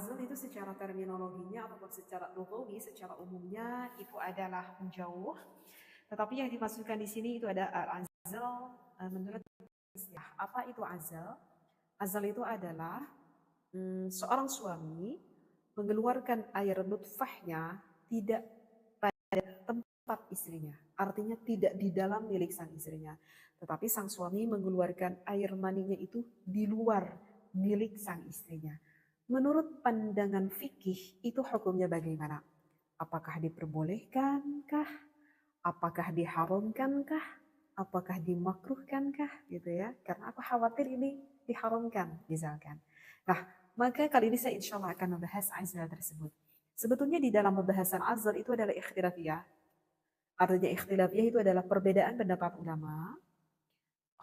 azal itu secara terminologinya ataupun secara lughawi, secara umumnya itu adalah menjauh. Tetapi yang dimaksudkan di sini itu ada azal menurut istilah. Apa itu azal? Azal itu adalah seorang suami mengeluarkan air nutfahnya tidak pada tempat istrinya. Artinya tidak di dalam milik sang istrinya. Tetapi sang suami mengeluarkan air maninya itu di luar milik sang istrinya. Menurut pandangan fikih itu hukumnya bagaimana? Apakah diperbolehkankah? Apakah diharamkankah? Apakah dimakruhkankah? Gitu ya. Karena aku khawatir ini diharamkan misalkan. Nah, maka kali ini saya insya Allah akan membahas azal tersebut. Sebetulnya di dalam pembahasan azal itu adalah ikhtilafiyah. Artinya ikhtilafiyah itu adalah perbedaan pendapat ulama.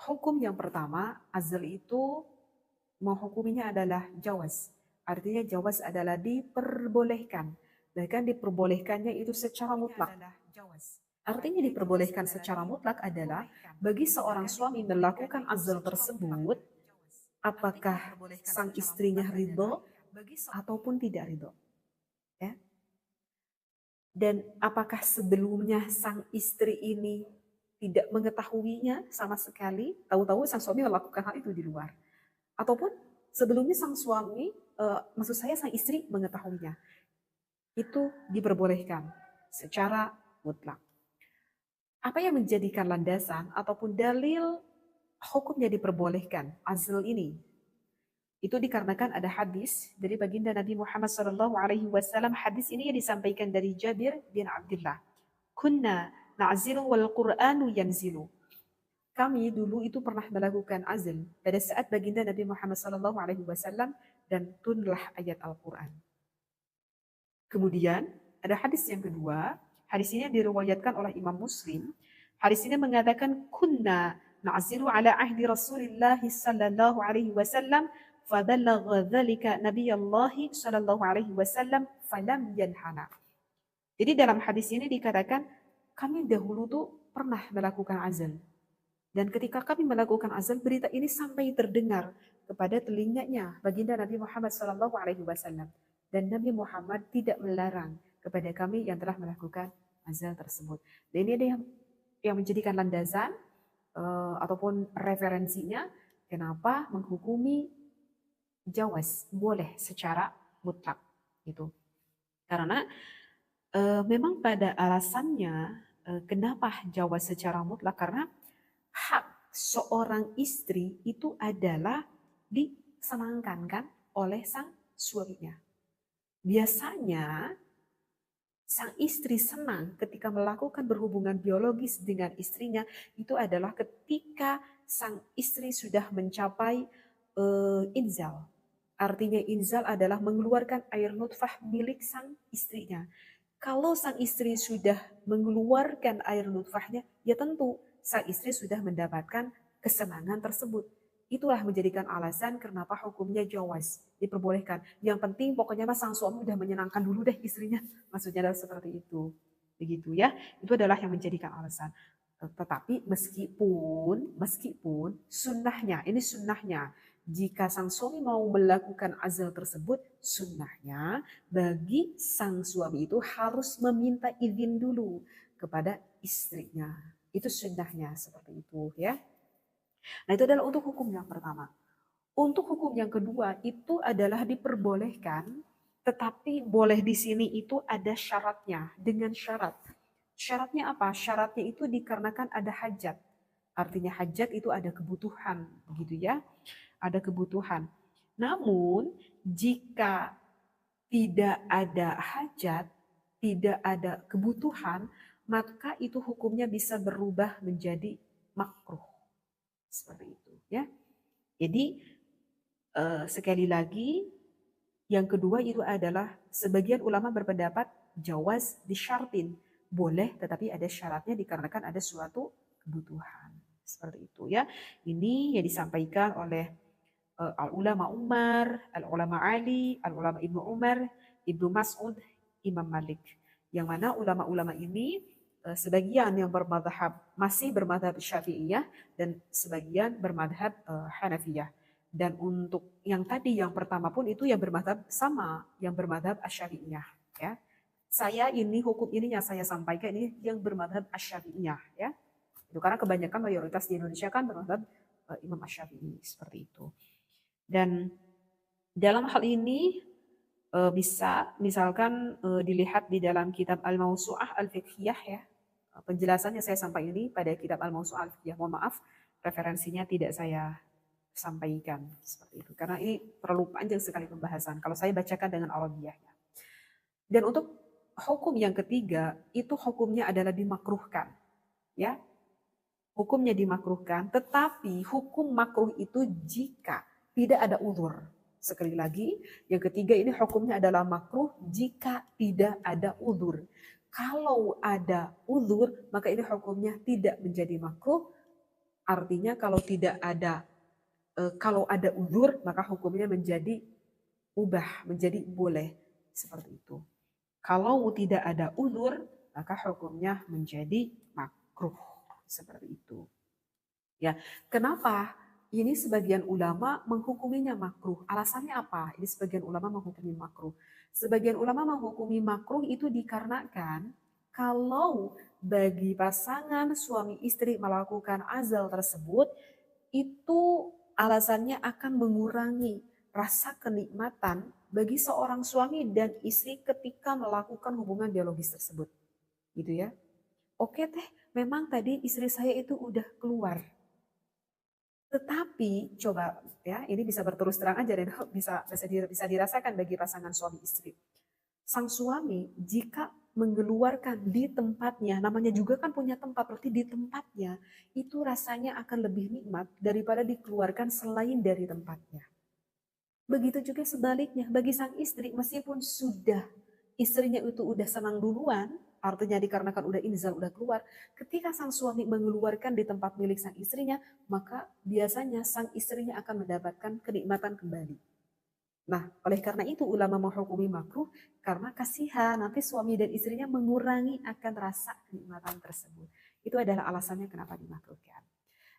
Hukum yang pertama, azal itu menghukuminya adalah jawaz. Artinya jawaz adalah diperbolehkan. Bahkan diperbolehkannya itu secara mutlak. Artinya diperbolehkan secara mutlak adalah bagi seorang suami melakukan azal tersebut, apakah sang istrinya ridho ataupun tidak ridho. Ya. Dan apakah sebelumnya sang istri ini tidak mengetahuinya sama sekali, tahu-tahu sang suami melakukan hal itu di luar. Ataupun sebelumnya sang suami, maksud saya sang istri mengetahuinya. Itu diperbolehkan secara mutlak. Apa yang menjadikan landasan ataupun dalil hukumnya diperbolehkan azal ini? Itu dikarenakan ada hadis dari baginda Nabi Muhammad SAW. Hadis ini yang disampaikan dari Jabir bin Abdullah. Kunna na'zilu wal Qur'anu yanzilu. Kami dulu itu pernah melakukan azal pada saat baginda Nabi Muhammad SAW dan turunlah ayat Al-Quran. Kemudian ada hadis yang kedua. Hadis ini diriwayatkan oleh Imam Muslim. Hadis ini mengatakan kunna na'zilu ala ahdi Rasulillah sallallahu alaihi wasallam faballagha dzalika Nabiyullah sallallahu alaihi wasallam falam yanhana. Jadi dalam hadis ini dikatakan kami dahulu tuh pernah melakukan azal. Dan ketika kami melakukan azal, berita ini sampai terdengar kepada telinganya baginda Nabi Muhammad SAW. Dan Nabi Muhammad tidak melarang kepada kami yang telah melakukan azal tersebut. Dan ini ada yang menjadikan landasan ataupun referensinya kenapa menghukumi jawaz boleh secara mutlak gitu. Karena memang pada alasannya kenapa jawaz secara mutlak, karena hak seorang istri itu adalah disenangkan kan oleh sang suaminya. Biasanya sang istri senang ketika melakukan berhubungan biologis dengan istrinya itu adalah ketika sang istri sudah mencapai inzal. Artinya inzal adalah mengeluarkan air nutfah milik sang istrinya. Kalau sang istri sudah mengeluarkan air nutfahnya, ya tentu sang istri sudah mendapatkan kesenangan tersebut. Itulah menjadikan alasan kenapa hukumnya jawaz, diperbolehkan. Yang penting pokoknya sang suami sudah menyenangkan dulu deh istrinya. Maksudnya adalah seperti itu. Begitu ya. Itu adalah yang menjadikan alasan. Tetapi meskipun sunnahnya, ini sunnahnya, jika sang suami mau melakukan azal tersebut, sunnahnya bagi sang suami itu harus meminta izin dulu kepada istrinya. Itu sunnahnya seperti itu ya. Nah itu adalah untuk hukum yang pertama. Untuk hukum yang kedua itu adalah diperbolehkan, tetapi boleh di sini itu ada syaratnya, dengan syarat. Syaratnya apa? Syaratnya itu dikarenakan ada hajat. Artinya hajat itu ada kebutuhan, begitu ya. Ada kebutuhan. Namun jika tidak ada hajat, tidak ada kebutuhan, maka itu hukumnya bisa berubah menjadi makruh. Seperti itu ya. Jadi sekali lagi yang kedua itu adalah sebagian ulama berpendapat jawaz disyartin. Boleh tetapi ada syaratnya dikarenakan ada suatu kebutuhan. Seperti itu ya. Ini yang disampaikan oleh al-ulama Umar, al-ulama Ali, al-ulama Ibnu Umar, Ibnu Mas'ud, Imam Malik. Yang mana ulama-ulama ini sebagian yang bermadhab masih bermadhab Syafi'iyah dan sebagian bermadhab Hanafiyah. Dan untuk yang tadi yang pertama pun itu yang bermadzhab sama, yang bermadzhab Asy-Syafi'iyah ya. Saya ini hukum ini yang saya sampaikan ini yang bermadzhab Asy-Syafi'iyah ya. Itu karena kebanyakan mayoritas di Indonesia kan bermadzhab Imam Asy-Syafi'i seperti itu. Dan dalam hal ini bisa misalkan dilihat di dalam kitab Al-Mawsu'ah Al-Fiqhiyah ya. Penjelasannya saya sampaikan ini pada kitab Al-Mawsu'ah Al-Fiqhiyah. Mohon maaf, referensinya tidak saya sampaikan seperti itu. Karena ini terlalu panjang sekali pembahasan. Kalau saya bacakan dengan Arabiyahnya. Dan untuk hukum yang ketiga, itu hukumnya adalah dimakruhkan. Ya, hukumnya dimakruhkan, tetapi hukum makruh itu jika tidak ada uzur. Sekali lagi, yang ketiga ini hukumnya adalah makruh jika tidak ada uzur. Kalau ada uzur, maka ini hukumnya tidak menjadi makruh. Artinya kalau ada uzur, maka hukumnya menjadi ubah, menjadi boleh. Seperti itu. Kalau tidak ada uzur, maka hukumnya menjadi makruh. Seperti itu. Ya, kenapa? Ini sebagian ulama menghukuminya makruh. Alasannya apa? Ini sebagian ulama menghukumi makruh. Sebagian ulama menghukumi makruh itu dikarenakan kalau bagi pasangan suami istri melakukan azal tersebut, itu alasannya akan mengurangi rasa kenikmatan bagi seorang suami dan istri ketika melakukan hubungan biologis tersebut. Gitu ya. Oke teh, memang tadi istri saya itu udah keluar. Tetapi coba ya, ini bisa berterus terang aja dan bisa dirasakan bagi pasangan suami istri. Sang suami jika mengeluarkan di tempatnya, namanya juga kan punya tempat, berarti di tempatnya itu rasanya akan lebih nikmat daripada dikeluarkan selain dari tempatnya. Begitu juga sebaliknya bagi sang istri, meskipun sudah istrinya itu udah senang duluan, artinya dikarenakan udah inzal, udah keluar, ketika sang suami mengeluarkan di tempat milik sang istrinya, maka biasanya sang istrinya akan mendapatkan kenikmatan kembali. Nah, oleh karena itu ulama menghukumi makruh karena kasihan nanti suami dan istrinya mengurangi akan rasa kenikmatan tersebut. Itu adalah alasannya kenapa dimakruhkan.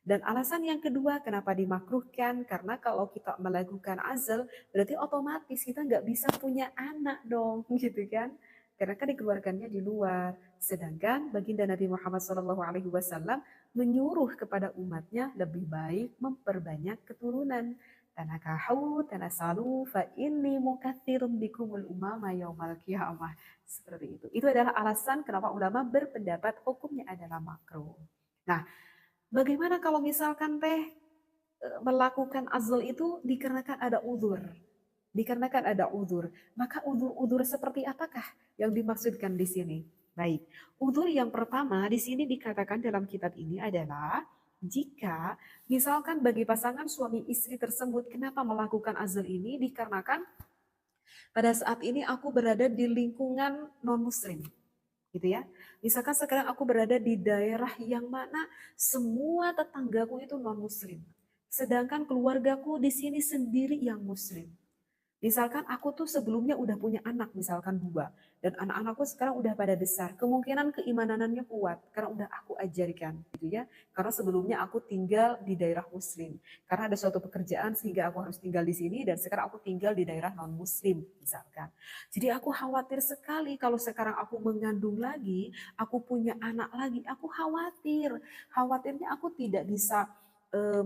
Dan alasan yang kedua kenapa dimakruhkan, karena kalau kita melakukan azal berarti otomatis kita nggak bisa punya anak dong, gitu kan? Karena kan dikeluarkannya di luar. Sedangkan baginda Nabi Muhammad SAW menyuruh kepada umatnya lebih baik memperbanyak keturunan. Tanakahu, tanasalu, fa inni mukatsirum bikumul umama yaumal qiyamah. Seperti itu. Itu adalah alasan kenapa ulama berpendapat hukumnya adalah makruh. Nah, bagaimana kalau misalkan teh melakukan azal itu dikarenakan ada uzur? Dikarenakan ada uzur. Maka uzur-uzur seperti apakah yang dimaksudkan di sini? Baik, uzur yang pertama di sini dikatakan dalam kitab ini adalah jika misalkan bagi pasangan suami istri tersebut kenapa melakukan azal ini dikarenakan pada saat ini aku berada di lingkungan non-muslim gitu ya. Misalkan sekarang aku berada di daerah yang mana semua tetanggaku itu non muslim. Sedangkan keluargaku di sini sendiri yang muslim. Misalkan aku tuh sebelumnya udah punya anak, misalkan 2. Dan anak-anakku sekarang udah pada besar. Kemungkinan keimanannya kuat, karena udah aku ajarkan. Gitu ya. Karena sebelumnya aku tinggal di daerah muslim. Karena ada suatu pekerjaan sehingga aku harus tinggal di sini. Dan sekarang aku tinggal di daerah non-muslim, misalkan. Jadi aku khawatir sekali kalau sekarang aku mengandung lagi, aku punya anak lagi, aku khawatir. Khawatirnya aku tidak bisa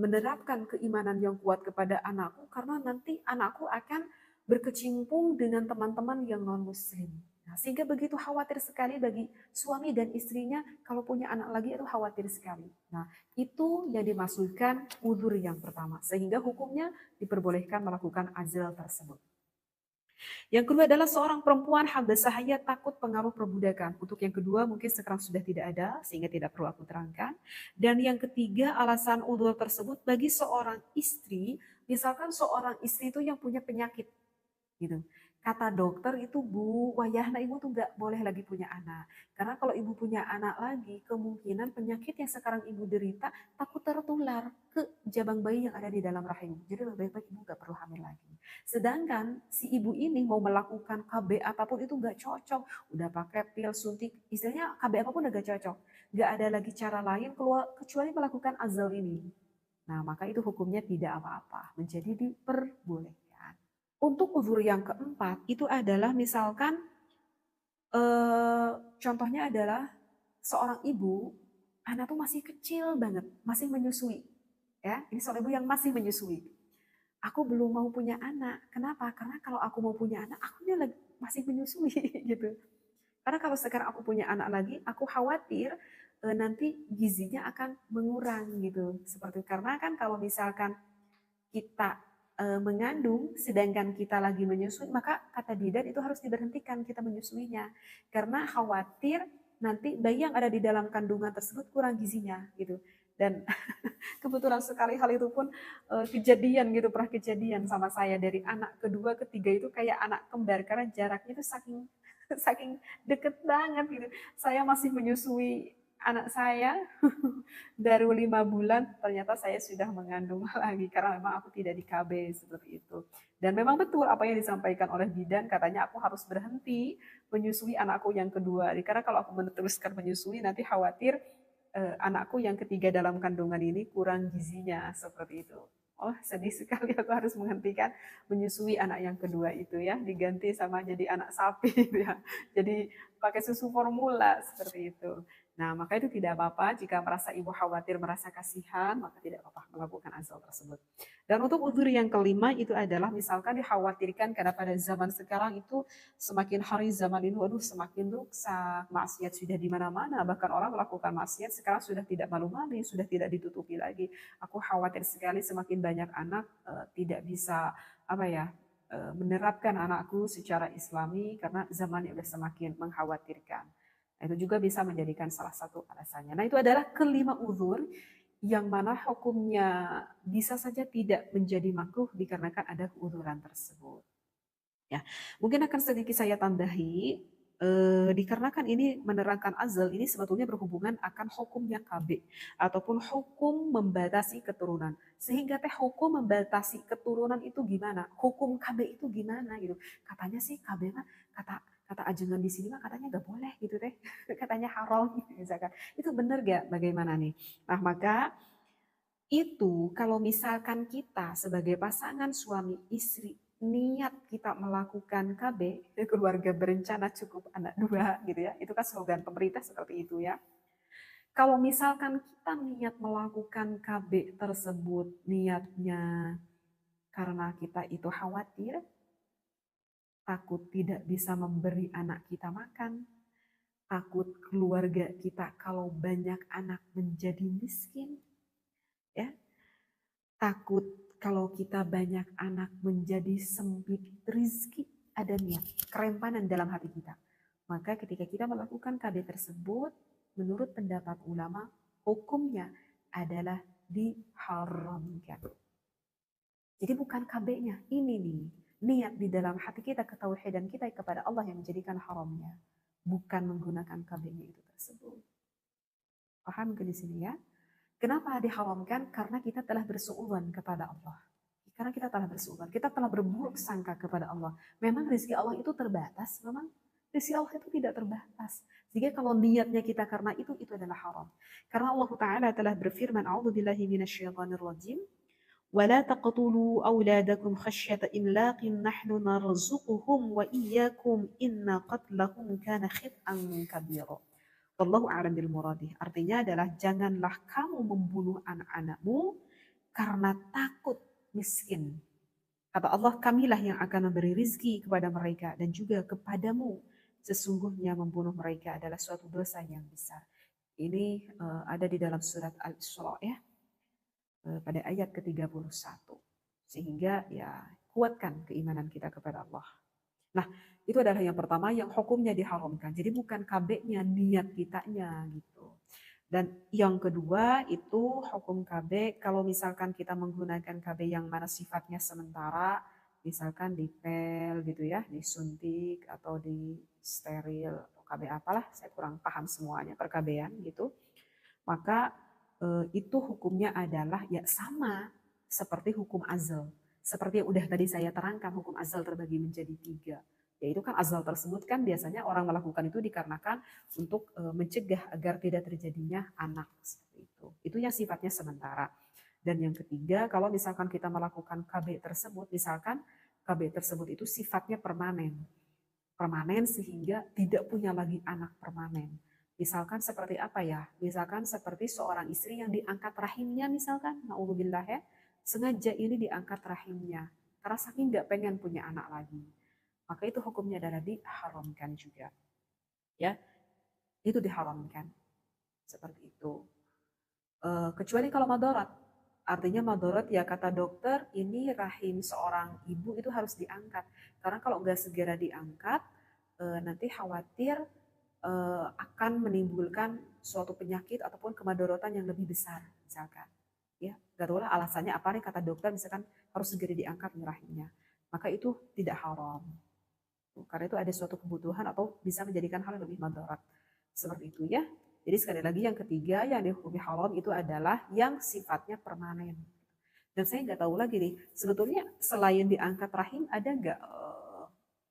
menerapkan keimanan yang kuat kepada anakku. Karena nanti anakku akan berkecimpung dengan teman-teman yang non-muslim. Nah, sehingga begitu khawatir sekali bagi suami dan istrinya kalau punya anak lagi itu khawatir sekali. Nah, itu yang dimaksudkan uzur yang pertama. Sehingga hukumnya diperbolehkan melakukan azal tersebut. Yang kedua adalah seorang perempuan hamda sahaya takut pengaruh perbudakan. Untuk yang kedua mungkin sekarang sudah tidak ada sehingga tidak perlu aku terangkan. Dan yang ketiga alasan uzur tersebut bagi seorang istri, misalkan seorang istri itu yang punya penyakit gitu. Kata dokter itu Bu, wayahna ibu tuh nggak boleh lagi punya anak. Karena kalau ibu punya anak lagi, kemungkinan penyakit yang sekarang ibu derita takut tertular ke jabang bayi yang ada di dalam rahim. Jadi lebih baik ibu nggak perlu hamil lagi. Sedangkan si ibu ini mau melakukan KB apapun itu nggak cocok. Udah pakai pil suntik, istilahnya KB apapun udah nggak cocok. Nggak ada lagi cara lain keluar kecuali melakukan azal ini. Nah, maka itu hukumnya tidak apa-apa, menjadi diperbolehkan. Untuk uzur yang keempat, itu adalah misalkan contohnya adalah seorang ibu, anak tuh masih kecil banget, masih menyusui. Ya, ini seorang ibu yang masih menyusui. Aku belum mau punya anak. Kenapa? Karena kalau aku mau punya anak, aku masih menyusui gitu. Karena kalau sekarang aku punya anak lagi, aku khawatir nanti gizinya akan mengurang gitu. Seperti karena kan kalau misalkan kita mengandung sedangkan kita lagi menyusui, maka kata bidan itu harus diberhentikan kita menyusuinya. Karena khawatir nanti bayi yang ada di dalam kandungan tersebut kurang gizinya gitu. Dan kebetulan sekali hal itu pun kejadian gitu, pernah kejadian sama saya dari anak kedua, ketiga itu kayak anak kembar karena jaraknya itu saking saking deket banget gitu. Saya masih menyusui anak saya baru 5 bulan, ternyata saya sudah mengandung lagi karena memang aku tidak di KB seperti itu. Dan memang betul apa yang disampaikan oleh bidan, katanya aku harus berhenti menyusui anakku yang kedua. Karena kalau aku meneruskan menyusui nanti khawatir anakku yang ketiga dalam kandungan ini kurang gizinya seperti itu. Oh, sedih sekali aku harus menghentikan menyusui anak yang kedua itu ya, diganti sama jadi anak sapi ya. Jadi pakai susu formula seperti itu. Nah, maka itu tidak apa-apa jika merasa ibu khawatir, merasa kasihan, maka tidak apa-apa melakukan azal tersebut. Dan untuk uzur yang kelima itu adalah misalkan dikhawatirkan karena pada zaman sekarang itu semakin hari zaman ini, waduh semakin rusak, maksiat sudah di mana-mana, bahkan orang melakukan maksiat sekarang sudah tidak malu-malu, sudah tidak ditutupi lagi. Aku khawatir sekali semakin banyak anak tidak bisa apa ya menerapkan anakku secara Islami karena zamannya sudah semakin mengkhawatirkan. Nah, itu juga bisa menjadikan salah satu alasannya. Nah, itu adalah kelima uzur yang mana hukumnya bisa saja tidak menjadi makruh dikarenakan ada keuzuran tersebut. Ya, mungkin akan sedikit saya tambahi, dikarenakan ini menerangkan azal ini sebetulnya berhubungan akan hukumnya KB ataupun hukum membatasi keturunan. Sehingga teh hukum membatasi keturunan itu gimana? Hukum KB itu gimana gitu? Katanya sih KB mah kata kata ajengan di sini mah katanya nggak boleh gitu teh. Katanya haram misalkan. Itu benar gak? Bagaimana nih? Nah, maka itu kalau misalkan kita sebagai pasangan suami istri niat kita melakukan KB, keluarga berencana cukup anak dua gitu ya. Itu kan slogan pemerintah seperti itu ya. Kalau misalkan kita niat melakukan KB tersebut niatnya karena kita itu khawatir, takut tidak bisa memberi anak kita makan, takut keluarga kita kalau banyak anak menjadi miskin, ya, takut kalau kita banyak anak menjadi sempit rizki, ada niat, kerentanan dalam hati kita. Maka ketika kita melakukan KB tersebut, menurut pendapat ulama, hukumnya adalah diharamkan. Jadi bukan KB-nya, ini nih, niat di dalam hati kita, ketauhidan kita kepada Allah yang menjadikan haramnya. Bukan menggunakan KB-nya itu tersebut. Paham ke di sini ya? Kenapa diharamkan? Karena kita telah bersuudzon kepada Allah. Karena kita telah bersuudzon, kita telah berburuk sangka kepada Allah. Memang rezeki Allah itu terbatas, memang rezeki Allah itu tidak terbatas. Jika kalau niatnya kita karena itu adalah haram. Karena Allah Ta'ala telah berfirman, A'udzubillahi minasyaitonirrajim, ولا تقتلوا أولادكم خشية إملاق نحن نرزقهم وإياكم إن قتلهم كان خطأ كبيرا. Wallahu a'lam bil muradih. Artinya adalah janganlah kamu membunuh anak-anakmu karena takut miskin. Kata Allah, kamilah yang akan memberi rizki kepada mereka dan juga kepadamu. Sesungguhnya membunuh mereka adalah suatu dosa yang besar. Ini ada di dalam surat Al-Isra ya, pada ayat ke-31. Sehingga ya kuatkan keimanan kita kepada Allah. Nah, itu adalah yang pertama yang hukumnya diharamkan. Jadi bukan KB-nya, niat kitanya gitu. Dan yang kedua itu hukum KB kalau misalkan kita menggunakan KB yang mana sifatnya sementara, misalkan dipel gitu ya, disuntik atau di steril atau KB apalah, saya kurang paham semuanya perKB-an gitu. Maka itu hukumnya adalah ya sama seperti hukum azal. Seperti yang udah tadi saya terangkan, hukum azal terbagi menjadi 3. Yaitu kan azal tersebut kan biasanya orang melakukan itu dikarenakan untuk mencegah agar tidak terjadinya anak seperti itu. Itu yang sifatnya sementara. Dan yang ketiga, kalau misalkan kita melakukan KB tersebut, misalkan KB tersebut itu sifatnya permanen. Permanen sehingga tidak punya lagi anak permanen. Misalkan seperti apa ya? Misalkan seperti seorang istri yang diangkat rahimnya misalkan, na'udzubillah ya, sengaja ini diangkat rahimnya. Karena saking nggak pengen punya anak lagi. Maka itu hukumnya adalah diharamkan juga. Ya, itu diharamkan. Seperti itu. Kecuali kalau madorot. Artinya madorot ya kata dokter ini rahim seorang ibu itu harus diangkat. Karena kalau nggak segera diangkat nanti khawatir akan menimbulkan suatu penyakit ataupun kemadorotan yang lebih besar misalkan. Ya, gak tahu lah alasannya apa nih kata dokter misalkan harus segera diangkat rahimnya. Maka itu tidak haram. Karena itu ada suatu kebutuhan atau bisa menjadikan hal yang lebih madorot. Seperti itu ya. Jadi sekali lagi yang ketiga yang dihukumi haram itu adalah yang sifatnya permanen. Dan saya nggak tahu lagi nih, sebetulnya selain diangkat rahim ada nggak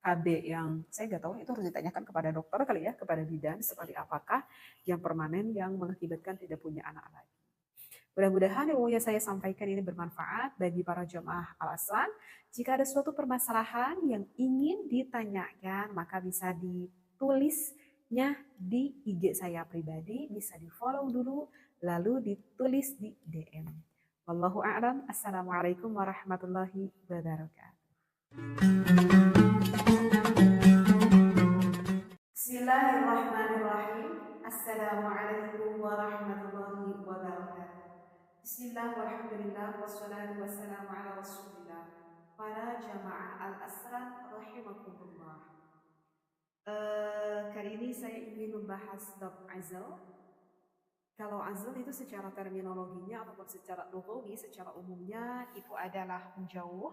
KB yang saya nggak tahu itu harus ditanyakan kepada dokter kali ya, kepada bidan seperti apakah yang permanen yang mengakibatkan tidak punya anak lagi. Mudah-mudahan ilmu yang saya sampaikan ini bermanfaat bagi para jemaah Al-Aslan. Jika ada suatu permasalahan yang ingin ditanyakan, maka bisa ditulisnya di IG saya pribadi, bisa di-follow dulu, lalu ditulis di DM. Wallahu a'lam. Assalamualaikum warahmatullahi wabarakatuh. Bismillahirrahmanirrahim. Assalamualaikum warahmatullahi wabarakatuh. Bismillah, walhamdulillah, wassalatu wassalamu ala rasulillah. Para jamaah Al-Asran rahimakumullah. Kali ini saya ingin membahas bab azal. Kalau azal itu secara terminologinya ataupun secara lughawi, secara umumnya itu adalah menjauh.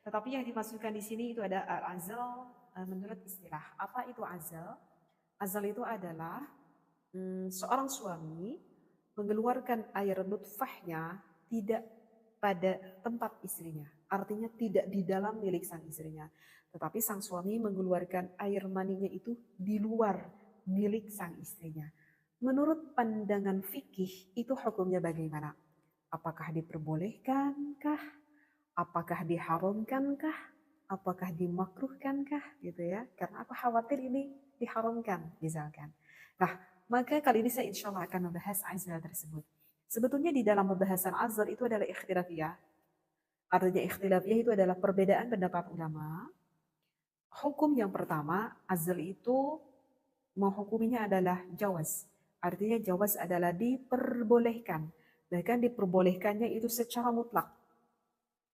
Tetapi yang dimaksudkan di sini itu ada al-azal menurut istilah. Apa itu azal? Azal itu adalah seorang suami mengeluarkan air nutfahnya tidak pada tempat istrinya. Artinya tidak di dalam milik sang istrinya. Tetapi sang suami mengeluarkan air maninya itu di luar milik sang istrinya. Menurut pandangan fikih itu hukumnya bagaimana? Apakah diperbolehkankah? Apakah diharamkankah? Apakah dimakruhkankah? Gitu ya. Karena aku khawatir ini diharamkan misalkan. Nah, maka kali ini saya insya Allah akan membahas azal tersebut. Sebetulnya di dalam pembahasan azal itu adalah ikhtilafiyah. Artinya ikhtilafiyah itu adalah perbedaan pendapat ulama. Hukum yang pertama, azal itu menghukuminya adalah jawaz. Artinya jawaz adalah diperbolehkan. Bahkan diperbolehkannya itu secara mutlak.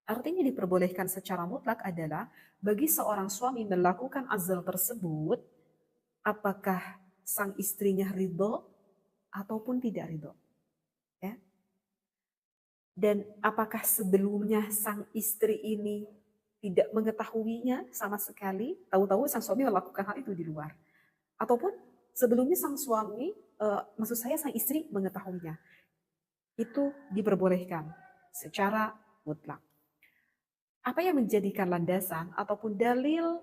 Artinya diperbolehkan secara mutlak adalah bagi seorang suami melakukan azal tersebut, apakah sang istrinya ridho ataupun tidak ridho. Ya. Dan apakah sebelumnya sang istri ini tidak mengetahuinya sama sekali, tahu-tahu sang suami melakukan hal itu di luar. Ataupun sebelumnya sang suami, maksud saya sang istri mengetahuinya. Itu diperbolehkan secara mutlak. Apa yang menjadikan landasan ataupun dalil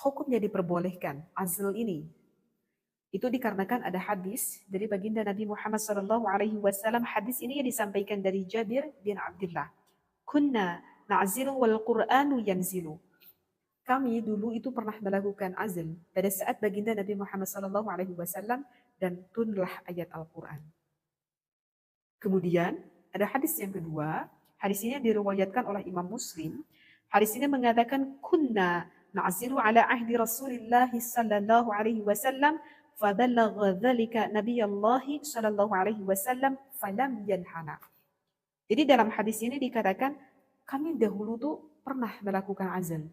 hukumnya diperbolehkan azal ini? Itu dikarenakan ada hadis dari baginda Nabi Muhammad SAW. Hadis ini yang disampaikan dari Jabir bin Abdullah. Kunna na'zilu wal Qur'anu yanzilu. Kami dulu itu pernah melakukan azl pada saat baginda Nabi Muhammad SAW dan turunlah ayat Al-Quran. Kemudian ada hadis yang kedua. Hadis ini diriwayatkan oleh Imam Muslim. Hadis ini mengatakan kunna na'zilu ala ahdi Rasulillah sallallahu alaihi wasallam faballagha dzalika Nabiyullah sallallahu alaihi wasallam falam yanhana. Jadi dalam hadis ini dikatakan kami dahulu tuh pernah melakukan azal.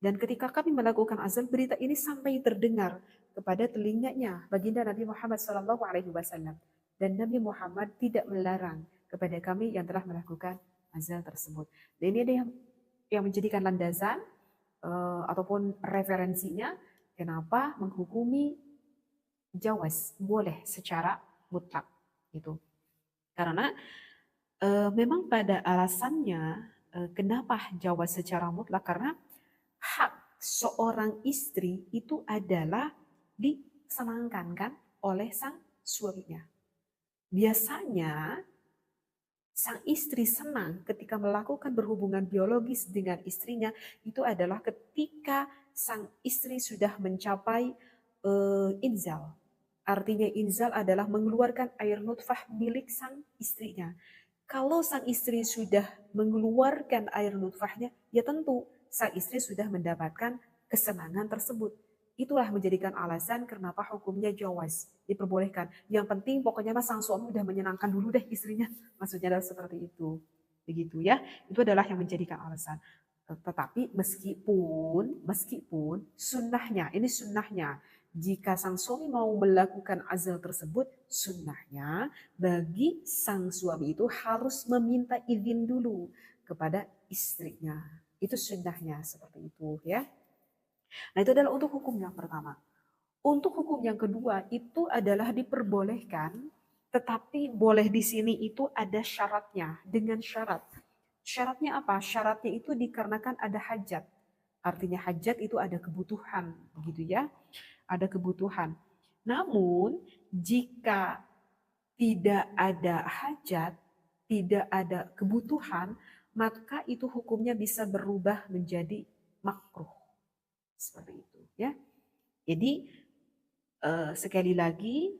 Dan ketika kami melakukan azal, berita ini sampai terdengar kepada telinganya baginda Nabi Muhammad sallallahu alaihi wasallam. Dan Nabi Muhammad tidak melarang kepada kami yang telah melakukan azal tersebut. Dan ini ada yang menjadikan landasan ataupun referensinya kenapa menghukumi jawaz boleh secara mutlak gitu. Karena memang pada alasannya kenapa jawaz secara mutlak, karena hak seorang istri itu adalah disenangkan kan oleh sang suaminya. Biasanya sang istri senang ketika melakukan berhubungan biologis dengan istrinya itu adalah ketika sang istri sudah mencapai inzal. Artinya inzal adalah mengeluarkan air nutfah milik sang istrinya. Kalau sang istri sudah mengeluarkan air nutfahnya, ya tentu sang istri sudah mendapatkan kesenangan tersebut. Itulah menjadikan alasan kenapa hukumnya jawaz, diperbolehkan. Yang penting pokoknya mas sang suami udah menyenangkan dulu deh istrinya. Maksudnya adalah seperti itu. Begitu ya. Itu adalah yang menjadikan alasan. Tetapi meskipun sunnahnya, ini sunnahnya, jika sang suami mau melakukan azal tersebut, sunnahnya bagi sang suami itu harus meminta izin dulu kepada istrinya. Itu sunnahnya seperti itu ya. Nah itu adalah untuk hukum yang pertama. Untuk hukum yang kedua itu adalah diperbolehkan, tetapi boleh di sini itu ada syaratnya, dengan syarat. Syaratnya apa? Syaratnya itu dikarenakan ada hajat. Artinya hajat itu ada kebutuhan, begitu ya. Ada kebutuhan. Namun jika tidak ada hajat, tidak ada kebutuhan, maka itu hukumnya bisa berubah menjadi makruh. Seperti itu ya. Jadi sekali lagi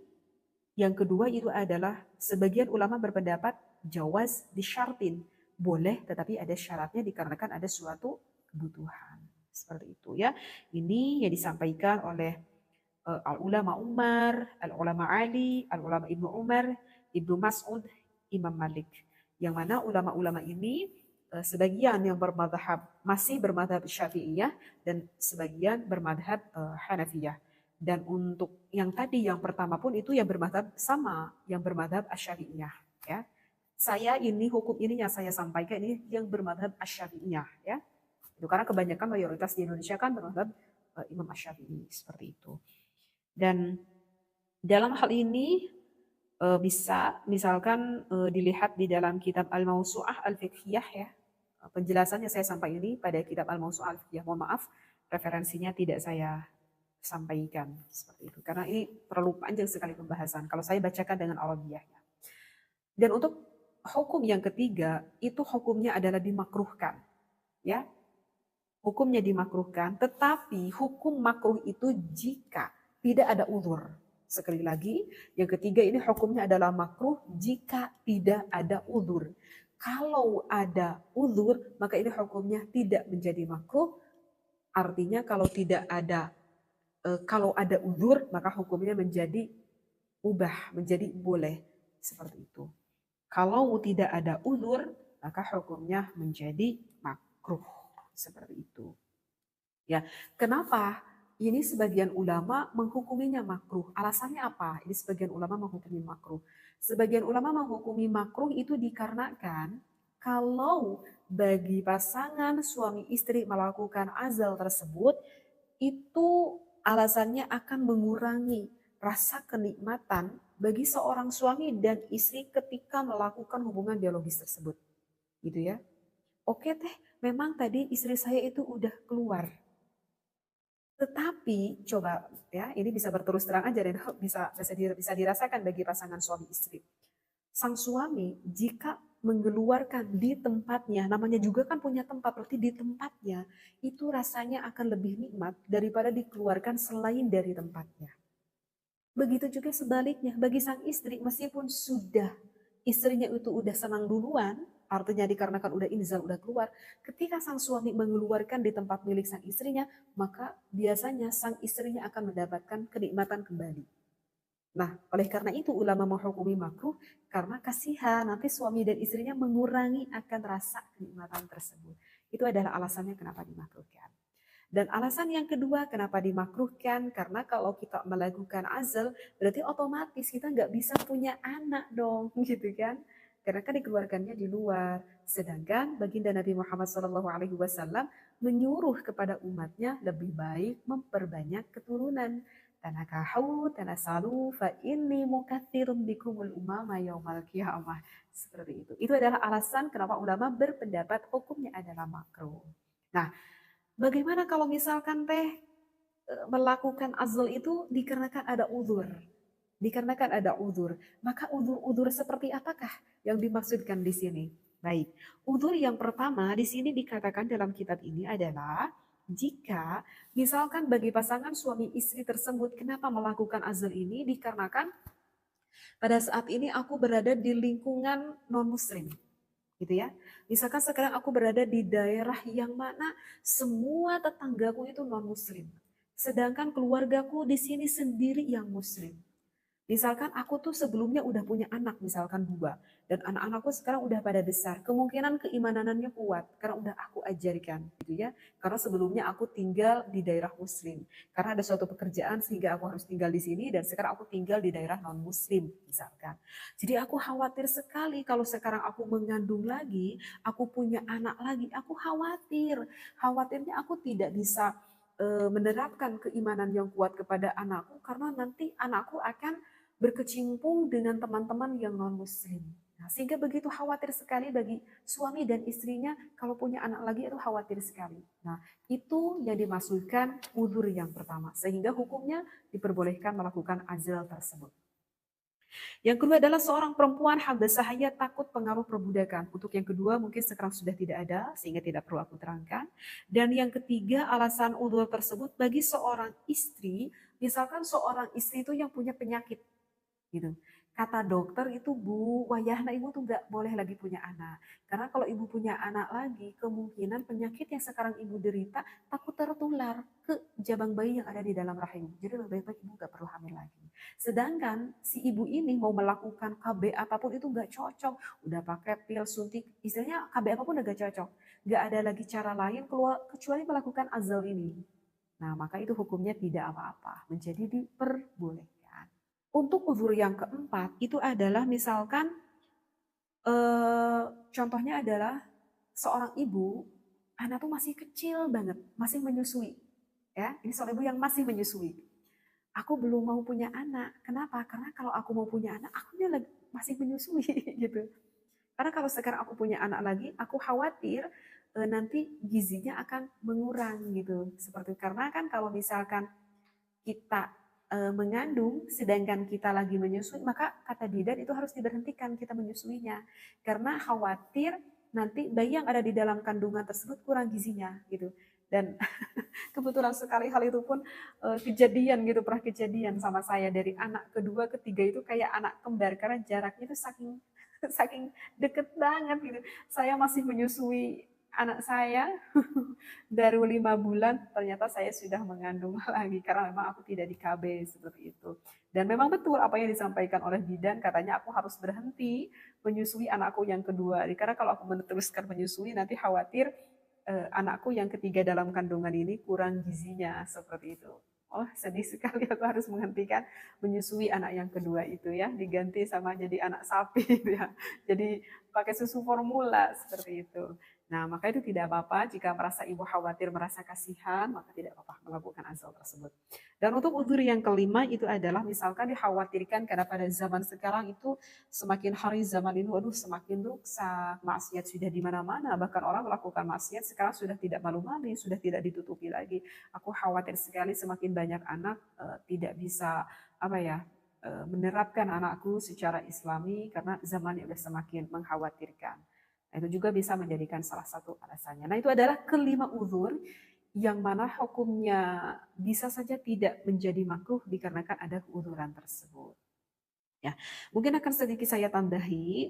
yang kedua itu adalah sebagian ulama berpendapat jawaz disyartin. Boleh tetapi ada syaratnya dikarenakan ada suatu kebutuhan. Seperti itu ya. Ini yang disampaikan oleh al-ulama Umar, al-ulama Ali, al-ulama Ibnu Umar, Ibnu Mas'ud, Imam Malik. Yang mana ulama-ulama ini sebagian yang bermadhab masih bermadhab Syafi'iyah dan sebagian bermadhab Hanafiyah. Dan untuk yang tadi yang pertama pun itu yang bermadhab sama, yang bermadhab Asy-Syafi'iyah ya. Saya ini hukum ini yang saya sampaikan ini yang bermadhab Asy-Syafi'iyah ya. Itu karena kebanyakan mayoritas di Indonesia kan bermadhab Imam Asy-Syafi'i seperti itu. Dan dalam hal ini bisa misalkan dilihat di dalam kitab Al-Mawsu'ah Al-Fiqhiyah ya. Penjelasannya saya sampaikan ini pada kitab Al-Mawsu'ah Al-Fiqhiyah. Mohon maaf, referensinya tidak saya sampaikan seperti itu. Karena ini terlalu panjang sekali pembahasan. Kalau saya bacakan dengan Arabiyahnya. Dan untuk hukum yang ketiga, itu hukumnya adalah dimakruhkan. Ya, hukumnya dimakruhkan, tetapi hukum makruh itu jika tidak ada uzur. Sekali lagi, yang ketiga ini hukumnya adalah makruh jika tidak ada uzur. Kalau ada uzur, maka ini hukumnya tidak menjadi makruh. Artinya kalau ada uzur, maka hukumnya menjadi ubah, menjadi boleh. Seperti itu. Kalau tidak ada uzur, maka hukumnya menjadi makruh. Seperti itu. Ya, kenapa? Ini sebagian ulama menghukuminya makruh. Alasannya apa? Ini sebagian ulama menghukumi makruh. Sebagian ulama menghukumi makruh itu dikarenakan kalau bagi pasangan suami istri melakukan azal tersebut, itu alasannya akan mengurangi rasa kenikmatan bagi seorang suami dan istri ketika melakukan hubungan biologis tersebut. Gitu ya. Oke teh, memang tadi istri saya itu udah keluar. Tetapi coba ya, ini bisa berterus terang aja dan bisa dirasakan bagi pasangan suami istri. Sang suami jika mengeluarkan di tempatnya, namanya juga kan punya tempat, berarti di tempatnya, itu rasanya akan lebih nikmat daripada dikeluarkan selain dari tempatnya. Begitu juga sebaliknya, bagi sang istri, meskipun sudah istrinya itu udah senang duluan, artinya dikarenakan udah inzal, udah keluar, ketika sang suami mengeluarkan di tempat milik sang istrinya, maka biasanya sang istrinya akan mendapatkan kenikmatan kembali. Nah, oleh karena itu ulama menghukumi makruh karena kasihan nanti suami dan istrinya mengurangi akan rasa kenikmatan tersebut. Itu adalah alasannya kenapa dimakruhkan. Dan alasan yang kedua kenapa dimakruhkan, karena kalau kita melakukan azal, berarti otomatis kita nggak bisa punya anak dong, gitu kan? Karena kan dikeluarkannya di luar. Sedangkan baginda Nabi Muhammad SAW menyuruh kepada umatnya lebih baik memperbanyak keturunan. Tanakahu, tanasalu, fa inni mukatsirun bikumul umama yaumal qiyamah. Seperti itu. Itu adalah alasan kenapa ulama berpendapat hukumnya adalah makruh. Nah, bagaimana kalau misalkan teh melakukan azal itu dikarenakan ada uzur? dikarenakan ada udzur. Maka udzur-udzur seperti apakah yang dimaksudkan di sini? Baik, udzur yang pertama di sini dikatakan dalam kitab ini adalah jika misalkan bagi pasangan suami istri tersebut kenapa melakukan azal ini dikarenakan pada saat ini aku berada di lingkungan non-muslim gitu ya. Misalkan sekarang aku berada di daerah yang mana semua tetanggaku itu non-muslim. Sedangkan keluargaku di sini sendiri yang muslim. Misalkan aku tuh sebelumnya udah punya anak, misalkan 2, dan anak-anakku sekarang udah pada besar, kemungkinan keimanannya kuat karena udah aku ajarkan, gitu ya. Karena sebelumnya aku tinggal di daerah muslim, karena ada suatu pekerjaan sehingga aku harus tinggal di sini dan sekarang aku tinggal di daerah non muslim, misalkan. Jadi aku khawatir sekali kalau sekarang aku mengandung lagi, aku punya anak lagi, aku khawatir. Khawatirnya aku tidak bisa menerapkan keimanan yang kuat kepada anakku karena nanti anakku akan berkecimpung dengan teman-teman yang non-muslim. Nah, sehingga begitu khawatir sekali bagi suami dan istrinya kalau punya anak lagi itu khawatir sekali. Nah, itu yang dimaksudkan udzur yang pertama. Sehingga hukumnya diperbolehkan melakukan azal tersebut. Yang kedua adalah seorang perempuan habasahaya takut pengaruh perbudakan. Untuk yang kedua mungkin sekarang sudah tidak ada sehingga tidak perlu aku terangkan. Dan yang ketiga alasan udzur tersebut bagi seorang istri, misalkan seorang istri itu yang punya penyakit gitu. Kata dokter itu Bu, wayahna ibu tuh nggak boleh lagi punya anak. Karena kalau ibu punya anak lagi, kemungkinan penyakit yang sekarang ibu derita takut tertular ke jabang bayi yang ada di dalam rahim. Jadi lebih baik ibu nggak perlu hamil lagi. Sedangkan si ibu ini mau melakukan KB apapun itu nggak cocok. Udah pakai pil suntik, istilahnya KB apapun udah nggak cocok. Nggak ada lagi cara lain keluar kecuali melakukan azal ini. Nah, maka itu hukumnya tidak apa-apa, menjadi diperbolehkan. Untuk uzur yang keempat itu adalah misalkan contohnya adalah seorang ibu, anak tuh masih kecil banget, masih menyusui. Ya, ini seorang ibu yang masih menyusui. Aku belum mau punya anak. Kenapa? Karena kalau aku mau punya anak, aku masih menyusui gitu. Karena kalau sekarang aku punya anak lagi, aku khawatir nanti gizinya akan mengurang gitu. Seperti karena kan kalau misalkan kita mengandung sedangkan kita lagi menyusui, maka kata bidan itu harus diberhentikan kita menyusuinya. Karena khawatir nanti bayi yang ada di dalam kandungan tersebut kurang gizinya gitu. Dan kebetulan sekali hal itu pun kejadian gitu, pernah kejadian sama saya dari anak kedua, ketiga itu kayak anak kembar karena jaraknya itu saking saking deket banget gitu. Saya masih menyusui anak saya baru 5 bulan, ternyata saya sudah mengandung lagi karena memang aku tidak di KB seperti itu. Dan memang betul apa yang disampaikan oleh bidan, katanya aku harus berhenti menyusui anakku yang kedua. Karena kalau aku meneruskan menyusui nanti khawatir anakku yang ketiga dalam kandungan ini kurang gizinya seperti itu. Oh, sedih sekali aku harus menghentikan menyusui anak yang kedua itu ya, diganti sama jadi anak sapi gitu ya. Jadi pakai susu formula seperti itu. Nah, maka itu tidak apa-apa jika merasa ibu khawatir, merasa kasihan, maka tidak apa-apa melakukan azal tersebut. Dan untuk udzur yang kelima itu adalah misalkan dikhawatirkan karena pada zaman sekarang itu semakin hari zaman ini waduh semakin rusak, maksiat sudah di mana-mana, bahkan orang melakukan maksiat sekarang sudah tidak malu-malu, sudah tidak ditutupi lagi. Aku khawatir sekali semakin banyak anak tidak bisa apa ya menerapkan anakku secara islami karena zamannya sudah semakin mengkhawatirkan. Nah, itu juga bisa menjadikan salah satu alasannya. Nah, itu adalah kelima uzur yang mana hukumnya bisa saja tidak menjadi makruh dikarenakan ada keuzuran tersebut. Ya, mungkin akan sedikit saya tambahi,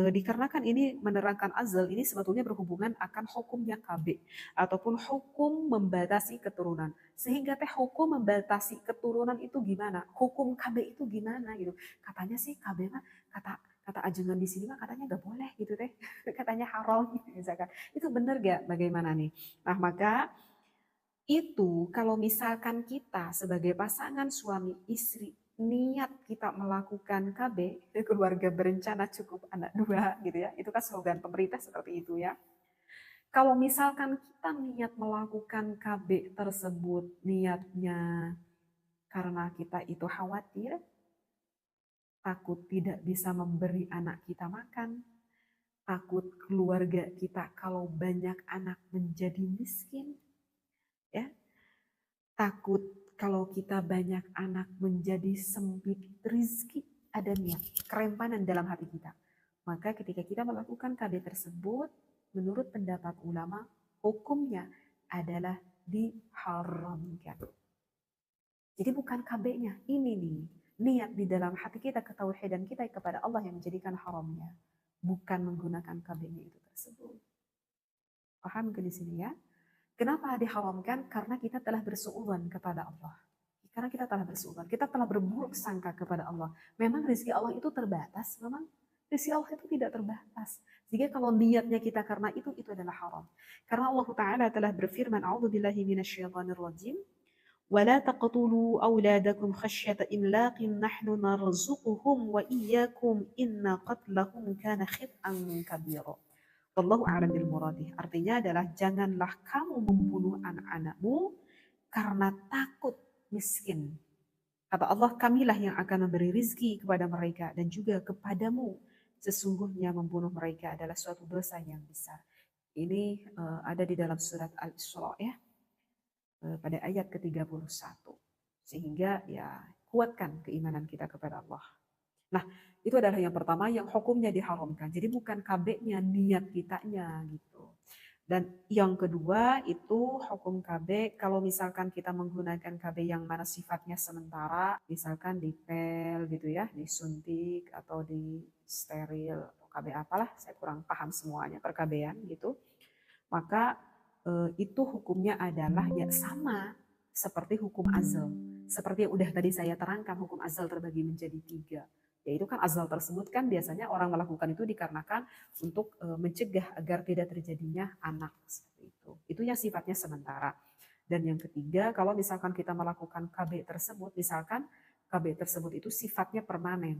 dikarenakan ini menerangkan azal ini sebetulnya berhubungan akan hukumnya KB ataupun hukum membatasi keturunan. Sehingga teh hukum membatasi keturunan itu gimana? Hukum KB itu gimana gitu? Katanya sih KB mah kata kata ajengan di sini mah katanya nggak boleh gitu teh. Katanya haram misalkan. Itu benar gak? Bagaimana nih? Nah, maka itu kalau misalkan kita sebagai pasangan suami istri niat kita melakukan KB, keluarga berencana cukup anak 2 gitu ya. Itu kan slogan pemerintah seperti itu ya. Kalau misalkan kita niat melakukan KB tersebut niatnya karena kita itu khawatir, takut tidak bisa memberi anak kita makan, takut keluarga kita kalau banyak anak menjadi miskin, ya, takut kalau kita banyak anak menjadi sempit rizki, ada niat, kerentanan dalam hati kita. Maka ketika kita melakukan KB tersebut, menurut pendapat ulama, hukumnya adalah diharamkan. Jadi bukan KB-nya, ini nih, niat di dalam hati kita, ketauhidan kita kepada Allah yang menjadikan haramnya. Bukan menggunakan KB-nya itu tersebut. Paham ke di sini ya? Kenapa diharamkan? Karena kita telah bersuudzon kepada Allah. Karena kita telah bersuudzon, kita telah berburuk sangka kepada Allah. Memang rezeki Allah itu terbatas, memang rezeki Allah itu tidak terbatas. Jika kalau niatnya kita karena itu adalah haram. Karena Allah Ta'ala telah berfirman, A'udzubillahi minasyaitonirrajim, وَلَا تَقْتُلُوا أَوْلَادَكُمْ خَشْيَةَ إِمْلَاقٍ نَحْنُ نَرْزُقُهُمْ وَإِيَّاكُمْ إِنَّ قَتْلَهُمْ كَانَ خِطْئًا كَبِيرًا. Wallahu a'lam bil muradih. Artinya adalah janganlah kamu membunuh anak-anakmu karena takut miskin. Kata Allah, kamilah yang akan memberi rizki kepada mereka dan juga kepadamu. Sesungguhnya membunuh mereka adalah suatu dosa yang besar. Ini ada di dalam surat Al-Isra ya, pada ayat ke-31. Sehingga ya kuatkan keimanan kita kepada Allah. Nah, itu adalah yang pertama yang hukumnya diharamkan. Jadi bukan KB-nya, niat kitanya gitu. Dan yang kedua itu hukum KB kalau misalkan kita menggunakan KB yang mana sifatnya sementara, misalkan dipel gitu ya, disuntik atau di steril atau KB apalah, saya kurang paham semuanya perKB-an gitu. Maka itu hukumnya adalah ya sama seperti hukum azal. Seperti yang udah tadi saya terangkan, hukum azal terbagi menjadi 3. Yaitu kan azal tersebut kan biasanya orang melakukan itu dikarenakan untuk mencegah agar tidak terjadinya anak seperti itu. Itu yang sifatnya sementara. Dan yang ketiga, kalau misalkan kita melakukan KB tersebut, misalkan KB tersebut itu sifatnya permanen.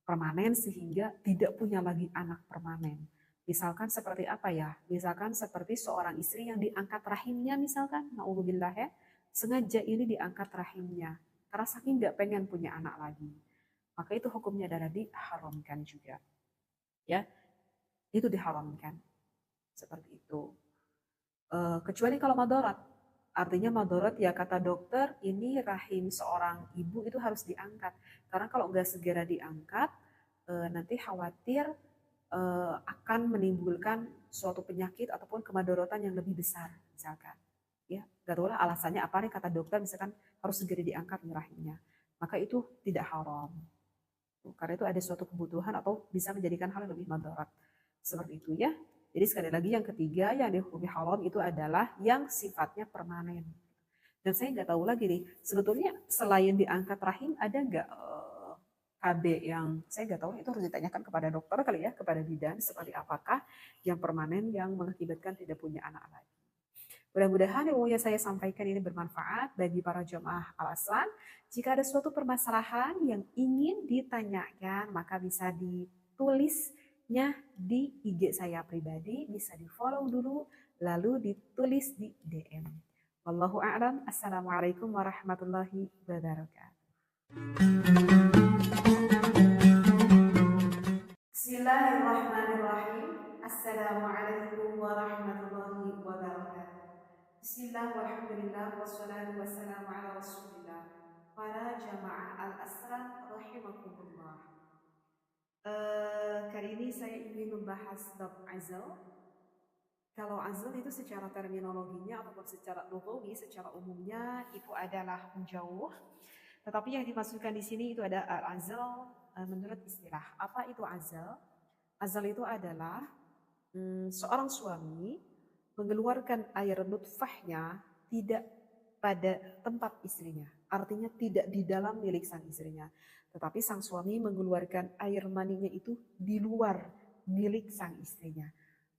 Permanen sehingga tidak punya lagi anak permanen. Misalkan seperti apa ya? Misalkan seperti seorang istri yang diangkat rahimnya misalkan, na'udzubillah ya, sengaja ini diangkat rahimnya karena saking nggak pengen punya anak lagi. Maka itu hukumnya adalah diharamkan juga. Ya, itu diharamkan. Seperti itu. Kecuali kalau madorot. Artinya madorot ya kata dokter, ini rahim seorang ibu itu harus diangkat. Karena kalau nggak segera diangkat, nanti khawatir akan menimbulkan suatu penyakit ataupun kemadorotan yang lebih besar misalkan ya gak tahu lah alasannya apa nih kata dokter misalkan harus segera diangkat rahimnya maka itu tidak haram karena itu ada suatu kebutuhan atau bisa menjadikan hal yang lebih madarat seperti itu ya. Jadi sekali lagi yang ketiga yang dihukumi haram itu adalah yang sifatnya permanen dan saya nggak tahu lagi nih sebetulnya selain diangkat rahim ada nggak KB yang saya nggak tahu itu harus ditanyakan kepada dokter kali ya, kepada bidan seperti apakah yang permanen yang mengakibatkan tidak punya anak lagi. Mudah-mudahan ilmu yang saya sampaikan ini bermanfaat bagi para jemaah Al-Aslan. Jika ada suatu permasalahan yang ingin ditanyakan, maka bisa ditulisnya di IG saya pribadi, bisa di-follow dulu, lalu ditulis di DM. Wallahu a'lam. Assalamualaikum warahmatullahi wabarakatuh. Bismillahirrahmanirrahim. Assalamualaikum warahmatullahi wabarakatuh. Bismillah walhamdulillah wassalatu wassalamu ala rasulillah. Para jamaah al-asran rahimakumullah. Kali ini saya ingin membahas bab azal. Kalau azal itu secara terminologinya ataupun secara lughawi, secara umumnya itu adalah menjauh. Tetapi yang dimaksudkan di sini itu ada al-azal menurut istilah. Apa itu azal? Azal itu adalah seorang suami mengeluarkan air nutfahnya tidak pada tempat istrinya. Artinya tidak di dalam milik sang istrinya. Tetapi sang suami mengeluarkan air maninya itu di luar milik sang istrinya.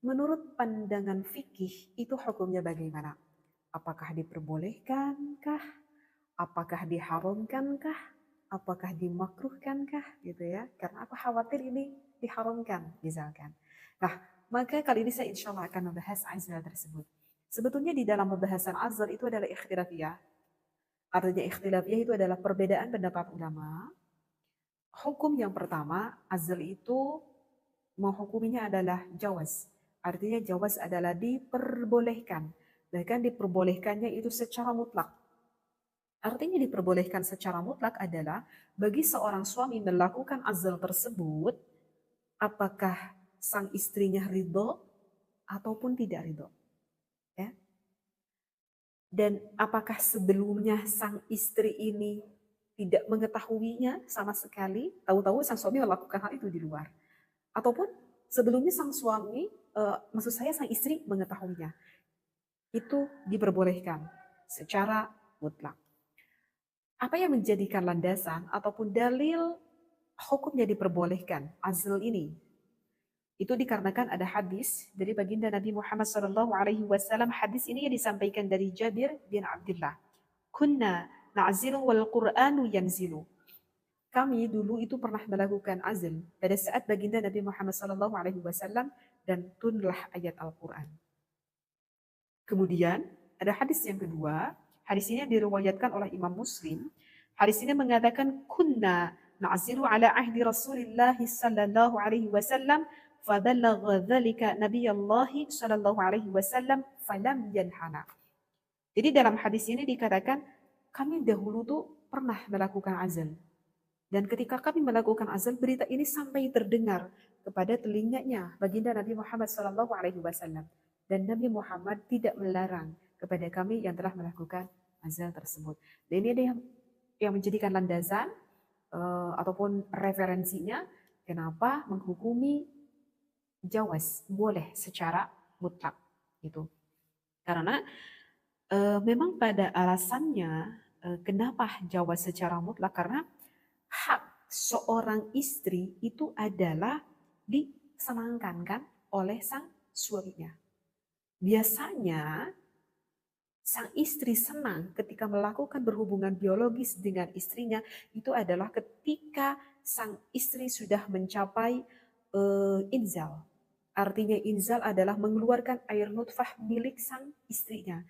Menurut pandangan fikih itu hukumnya bagaimana? Apakah diperbolehkankah? Apakah diharamkankah? Apakah dimakruhkankah? Gitu ya. Karena aku khawatir ini diharamkan misalkan. Nah, maka kali ini saya insya Allah akan membahas azal tersebut. Sebetulnya di dalam pembahasan azal itu adalah ikhtilafiyah. Artinya ikhtilafiyah itu adalah perbedaan pendapat ulama. Hukum yang pertama, azal itu menghukuminya adalah jawaz. Artinya jawaz adalah diperbolehkan. Bahkan diperbolehkannya itu secara mutlak. Artinya diperbolehkan secara mutlak adalah bagi seorang suami melakukan azal tersebut, apakah sang istrinya ridho ataupun tidak ridho. Ya. Dan apakah sebelumnya sang istri ini tidak mengetahuinya sama sekali, tahu-tahu sang suami melakukan hal itu di luar. Ataupun sebelumnya sang suami, maksud saya sang istri mengetahuinya. Itu diperbolehkan secara mutlak. Apa yang menjadikan landasan ataupun dalil hukumnya diperbolehkan azl ini? Itu dikarenakan ada hadis dari baginda Nabi Muhammad SAW. Hadis ini yang disampaikan dari Jabir bin Abdullah. Kunna na'zilu wal Qur'anu yanzilu. Kami dulu itu pernah melakukan azl pada saat baginda Nabi Muhammad SAW dan turunlah ayat Al-Quran. Kemudian ada hadis yang kedua. Hadis ini diriwayatkan oleh Imam Muslim. Hadis ini mengatakan kunna na'zilu ala ahdi Rasulillah sallallahu alaihi wasallam faballagha dzalika Nabiyullah sallallahu alaihi wasallam falam yanhana. Jadi dalam hadis ini dikatakan kami dahulu tuh pernah melakukan azal. Dan ketika kami melakukan azal, berita ini sampai terdengar kepada telinganya baginda Nabi Muhammad sallallahu alaihi wasallam. Dan Nabi Muhammad tidak melarang kepada kami yang telah melakukan azal tersebut. Dan ini ada yang menjadikan landasan ataupun referensinya kenapa menghukumi jawaz boleh secara mutlak itu. Karena memang pada alasannya kenapa jawaz secara mutlak, karena hak seorang istri itu adalah disenangkan kan oleh sang suaminya. Biasanya sang istri senang ketika melakukan berhubungan biologis dengan istrinya itu adalah ketika sang istri sudah mencapai inzal. Artinya inzal adalah mengeluarkan air nutfah milik sang istrinya.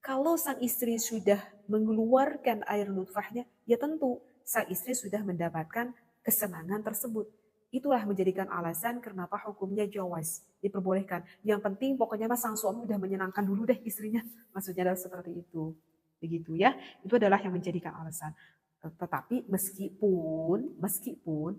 Kalau sang istri sudah mengeluarkan air nutfahnya, ya tentu sang istri sudah mendapatkan kesenangan tersebut. Itulah menjadikan alasan kenapa hukumnya jawaz, diperbolehkan. Yang penting pokoknya mas sang suami udah menyenangkan dulu deh istrinya. Maksudnya adalah seperti itu. Begitu ya. Itu adalah yang menjadikan alasan. Tetapi meskipun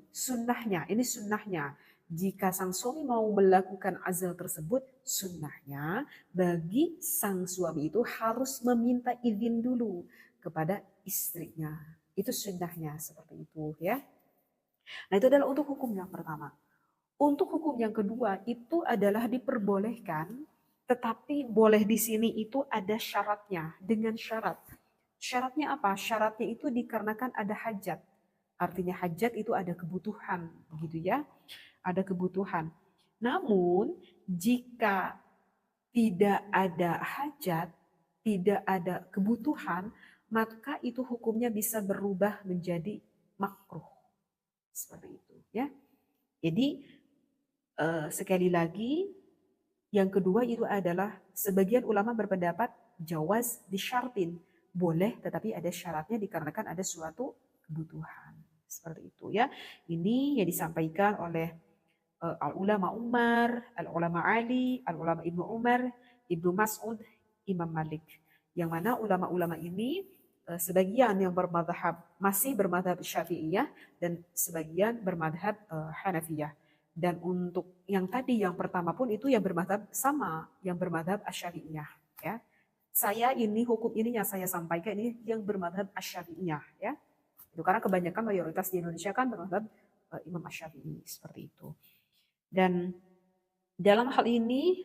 sunnahnya, ini sunnahnya. Jika sang suami mau melakukan azal tersebut, sunnahnya bagi sang suami itu harus meminta izin dulu kepada istrinya. Itu sunnahnya seperti itu ya. Nah itu adalah untuk hukum yang pertama. Untuk hukum yang kedua itu adalah diperbolehkan, tetapi boleh di sini itu ada syaratnya, dengan syarat. Syaratnya apa? Syaratnya itu dikarenakan ada hajat. Artinya hajat itu ada kebutuhan, begitu ya. Ada kebutuhan. Namun jika tidak ada hajat, tidak ada kebutuhan, maka itu hukumnya bisa berubah menjadi makruh. Seperti itu ya. Jadi sekali lagi yang kedua itu adalah sebagian ulama berpendapat jawaz disyartin. Boleh tetapi ada syaratnya dikarenakan ada suatu kebutuhan. Seperti itu ya. Ini yang disampaikan oleh al-ulama Umar, al-ulama Ali, al-ulama Ibnu Umar, Ibnu Mas'ud, Imam Malik. Yang mana ulama-ulama ini sebagian yang bermadhab masih bermadhab Syafi'iyah dan sebagian bermadhab Hanafiyah. Dan untuk yang tadi yang pertama pun itu yang bermadhab sama, yang bermadhab Asy-Syafi'iyah ya. Saya ini hukum ini yang saya sampaikan ini yang bermadhab Asy-Syafi'iyah ya. Itu karena kebanyakan mayoritas di Indonesia kan bermadhab Imam Asy-Syafi'i seperti itu. Dan dalam hal ini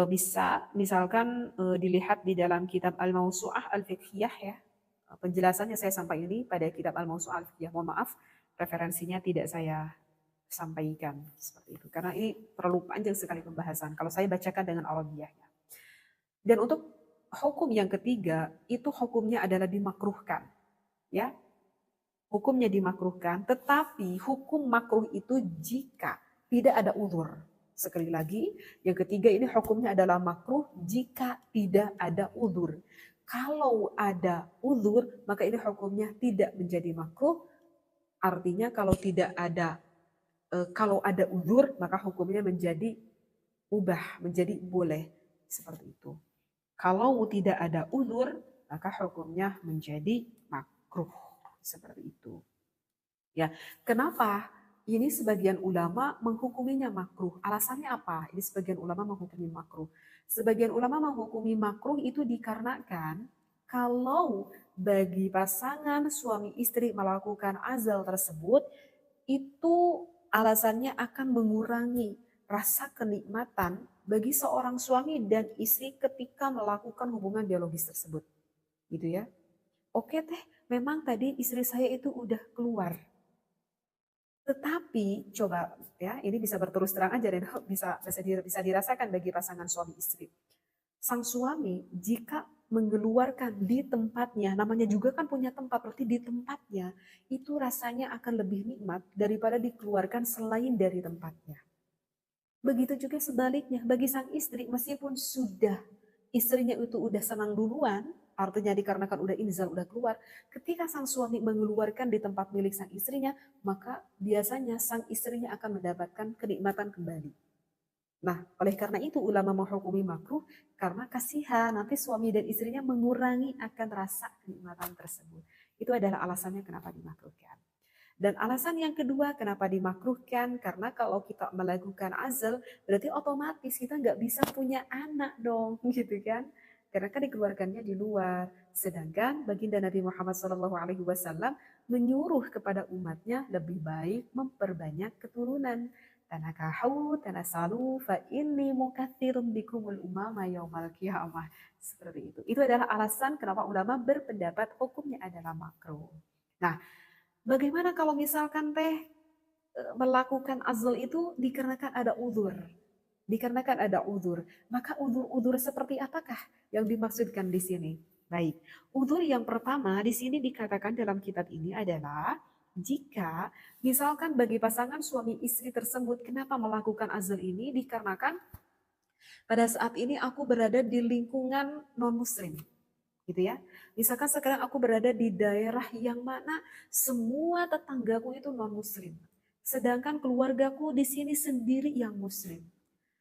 bisa misalkan dilihat di dalam kitab Al-Mawsu'ah Al-Fiqhiyah ya. Penjelasannya saya sampaikan ini pada kitab Al-Mawsu'ah Al-Fiqhiyah. Mohon maaf referensinya tidak saya sampaikan seperti itu. Karena ini terlalu panjang sekali pembahasan kalau saya bacakan dengan Arabiyahnya. Dan untuk hukum yang ketiga itu hukumnya adalah dimakruhkan. Ya. Hukumnya dimakruhkan, tetapi hukum makruh itu jika tidak ada uzur. Sekali lagi, yang ketiga ini hukumnya adalah makruh jika tidak ada uzur. Kalau ada uzur, maka ini hukumnya tidak menjadi makruh. Artinya kalau tidak ada kalau ada uzur, maka hukumnya menjadi ubah, menjadi boleh. Seperti itu. Kalau tidak ada uzur, maka hukumnya menjadi makruh. Seperti itu. Ya, kenapa? Ini sebagian ulama menghukuminya makruh. Alasannya apa? Ini sebagian ulama menghukumi makruh. Sebagian ulama menghukumi makruh itu dikarenakan kalau bagi pasangan suami istri melakukan azal tersebut, itu alasannya akan mengurangi rasa kenikmatan bagi seorang suami dan istri ketika melakukan hubungan biologis tersebut. Gitu ya. Oke teh, memang tadi istri saya itu udah keluar. Tetapi coba ya, ini bisa berterus terang aja dan bisa dirasakan bagi pasangan suami istri. Sang suami jika mengeluarkan di tempatnya, namanya juga kan punya tempat, berarti di tempatnya itu rasanya akan lebih nikmat daripada dikeluarkan selain dari tempatnya. Begitu juga sebaliknya bagi sang istri, meskipun sudah istrinya itu udah senang duluan, artinya dikarenakan udah inzal, udah keluar, ketika sang suami mengeluarkan di tempat milik sang istrinya, maka biasanya sang istrinya akan mendapatkan kenikmatan kembali. Nah, oleh karena itu ulama menghukumi makruh karena kasihan nanti suami dan istrinya mengurangi akan rasa kenikmatan tersebut. Itu adalah alasannya kenapa dimakruhkan. Dan alasan yang kedua kenapa dimakruhkan, karena kalau kita melakukan azal, berarti otomatis kita nggak bisa punya anak dong, gitu kan? Karena kan dikeluarkannya di luar. Sedangkan baginda Nabi Muhammad SAW menyuruh kepada umatnya lebih baik memperbanyak keturunan. Tanakahu, tanasalu, fa inni mukathirun bikumul umama yaumal qiyamah. Seperti itu. Itu adalah alasan kenapa ulama berpendapat hukumnya adalah makruh. Nah, bagaimana kalau misalkan teh melakukan azal itu dikarenakan ada uzur? Dikarenakan ada uzur. Maka uzur-uzur seperti apakah yang dimaksudkan di sini? Baik, uzur yang pertama di sini dikatakan dalam kitab ini adalah jika misalkan bagi pasangan suami istri tersebut kenapa melakukan azal ini dikarenakan pada saat ini aku berada di lingkungan non-muslim gitu ya. Misalkan sekarang aku berada di daerah yang mana semua tetanggaku itu non-muslim. Sedangkan keluargaku di sini sendiri yang muslim.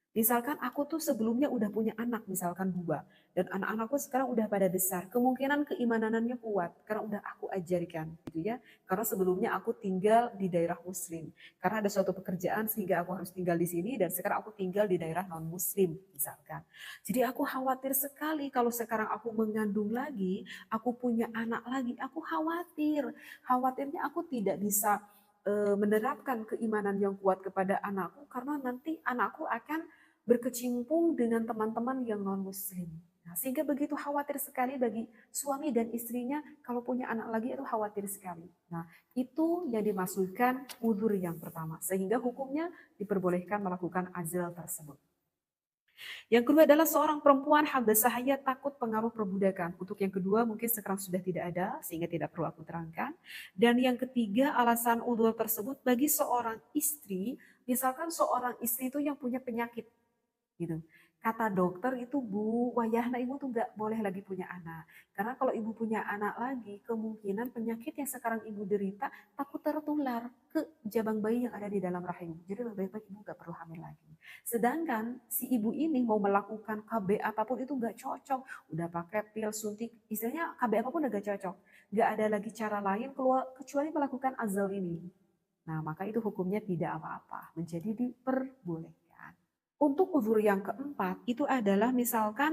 Misalkan aku tuh sebelumnya udah punya anak, misalkan 2. Dan anak-anakku sekarang udah pada besar. Kemungkinan keimanannya kuat karena udah aku ajarkan gitu ya. Karena sebelumnya aku tinggal di daerah muslim. Karena ada suatu pekerjaan sehingga aku harus tinggal di sini dan sekarang aku tinggal di daerah non-muslim misalkan. Jadi aku khawatir sekali kalau sekarang aku mengandung lagi, aku punya anak lagi, aku khawatir. Khawatirnya aku tidak bisa menerapkan keimanan yang kuat kepada anakku karena nanti anakku akan berkecimpung dengan teman-teman yang non-muslim. Nah, sehingga begitu khawatir sekali bagi suami dan istrinya kalau punya anak lagi itu khawatir sekali. Nah, itu yang dimaksudkan uzur yang pertama. Sehingga hukumnya diperbolehkan melakukan azal tersebut. Yang kedua adalah seorang perempuan hamda sahaya takut pengaruh perbudakan. Untuk yang kedua mungkin sekarang sudah tidak ada sehingga tidak perlu aku terangkan. Dan yang ketiga alasan uzur tersebut bagi seorang istri, misalkan seorang istri itu yang punya penyakit gitu. Kata dokter itu Bu, wayahna ibu tuh nggak boleh lagi punya anak. Karena kalau ibu punya anak lagi, kemungkinan penyakit yang sekarang ibu derita takut tertular ke jabang bayi yang ada di dalam rahim. Jadi lebih baik ibu nggak perlu hamil lagi. Sedangkan si ibu ini mau melakukan KB apapun itu nggak cocok. Udah pakai pil suntik, istilahnya KB apapun udah nggak cocok. Nggak ada lagi cara lain kecuali melakukan azal ini. Nah maka itu hukumnya tidak apa-apa, menjadi diperbolehkan. Untuk uzur yang keempat itu adalah misalkan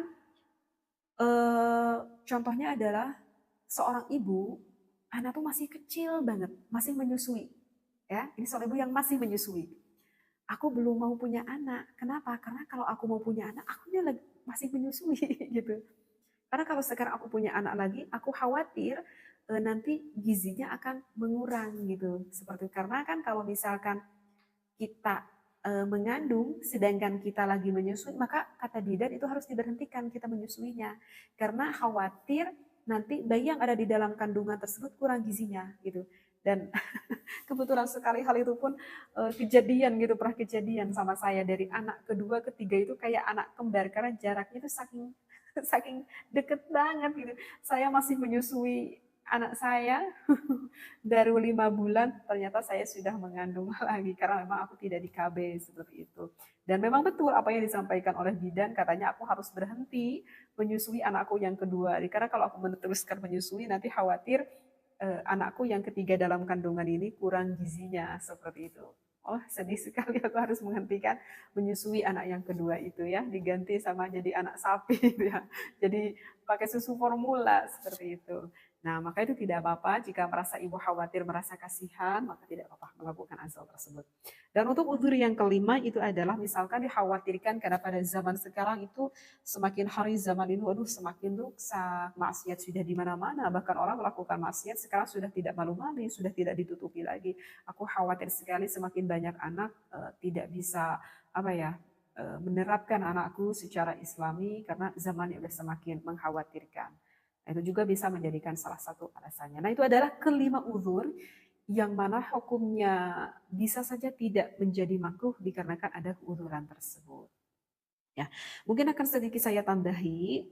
contohnya adalah seorang ibu, anak tuh masih kecil banget, masih menyusui. Ya, ini seorang ibu yang masih menyusui. Aku belum mau punya anak. Kenapa? Karena kalau aku mau punya anak, aku masih menyusui gitu. Karena kalau sekarang aku punya anak lagi, aku khawatir nanti gizinya akan mengurang gitu. Seperti karena kan kalau misalkan kita mengandung sedangkan kita lagi menyusui, maka kata bidan itu harus diberhentikan kita menyusuinya. Karena khawatir nanti bayi yang ada di dalam kandungan tersebut kurang gizinya gitu. Dan kebetulan sekali hal itu pun kejadian gitu, pernah kejadian sama saya dari anak kedua, ketiga itu kayak anak kembar karena jaraknya itu saking saking deket banget gitu. Saya masih menyusui anak saya baru 5 bulan, ternyata saya sudah mengandung lagi karena memang aku tidak di KB seperti itu. Dan memang betul apa yang disampaikan oleh bidan, katanya aku harus berhenti menyusui anakku yang kedua. Karena kalau aku meneruskan menyusui nanti khawatir anakku yang ketiga dalam kandungan ini kurang gizinya seperti itu. Oh, sedih sekali aku harus menghentikan menyusui anak yang kedua itu ya, diganti sama jadi anak sapi gitu ya. Jadi pakai susu formula seperti itu. Nah, maka itu tidak apa-apa jika merasa ibu khawatir, merasa kasihan, maka tidak apa-apa melakukan azal tersebut. Dan untuk uzur yang kelima itu adalah misalkan dikhawatirkan karena pada zaman sekarang itu semakin hari zaman ini, waduh semakin rusak, maksiat sudah di mana-mana, bahkan orang melakukan maksiat sekarang sudah tidak malu-malu, sudah tidak ditutupi lagi. Aku khawatir sekali semakin banyak anak tidak bisa apa ya menerapkan anakku secara Islami karena zamannya sudah semakin mengkhawatirkan. Nah, itu juga bisa menjadikan salah satu alasannya. Nah, itu adalah kelima uzur yang mana hukumnya bisa saja tidak menjadi makruh dikarenakan ada keuzuran tersebut. Ya, mungkin akan sedikit saya tambahi,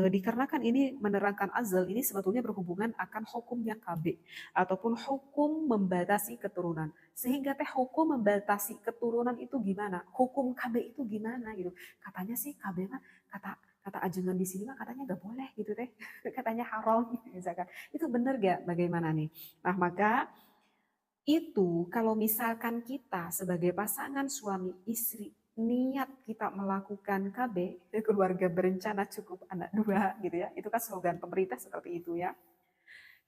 dikarenakan ini menerangkan azal ini sebetulnya berhubungan akan hukumnya KB ataupun hukum membatasi keturunan. Sehingga teh hukum membatasi keturunan itu gimana? Hukum KB itu gimana gitu? Katanya sih KB mah kata kata ajengan di sini mah katanya nggak boleh gitu teh. Katanya haram misalkan. Itu benar gak? Bagaimana nih? Nah, maka itu kalau misalkan kita sebagai pasangan suami istri niat kita melakukan KB, keluarga berencana cukup anak dua gitu ya. Itu kan slogan pemerintah seperti itu ya.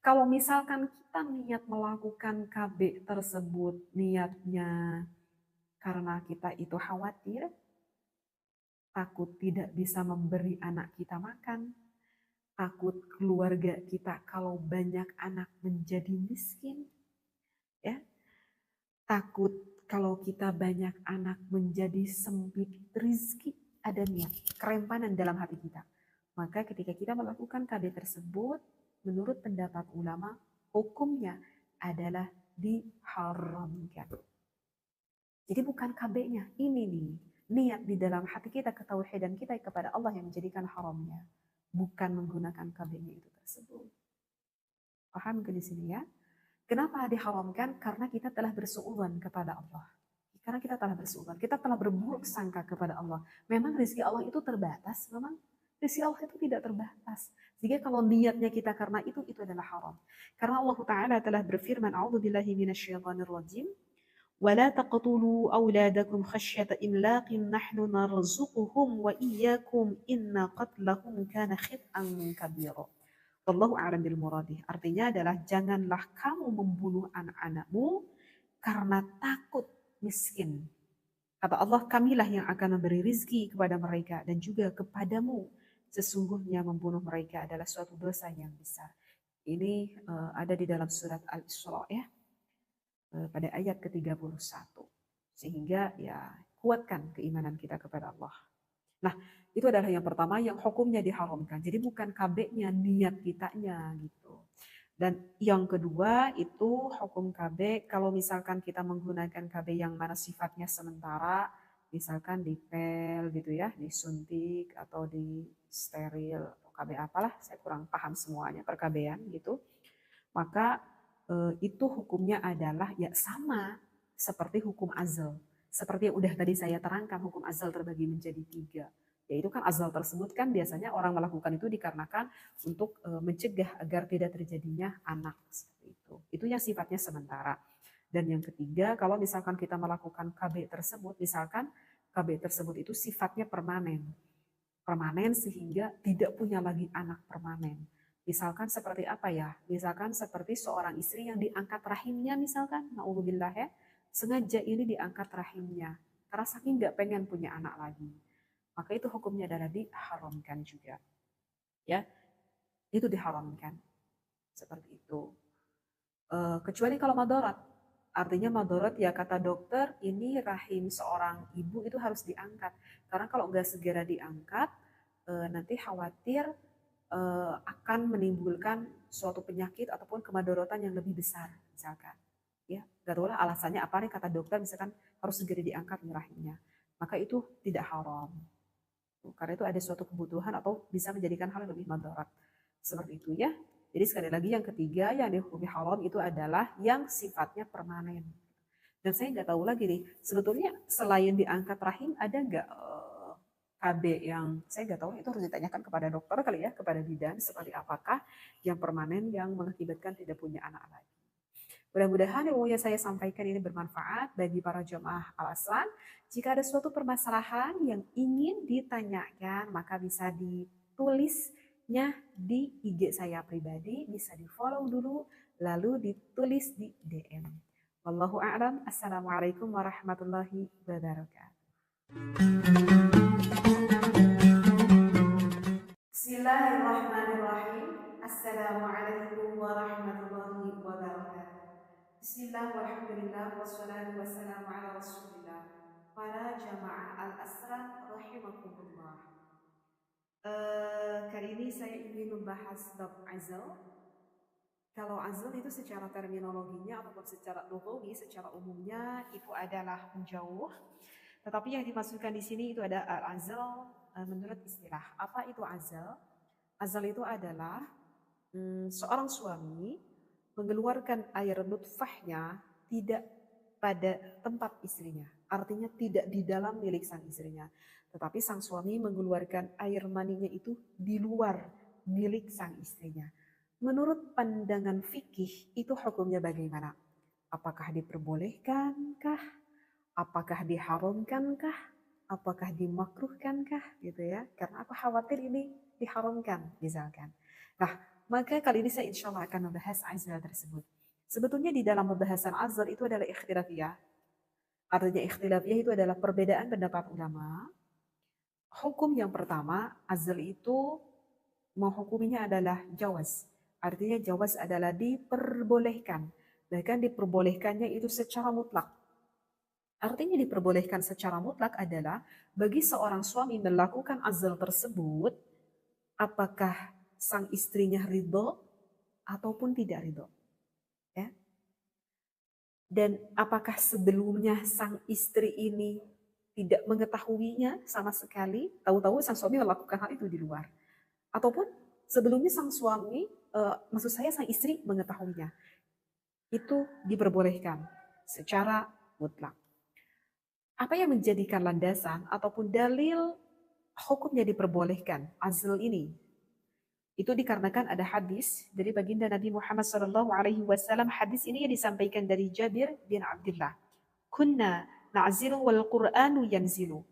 Kalau misalkan kita niat melakukan KB tersebut niatnya karena kita itu khawatir, takut tidak bisa memberi anak kita makan, takut keluarga kita kalau banyak anak menjadi miskin, ya, takut kalau kita banyak anak menjadi sempit rizki, ada niat, keremanan dalam hati kita. Maka ketika kita melakukan KB tersebut, menurut pendapat ulama, hukumnya adalah diharamkan. Jadi bukan KB-nya, ini nih, niat di dalam hati kita, ketauhidan kita kepada Allah yang menjadikan haramnya. Bukan menggunakan KB-nya itu tersebut. Paham ke di sini ya? Kenapa diharamkan? Karena kita telah bersuudzon kepada Allah. Karena kita telah bersuudzon, kita telah berburuk sangka kepada Allah. Memang rezeki Allah itu terbatas, memang rezeki Allah itu tidak terbatas. Jika kalau niatnya kita karena itu adalah haram. Karena Allah Ta'ala telah berfirman, A'udzubillahi minasyaitonirrajim, ولا تقتلوا أولادكم خشية إملاق نحن نرزقهم وإياكم إن قتلهم كان خطأ كبيرا. Wallahu a'lam bil muradih. Artinya adalah janganlah kamu membunuh anak-anakmu karena takut miskin. Kata Allah, kamilah yang akan memberi rizki kepada mereka dan juga kepadamu. Sesungguhnya membunuh mereka adalah suatu dosa yang besar. Ini ada di dalam surat Al-Isra ya, pada ayat ke-31. Sehingga ya kuatkan keimanan kita kepada Allah. Nah, itu adalah yang pertama yang hukumnya diharamkan. Jadi bukan KB-nya, niat kitanya gitu. Dan yang kedua itu hukum KB kalau misalkan kita menggunakan KB yang mana sifatnya sementara, misalkan dipel gitu ya, disuntik atau di steril atau KB apalah, saya kurang paham semuanya perkabean gitu. Maka itu hukumnya adalah ya sama seperti hukum azal. Seperti yang udah tadi saya terangkan, hukum azal terbagi menjadi 3. Yaitu kan azal tersebut kan biasanya orang melakukan itu dikarenakan untuk mencegah agar tidak terjadinya anak seperti itu. Itu yang sifatnya sementara. Dan yang ketiga, kalau misalkan kita melakukan KB tersebut, misalkan KB tersebut itu sifatnya permanen. Permanen sehingga tidak punya lagi anak permanen. Misalkan seperti apa ya? Misalkan seperti seorang istri yang diangkat rahimnya misalkan, na'udzubillah ya, sengaja ini diangkat rahimnya. Karena saking nggak pengen punya anak lagi. Maka itu hukumnya adalah diharamkan juga. Ya, itu diharamkan. Seperti itu. Kecuali kalau madarat. Artinya madarat ya kata dokter ini rahim seorang ibu itu harus diangkat. Karena kalau nggak segera diangkat, nanti khawatir akan menimbulkan suatu penyakit ataupun kemadorotan yang lebih besar misalkan. Ya, darulah alasannya apa nih kata dokter misalkan harus segera diangkat rahimnya. Maka itu tidak haram. Karena itu ada suatu kebutuhan atau bisa menjadikan hal yang lebih madarat. Seperti itu ya. Jadi sekali lagi yang ketiga yang dihukumi haram itu adalah yang sifatnya permanen. Dan saya nggak tahu lagi nih, sebetulnya selain diangkat rahim ada nggak KB yang saya nggak tahu, itu harus ditanyakan kepada dokter kali ya, kepada bidan seperti apakah yang permanen yang mengakibatkan tidak punya anak lagi. Mudah-mudahan ilmu yang saya sampaikan ini bermanfaat bagi para jemaah Al-Aslan. Jika ada suatu permasalahan yang ingin ditanyakan, maka bisa ditulisnya di IG saya pribadi, bisa di-follow dulu, lalu ditulis di DM. Wallahu a'lam. Assalamualaikum warahmatullahi wabarakatuh. Bismillahirrahmanirrahim. Assalamualaikum warahmatullahi wabarakatuh. Bismillah walhamdulillah wassalatu wassalamu ala rasulillah. Para jamaah al-asran rahimakumullah. Kali ini saya ingin membahas bab azal. Kalau azal itu secara terminologinya ataupun secara lughawi, secara umumnya itu adalah menjauh. Tetapi yang dimaksudkan di sini itu ada al-azal menurut istilah. Apa itu azal? Azal itu adalah seorang suami mengeluarkan air nutfahnya tidak pada tempat istrinya. Artinya tidak di dalam milik sang istrinya. Tetapi sang suami mengeluarkan air maninya itu di luar milik sang istrinya. Menurut pandangan fikih itu hukumnya bagaimana? Apakah diperbolehkankah? Apakah diharamkankah? Apakah dimakruhkankah? Gitu ya. Karena aku khawatir ini diharamkan misalkan. Nah, maka kali ini saya insya Allah akan membahas azal tersebut. Sebetulnya di dalam pembahasan azal itu adalah ikhtilafiyah. Artinya ikhtilafiyah itu adalah perbedaan pendapat ulama. Hukum yang pertama, azal itu menghukuminya adalah jawaz. Artinya jawaz adalah diperbolehkan. Bahkan diperbolehkannya itu secara mutlak. Artinya diperbolehkan secara mutlak adalah bagi seorang suami melakukan azal tersebut, apakah sang istrinya ridho ataupun tidak ridho. Ya. Dan apakah sebelumnya sang istri ini tidak mengetahuinya sama sekali, tahu-tahu sang suami melakukan hal itu di luar. Ataupun sebelumnya sang suami, maksud saya sang istri mengetahuinya. Itu diperbolehkan secara mutlak. Apa yang menjadikan landasan ataupun dalil hukumnya diperbolehkan azal ini? Itu dikarenakan ada hadis dari baginda Nabi Muhammad SAW. Hadis ini yang disampaikan dari Jabir bin Abdullah. Kunna na'zilu wal Qur'anu yanzilu.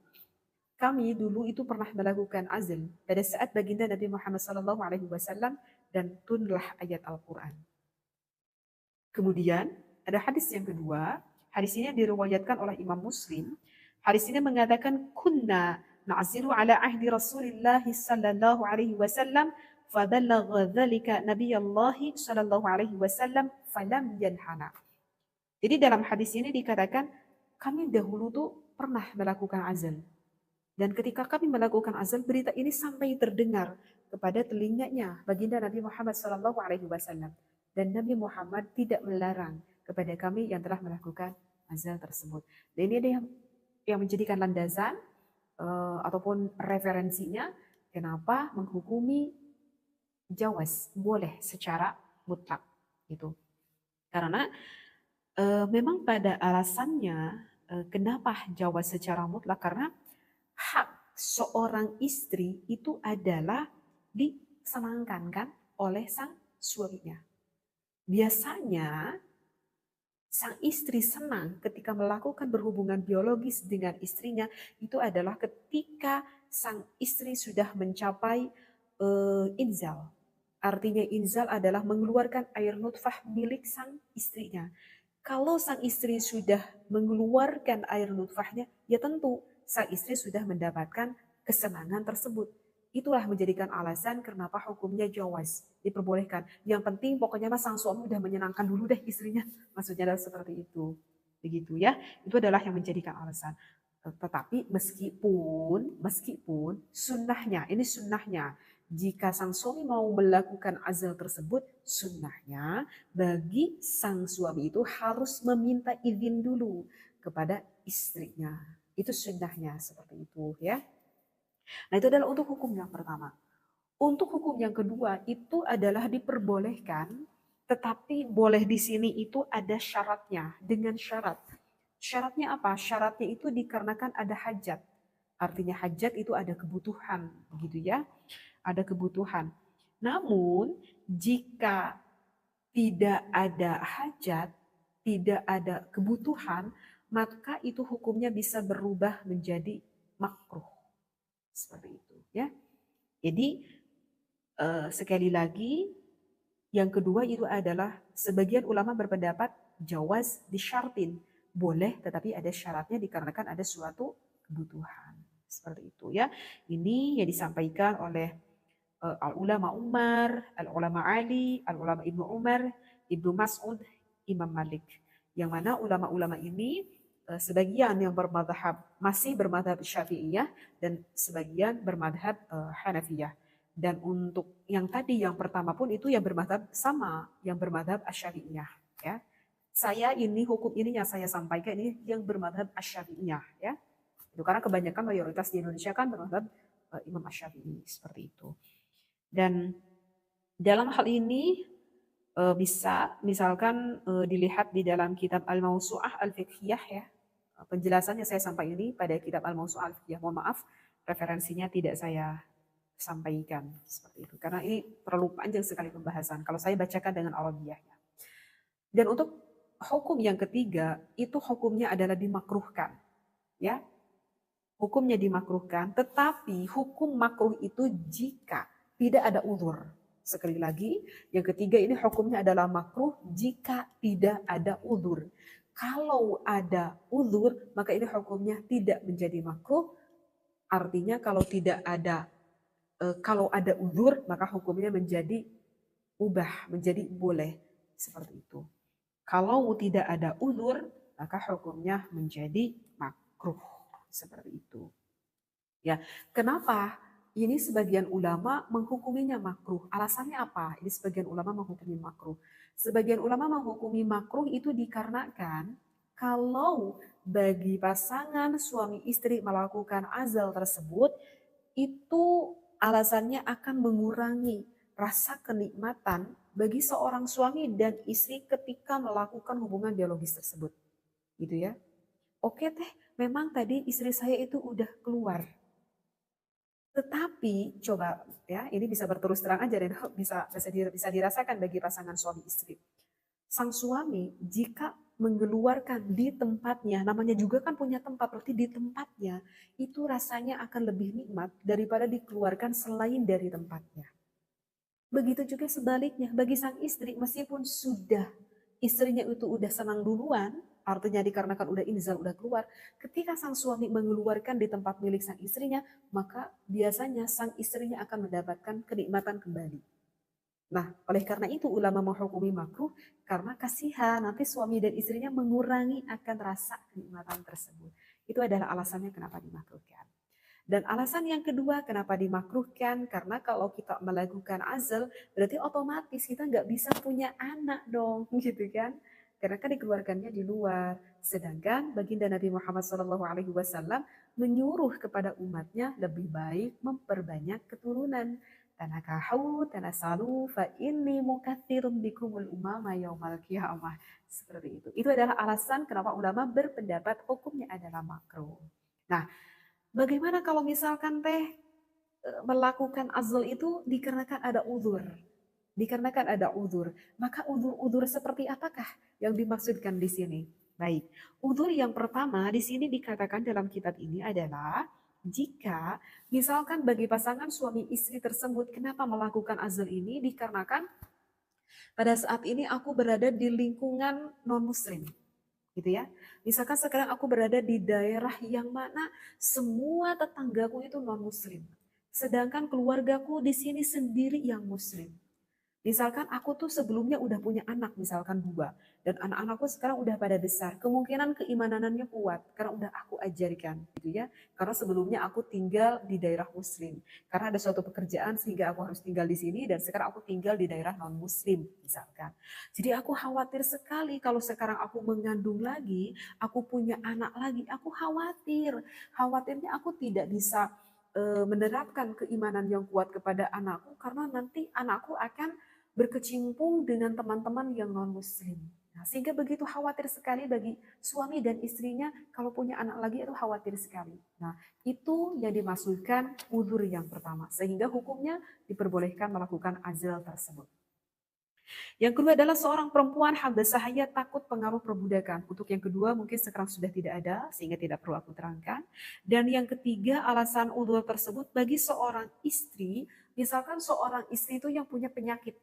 Kami dulu itu pernah melakukan azal pada saat baginda Nabi Muhammad SAW dan turunlah ayat Al-Quran. Kemudian ada hadis yang kedua. Hadis ini diriwayatkan oleh Imam Muslim. Hadis ini mengatakan kunna na'zilu ala ahdi Rasulillah sallallahu alaihi wasallam faballagha dzalika Nabiyullah sallallahu alaihi wasallam falam yanhana. Jadi dalam hadis ini dikatakan kami dahulu tuh pernah melakukan azal. Dan ketika kami melakukan azal, berita ini sampai terdengar kepada telinganya baginda Nabi Muhammad sallallahu alaihi wasallam. Dan Nabi Muhammad tidak melarang kepada kami yang telah melakukan azal tersebut. Dan ini ada yang menjadikan landasan ataupun referensinya kenapa menghukumi jawaz boleh secara mutlak gitu. Karena memang pada alasannya kenapa jawaz secara mutlak, karena hak seorang istri itu adalah disenangkan kan oleh sang suaminya. Biasanya sang istri senang ketika melakukan berhubungan biologis dengan istrinya itu adalah ketika sang istri sudah mencapai inzal. Artinya inzal adalah mengeluarkan air nutfah milik sang istrinya. Kalau sang istri sudah mengeluarkan air nutfahnya, ya tentu sang istri sudah mendapatkan kesenangan tersebut. Itulah menjadikan alasan kenapa hukumnya jawaz, diperbolehkan. Yang penting pokoknya mas sang suami udah menyenangkan dulu deh istrinya. Maksudnya adalah seperti itu. Begitu ya. Itu adalah yang menjadikan alasan. Tetapi meskipun sunnahnya, ini sunnahnya. Jika sang suami mau melakukan azal tersebut, sunnahnya bagi sang suami itu harus meminta izin dulu kepada istrinya. Itu sunnahnya seperti itu ya. Nah itu adalah untuk hukum yang pertama. Untuk hukum yang kedua itu adalah diperbolehkan, tetapi boleh di sini itu ada syaratnya, dengan syarat. Syaratnya apa? Syaratnya itu dikarenakan ada hajat. Artinya hajat itu ada kebutuhan, begitu ya. Ada kebutuhan. Namun jika tidak ada hajat, tidak ada kebutuhan, maka itu hukumnya bisa berubah menjadi makruh. Seperti itu ya. Jadi sekali lagi, yang kedua itu adalah sebagian ulama berpendapat jawaz disyartin. Boleh tetapi ada syaratnya dikarenakan ada suatu kebutuhan. Seperti itu ya. Ini yang disampaikan oleh al-ulama Umar, al-ulama Ali, al-ulama Ibnu Umar, Ibnu Mas'ud, Imam Malik. Yang mana ulama-ulama ini sebagian yang bermadhab masih bermadhab Syafi'iyah dan sebagian bermadhab Hanafiyah. Dan untuk yang tadi yang pertama pun itu yang bermadhab sama, yang bermadhab Asy-Syafi'iyah ya. Saya ini hukum ini yang saya sampaikan ini yang bermadhab Asy-Syafi'iyah ya. Itu karena kebanyakan mayoritas di Indonesia kan bermadhab Imam Asy-Syafi'i seperti itu. Dan dalam hal ini bisa misalkan dilihat di dalam kitab Al-Mawsu'ah Al-Fiqhiyah ya. Penjelasannya saya sampaikan ini pada kitab Al-Mawsu'ah Al-Fiqhiyah. Mohon maaf, referensinya tidak saya sampaikan seperti itu. Karena ini terlalu panjang sekali pembahasan. Kalau saya bacakan dengan Arabiyahnya. Dan untuk hukum yang ketiga, itu hukumnya adalah dimakruhkan. Ya, hukumnya dimakruhkan, tetapi hukum makruh itu jika tidak ada uzur. Sekali lagi, yang ketiga ini hukumnya adalah makruh jika tidak ada uzur. Kalau ada uzur, maka ini hukumnya tidak menjadi makruh. Artinya kalau ada uzur, maka hukumnya menjadi ubah, menjadi boleh. Seperti itu. Kalau tidak ada uzur, maka hukumnya menjadi makruh. Seperti itu. Ya, kenapa? Ini sebagian ulama menghukuminya makruh. Alasannya apa? Ini sebagian ulama menghukumi makruh. Sebagian ulama menghukumi makruh itu dikarenakan kalau bagi pasangan suami istri melakukan azal tersebut, itu alasannya akan mengurangi rasa kenikmatan bagi seorang suami dan istri ketika melakukan hubungan biologis tersebut. Gitu ya. Oke teh, memang tadi istri saya itu udah keluar. Tetapi coba ya, ini bisa berterus terang aja dan bisa dirasakan bagi pasangan suami istri. Sang suami jika mengeluarkan di tempatnya, namanya juga kan punya tempat, berarti di tempatnya itu rasanya akan lebih nikmat daripada dikeluarkan selain dari tempatnya. Begitu juga sebaliknya bagi sang istri, meskipun sudah istrinya itu udah senang duluan, artinya dikarenakan udah inzal, udah keluar, ketika sang suami mengeluarkan di tempat milik sang istrinya, maka biasanya sang istrinya akan mendapatkan kenikmatan kembali. Nah, oleh karena itu ulama menghukumi makruh karena kasihan nanti suami dan istrinya mengurangi akan rasa kenikmatan tersebut. Itu adalah alasannya kenapa dimakruhkan. Dan alasan yang kedua kenapa dimakruhkan, karena kalau kita melakukan azal, berarti otomatis kita nggak bisa punya anak dong, gitu kan? Karena kan dikeluarkannya di luar. Sedangkan baginda Nabi Muhammad SAW menyuruh kepada umatnya lebih baik memperbanyak keturunan. Tanakahu, tanasalu, fa inni mukatsirum bikumul umama yaumal qiyamah. Seperti itu. Itu adalah alasan kenapa ulama berpendapat hukumnya adalah makruh. Nah, bagaimana kalau misalkan teh melakukan azal itu dikarenakan ada uzur? Dikarenakan ada uzur. Maka uzur-uzur seperti apakah yang dimaksudkan di sini? Baik, uzur yang pertama di sini dikatakan dalam kitab ini adalah jika misalkan bagi pasangan suami istri tersebut kenapa melakukan azal ini dikarenakan pada saat ini aku berada di lingkungan non-muslim gitu ya. Misalkan sekarang aku berada di daerah yang mana semua tetanggaku itu non muslim. Sedangkan keluargaku di sini sendiri yang muslim. Misalkan aku tuh sebelumnya udah punya anak, misalkan 2. Dan anak-anakku sekarang udah pada besar. Kemungkinan keimanannya kuat, karena udah aku ajarkan. Gitu ya. Karena sebelumnya aku tinggal di daerah muslim. Karena ada suatu pekerjaan sehingga aku harus tinggal di sini. Dan sekarang aku tinggal di daerah non-muslim, misalkan. Jadi aku khawatir sekali kalau sekarang aku mengandung lagi, aku punya anak lagi. Aku khawatir. Khawatirnya aku tidak bisa menerapkan keimanan yang kuat kepada anakku karena nanti anakku akan berkecimpung dengan teman-teman yang non-muslim. Nah, sehingga begitu khawatir sekali bagi suami dan istrinya kalau punya anak lagi itu khawatir sekali. Nah, itu yang dimaksudkan uzur yang pertama. Sehingga hukumnya diperbolehkan melakukan azal tersebut. Yang kedua adalah seorang perempuan habasahaya takut pengaruh perbudakan. Untuk yang kedua mungkin sekarang sudah tidak ada sehingga tidak perlu aku terangkan. Dan yang ketiga alasan uzur tersebut bagi seorang istri, misalkan seorang istri itu yang punya penyakit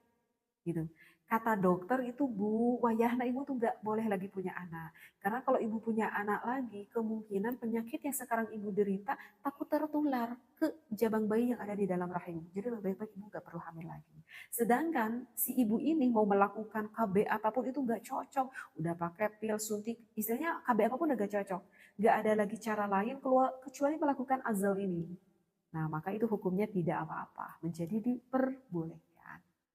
gitu. Kata dokter itu Bu, wayahna ibu tuh nggak boleh lagi punya anak. Karena kalau ibu punya anak lagi, kemungkinan penyakit yang sekarang ibu derita takut tertular ke jabang bayi yang ada di dalam rahim. Jadi lebih baik ibu nggak perlu hamil lagi. Sedangkan si ibu ini mau melakukan KB apapun itu nggak cocok. Udah pakai pil suntik, istilahnya KB apapun udah nggak cocok. Nggak ada lagi cara lain keluar kecuali melakukan azal ini. Nah, maka itu hukumnya tidak apa-apa, menjadi diperbolehkan.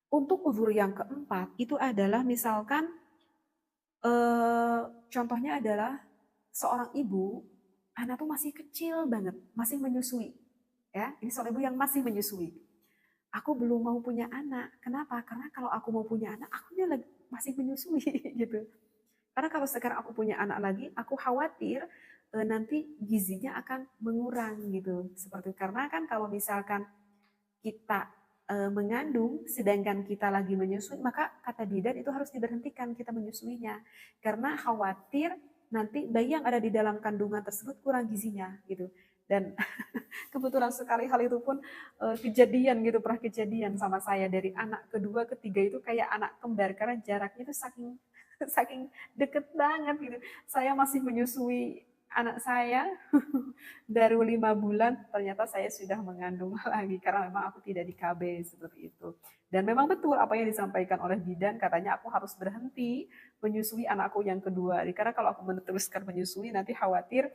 Untuk uzur yang keempat itu adalah misalkan contohnya adalah seorang ibu, anak tuh masih kecil banget, masih menyusui. Ya, ini seorang ibu yang masih menyusui. Aku belum mau punya anak. Kenapa? Karena kalau aku mau punya anak, aku masih menyusui gitu. Karena kalau sekarang aku punya anak lagi, aku khawatir nanti gizinya akan mengurang gitu. Seperti karena kan kalau misalkan kita mengandung sedangkan kita lagi menyusui, maka kata bidan itu harus diberhentikan kita menyusuinya. Karena khawatir nanti bayi yang ada di dalam kandungan tersebut kurang gizinya gitu. Dan kebetulan sekali hal itu pun kejadian gitu, pernah kejadian sama saya dari anak kedua, ketiga itu kayak anak kembar karena jaraknya itu saking saking deket banget gitu. Saya masih menyusui anak saya baru 5 bulan, ternyata saya sudah mengandung lagi karena memang aku tidak di KB seperti itu. Dan memang betul apa yang disampaikan oleh bidan, katanya aku harus berhenti menyusui anakku yang kedua. Karena kalau aku meneruskan menyusui nanti khawatir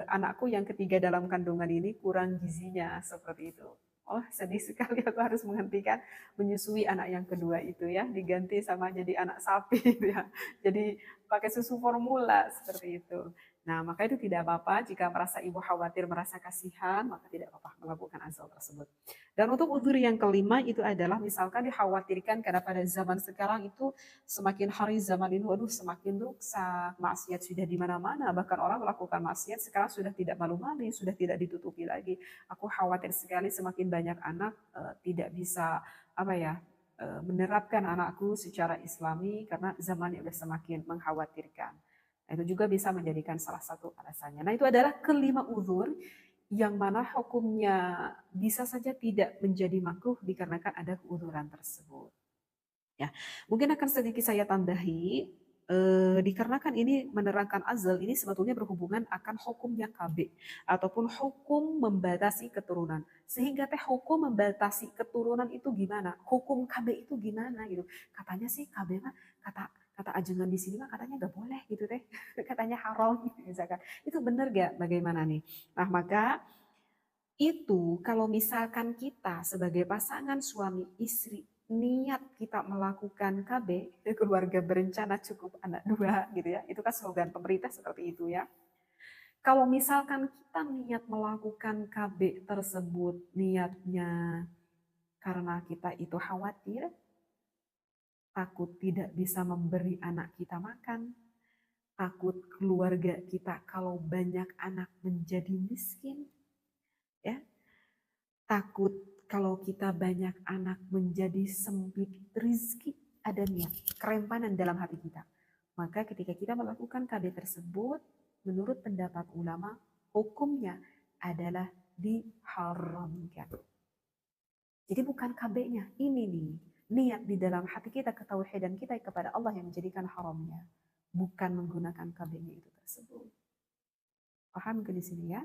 anakku yang ketiga dalam kandungan ini kurang gizinya seperti itu. Oh, sedih sekali aku harus menghentikan menyusui anak yang kedua itu ya, diganti sama jadi anak sapi gitu ya. Jadi pakai susu formula seperti itu. Nah, maka itu tidak apa-apa jika merasa ibu khawatir, merasa kasihan, maka tidak apa-apa melakukan azal tersebut. Dan untuk uzur yang kelima itu adalah misalkan dikhawatirkan karena pada zaman sekarang itu semakin hari zaman ini waduh semakin rusak, maksiat sudah di mana-mana, bahkan orang melakukan maksiat sekarang sudah tidak malu-malu, sudah tidak ditutupi lagi. Aku khawatir sekali semakin banyak anak tidak bisa apa ya menerapkan anakku secara islami karena zamannya sudah semakin mengkhawatirkan. Nah, itu juga bisa menjadikan salah satu alasannya. Nah, itu adalah kelima uzur yang mana hukumnya bisa saja tidak menjadi makruh dikarenakan ada keuzuran tersebut. Ya, mungkin akan sedikit saya tambahi, dikarenakan ini menerangkan azal ini sebetulnya berhubungan akan hukumnya KB ataupun hukum membatasi keturunan. Sehingga teh hukum membatasi keturunan itu gimana? Hukum KB itu gimana gitu? Katanya sih KB mah kata kata ajengan di sini mah katanya gak boleh gitu teh. Katanya haram misalkan. Itu benar gak? Bagaimana nih? Nah, maka itu kalau misalkan kita sebagai pasangan suami istri niat kita melakukan KB, keluarga berencana cukup anak dua gitu ya. Itu kan slogan pemerintah seperti itu ya. Kalau misalkan kita niat melakukan KB tersebut niatnya karena kita itu khawatir, takut tidak bisa memberi anak kita makan, takut keluarga kita kalau banyak anak menjadi miskin, ya, takut kalau kita banyak anak menjadi sempit rizki, ada niat, kerentanan dalam hati kita. Maka ketika kita melakukan KB tersebut, menurut pendapat ulama, hukumnya adalah diharamkan. Jadi bukan KB-nya, ini nih, niat di dalam hati kita, ketauhidan kita kepada Allah yang menjadikan haramnya. Bukan menggunakan KB-nya itu tersebut. Paham ke di sini ya?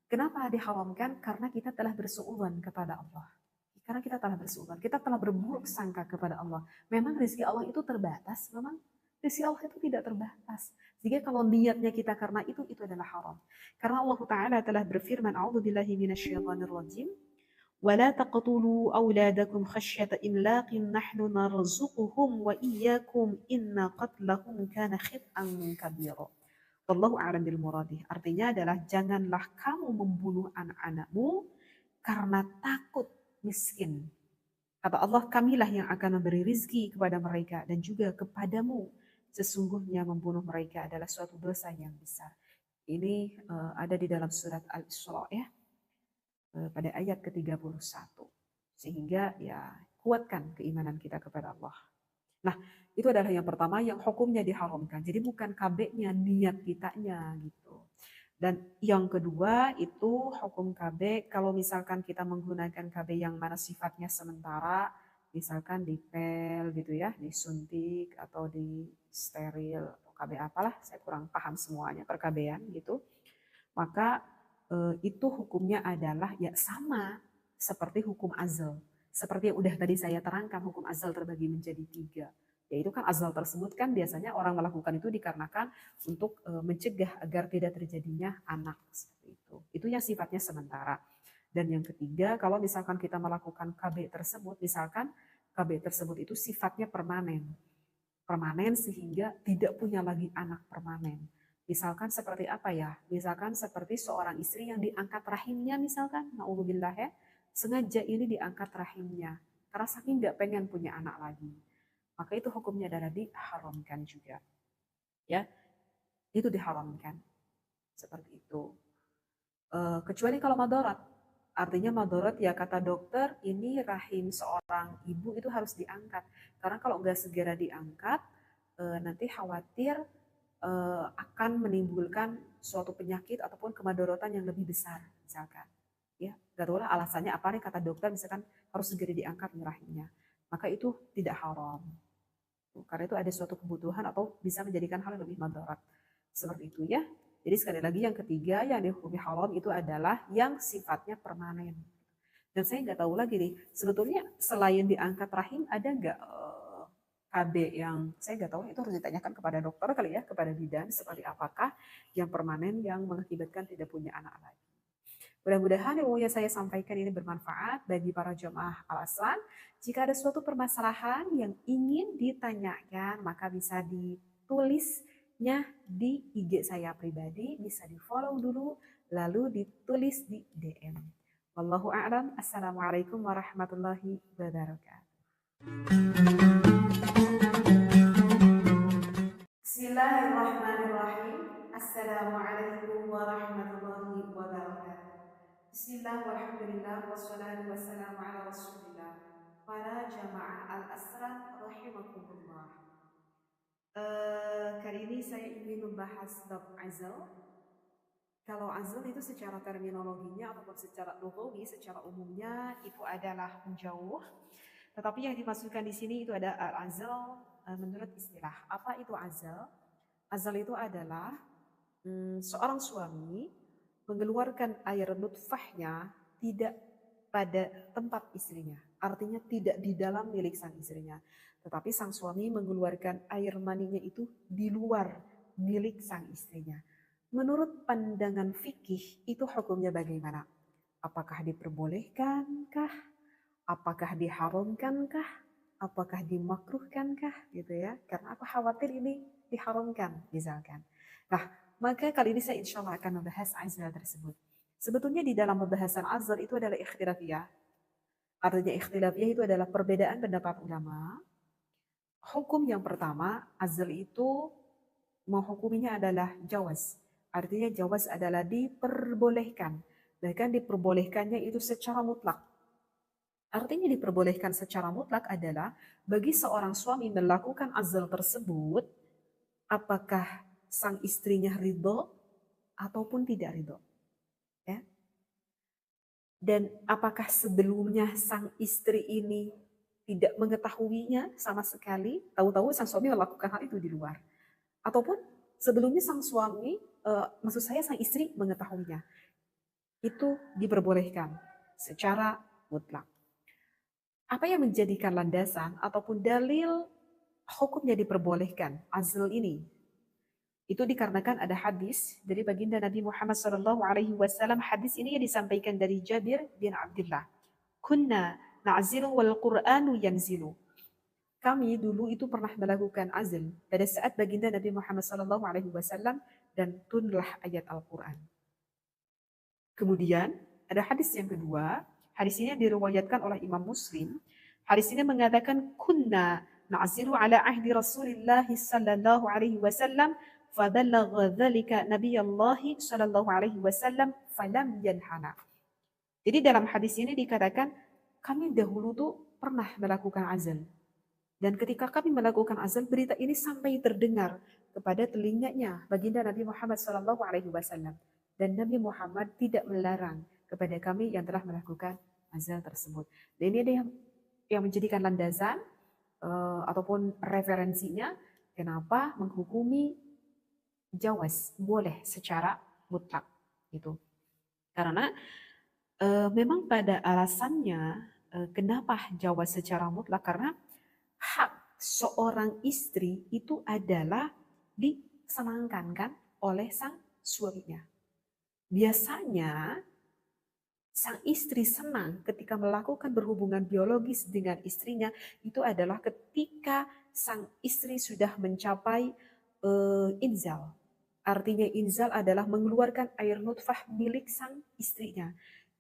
Kenapa diharamkan? Karena kita telah bersuudzon kepada Allah. Karena kita telah bersuudzon, kita telah berburuk sangka kepada Allah. Memang rezeki Allah itu terbatas, memang rezeki Allah itu tidak terbatas. Jika kalau niatnya kita karena itu adalah haram. Karena Allah Ta'ala telah berfirman, A'udzubillahi minasyaitonirrajim, ولا تقتلوا أولادكم خشية إملاق نحن نرزقهم وإياكم إن قتلهم كان خطأ كبيرا. Wallahu a'lam bil muradih. Artinya adalah janganlah kamu membunuh anak-anakmu karena takut miskin. Kata Allah, kamilah yang akan memberi rizki kepada mereka dan juga kepadamu. Sesungguhnya membunuh mereka adalah suatu dosa yang besar. Ini ada di dalam surat Al-Isra ya, pada ayat ke-31. Sehingga ya kuatkan keimanan kita kepada Allah. Nah, itu adalah yang pertama yang hukumnya diharamkan. Jadi bukan KB-nya, niat kitanya gitu. Dan yang kedua itu hukum KB kalau misalkan kita menggunakan KB yang mana sifatnya sementara, misalkan dipel gitu ya, disuntik atau di steril atau KB apalah, saya kurang paham semuanya perkabean gitu. Maka itu hukumnya adalah ya sama seperti hukum azal. Seperti yang udah tadi saya terangkan, hukum azal terbagi menjadi 3. Yaitu kan azal tersebut kan biasanya orang melakukan itu dikarenakan untuk mencegah agar tidak terjadinya anak seperti itu. Itu yang sifatnya sementara. Dan yang ketiga, kalau misalkan kita melakukan KB tersebut, misalkan KB tersebut itu sifatnya permanen. Permanen sehingga tidak punya lagi anak permanen. Misalkan seperti apa ya? Misalkan seperti seorang istri yang diangkat rahimnya misalkan, na'udzubillah ya, sengaja ini diangkat rahimnya. Karena saking nggak pengen punya anak lagi. Maka itu hukumnya adalah diharamkan juga. Ya, itu diharamkan. Seperti itu. Kecuali kalau madarat. Artinya madarat ya kata dokter, ini rahim seorang ibu itu harus diangkat. Karena kalau nggak segera diangkat, nanti khawatir akan menimbulkan suatu penyakit ataupun kemadorotan yang lebih besar misalkan. Ya, gak tahu lah alasannya apa nih kata dokter misalkan harus segera diangkat rahimnya. Maka itu tidak haram. Karena itu ada suatu kebutuhan atau bisa menjadikan hal yang lebih madarat. Seperti itu ya. Jadi sekali lagi yang ketiga yang dihukumi haram itu adalah yang sifatnya permanen. Dan saya nggak tahu lagi nih, sebetulnya selain diangkat rahim ada nggak KB yang saya nggak tahu, itu harus ditanyakan kepada dokter kali ya, kepada bidan seperti apakah yang permanen yang mengakibatkan tidak punya anak lagi. Mudah-mudahan ilmu yang saya sampaikan ini bermanfaat bagi para jemaah Al-Aslan. Jika ada suatu permasalahan yang ingin ditanyakan, maka bisa ditulisnya di IG saya pribadi, bisa di-follow dulu, lalu ditulis di DM. Wallahu a'lam. Assalamualaikum warahmatullahi wabarakatuh. Bismillahirrahmanirrahim. Assalamualaikum warahmatullahi wabarakatuh. Bismillah, walhamdulillah, wassalatu wassalamu ala rasulillah. Para jamaah al-asran rahimakumullah. Kali ini saya ingin membahas bab azal. Kalau azal itu secara terminologinya ataupun secara lughawi, secara umumnya itu adalah menjauh. Tetapi yang dimaksudkan di sini itu ada al-azal menurut istilah. Apa itu azal? Azal itu adalah seorang suami mengeluarkan air nutfahnya tidak pada tempat istrinya. Artinya tidak di dalam milik sang istrinya. Tetapi sang suami mengeluarkan air maninya itu di luar milik sang istrinya. Menurut pandangan fikih itu hukumnya bagaimana? Apakah diperbolehkankah? Apakah diharamkankah? Apakah dimakruhkankah? Gitu ya. Karena aku khawatir ini diharamkan misalkan. Nah, maka kali ini saya insya Allah akan membahas azal tersebut. Sebetulnya di dalam pembahasan azal itu adalah ikhtilafiyah. Artinya ikhtilafiyah itu adalah perbedaan pendapat ulama. Hukum yang pertama, azal itu menghukuminya adalah jawaz. Artinya jawaz adalah diperbolehkan. Bahkan diperbolehkannya itu secara mutlak. Artinya diperbolehkan secara mutlak adalah bagi seorang suami melakukan azal tersebut, apakah sang istrinya ridho ataupun tidak ridho. Ya. Dan apakah sebelumnya sang istri ini tidak mengetahuinya sama sekali, tahu-tahu sang suami melakukan hal itu di luar. Ataupun sebelumnya sang suami, maksud saya sang istri mengetahuinya. Itu diperbolehkan secara mutlak. Apa yang menjadikan landasan ataupun dalil hukumnya diperbolehkan azal ini? Itu dikarenakan ada hadis dari baginda Nabi Muhammad SAW. Hadis ini yang disampaikan dari Jabir bin Abdullah. Kunna na'zilu wal Qur'anu yanzilu. Kami dulu itu pernah melakukan azal pada saat baginda Nabi Muhammad SAW dan turunlah ayat Al-Quran. Kemudian ada hadis yang kedua, Hadis ini diriwayatkan oleh Imam Muslim. Hadis ini mengatakan kunna na'ziru ala ahdi Rasulillah sallallahu alaihi wasallam faballagha dzalika Nabiyullah sallallahu alaihi wasallam falam yanhana. Jadi dalam hadis ini dikatakan kami dahulu tuh pernah melakukan azal. Dan ketika kami melakukan azal, berita ini sampai terdengar kepada telinganya baginda Nabi Muhammad sallallahu alaihi wasallam. Dan Nabi Muhammad tidak melarang kepada kami yang telah melakukan azal tersebut. Dan ini ada yang menjadikan landasan ataupun referensinya kenapa menghukumi jawaz boleh secara mutlak gitu. Karena memang pada alasannya kenapa jawaz secara mutlak, karena hak seorang istri itu adalah disenangkan kan oleh sang suaminya. Biasanya sang istri senang ketika melakukan berhubungan biologis dengan istrinya itu adalah ketika sang istri sudah mencapai inzal. Artinya inzal adalah mengeluarkan air nutfah milik sang istrinya.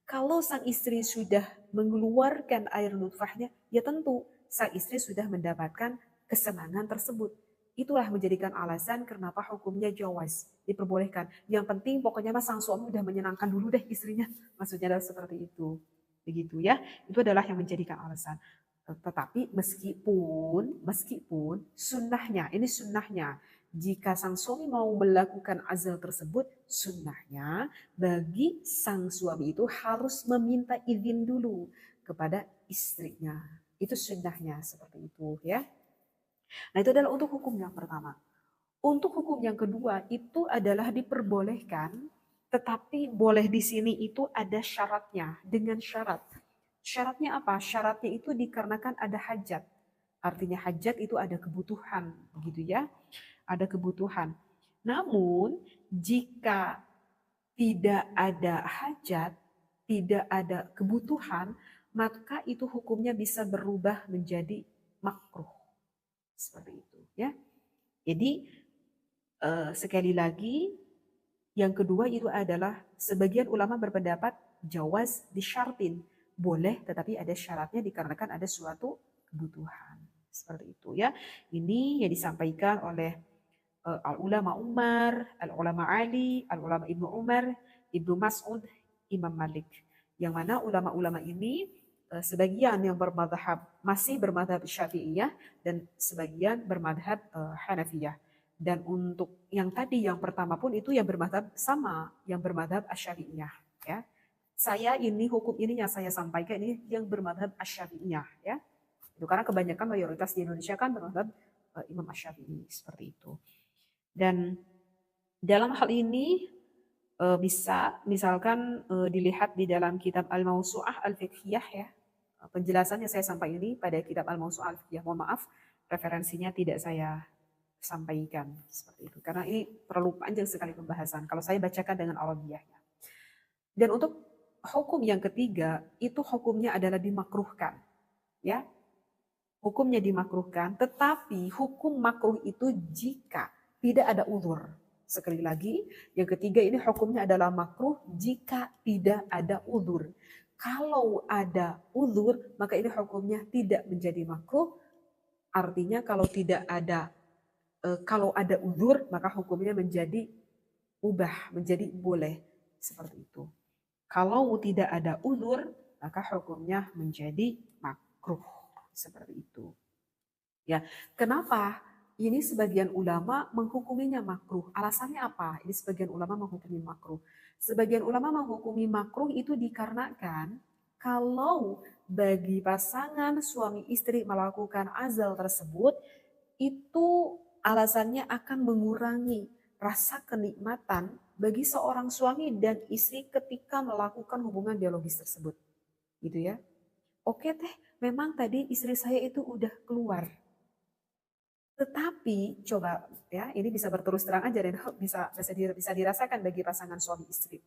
Kalau sang istri sudah mengeluarkan air nutfahnya, ya tentu sang istri sudah mendapatkan kesenangan tersebut. Itulah menjadikan alasan kenapa hukumnya jawaz, diperbolehkan. Yang penting pokoknya mas sang suami udah menyenangkan dulu deh istrinya. Maksudnya adalah seperti itu. Begitu ya. Itu adalah yang menjadikan alasan. Tetapi meskipun sunnahnya, ini sunnahnya. Jika sang suami mau melakukan azal tersebut, sunnahnya bagi sang suami itu harus meminta izin dulu kepada istrinya. Itu sunnahnya seperti itu ya. Nah itu adalah untuk hukum yang pertama. Untuk hukum yang kedua itu adalah diperbolehkan, tetapi boleh di sini itu ada syaratnya, dengan syarat. Syaratnya apa? Syaratnya itu dikarenakan ada hajat. Artinya hajat itu ada kebutuhan, begitu ya. Ada kebutuhan. Namun jika tidak ada hajat, tidak ada kebutuhan, maka itu hukumnya bisa berubah menjadi makruh. Seperti itu ya. Jadi sekali lagi yang kedua itu adalah sebagian ulama berpendapat jawaz disyartin, boleh tetapi ada syaratnya dikarenakan ada suatu kebutuhan. Seperti itu ya. Ini yang disampaikan oleh al-ulama Umar, al-ulama Ali, al-ulama Ibnu Umar, Ibnu Mas'ud, Imam Malik. Yang mana ulama-ulama ini sebagian yang bermadhab masih bermadhab Syafi'iyah dan sebagian bermadhab Hanafiyah. Dan untuk yang tadi yang pertama pun itu yang bermadhab sama, yang bermadhab Asy-Syafi'iyah ya. Saya ini hukum ini yang saya sampaikan ini yang bermadhab Asy-Syafi'iyah ya. Itu karena kebanyakan mayoritas di Indonesia kan bermadhab Imam Asy-Syafi'i seperti itu. Dan dalam hal ini bisa misalkan dilihat di dalam kitab Al-Mawsu'ah Al-Fiqhiyah ya. Penjelasannya saya sampaikan ini pada kitab Al-Mawsu'ah Al-Fiqhiyah. Mohon maaf, referensinya tidak saya sampaikan seperti itu. Karena ini terlalu panjang sekali pembahasan. Kalau saya bacakan dengan Arabiyahnya. Dan untuk hukum yang ketiga, itu hukumnya adalah dimakruhkan. Ya, hukumnya dimakruhkan, tetapi hukum makruh itu jika tidak ada uzur. Sekali lagi, yang ketiga ini hukumnya adalah makruh jika tidak ada uzur. Kalau ada uzur, maka ini hukumnya tidak menjadi makruh. Artinya kalau ada uzur, maka hukumnya menjadi ubah, menjadi boleh. Seperti itu. Kalau tidak ada uzur, maka hukumnya menjadi makruh. Seperti itu. Ya, kenapa? Ini sebagian ulama menghukuminya makruh. Alasannya apa? Ini sebagian ulama menghukumi makruh. Sebagian ulama menghukumi makruh itu dikarenakan kalau bagi pasangan suami istri melakukan azal tersebut, itu alasannya akan mengurangi rasa kenikmatan bagi seorang suami dan istri ketika melakukan hubungan biologis tersebut. Gitu ya. Oke teh, memang tadi istri saya itu udah keluar. Tetapi coba ya, ini bisa berterus terang aja dan bisa dirasakan bagi pasangan suami istri.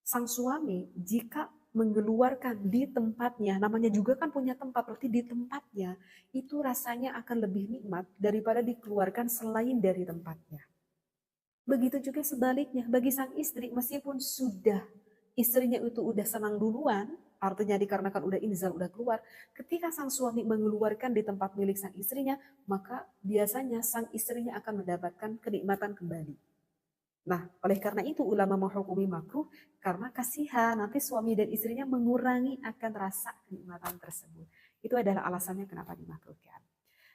Sang suami jika mengeluarkan di tempatnya, namanya juga kan punya tempat, berarti di tempatnya itu rasanya akan lebih nikmat daripada dikeluarkan selain dari tempatnya. Begitu juga sebaliknya bagi sang istri, meskipun sudah istrinya itu udah senang duluan, artinya dikarenakan udah inzal, udah keluar. Ketika sang suami mengeluarkan di tempat milik sang istrinya, maka biasanya sang istrinya akan mendapatkan kenikmatan kembali. Nah, oleh karena itu ulama menghukumi makruh karena kasihan nanti suami dan istrinya mengurangi akan rasa kenikmatan tersebut. Itu adalah alasannya kenapa dimakruhkan.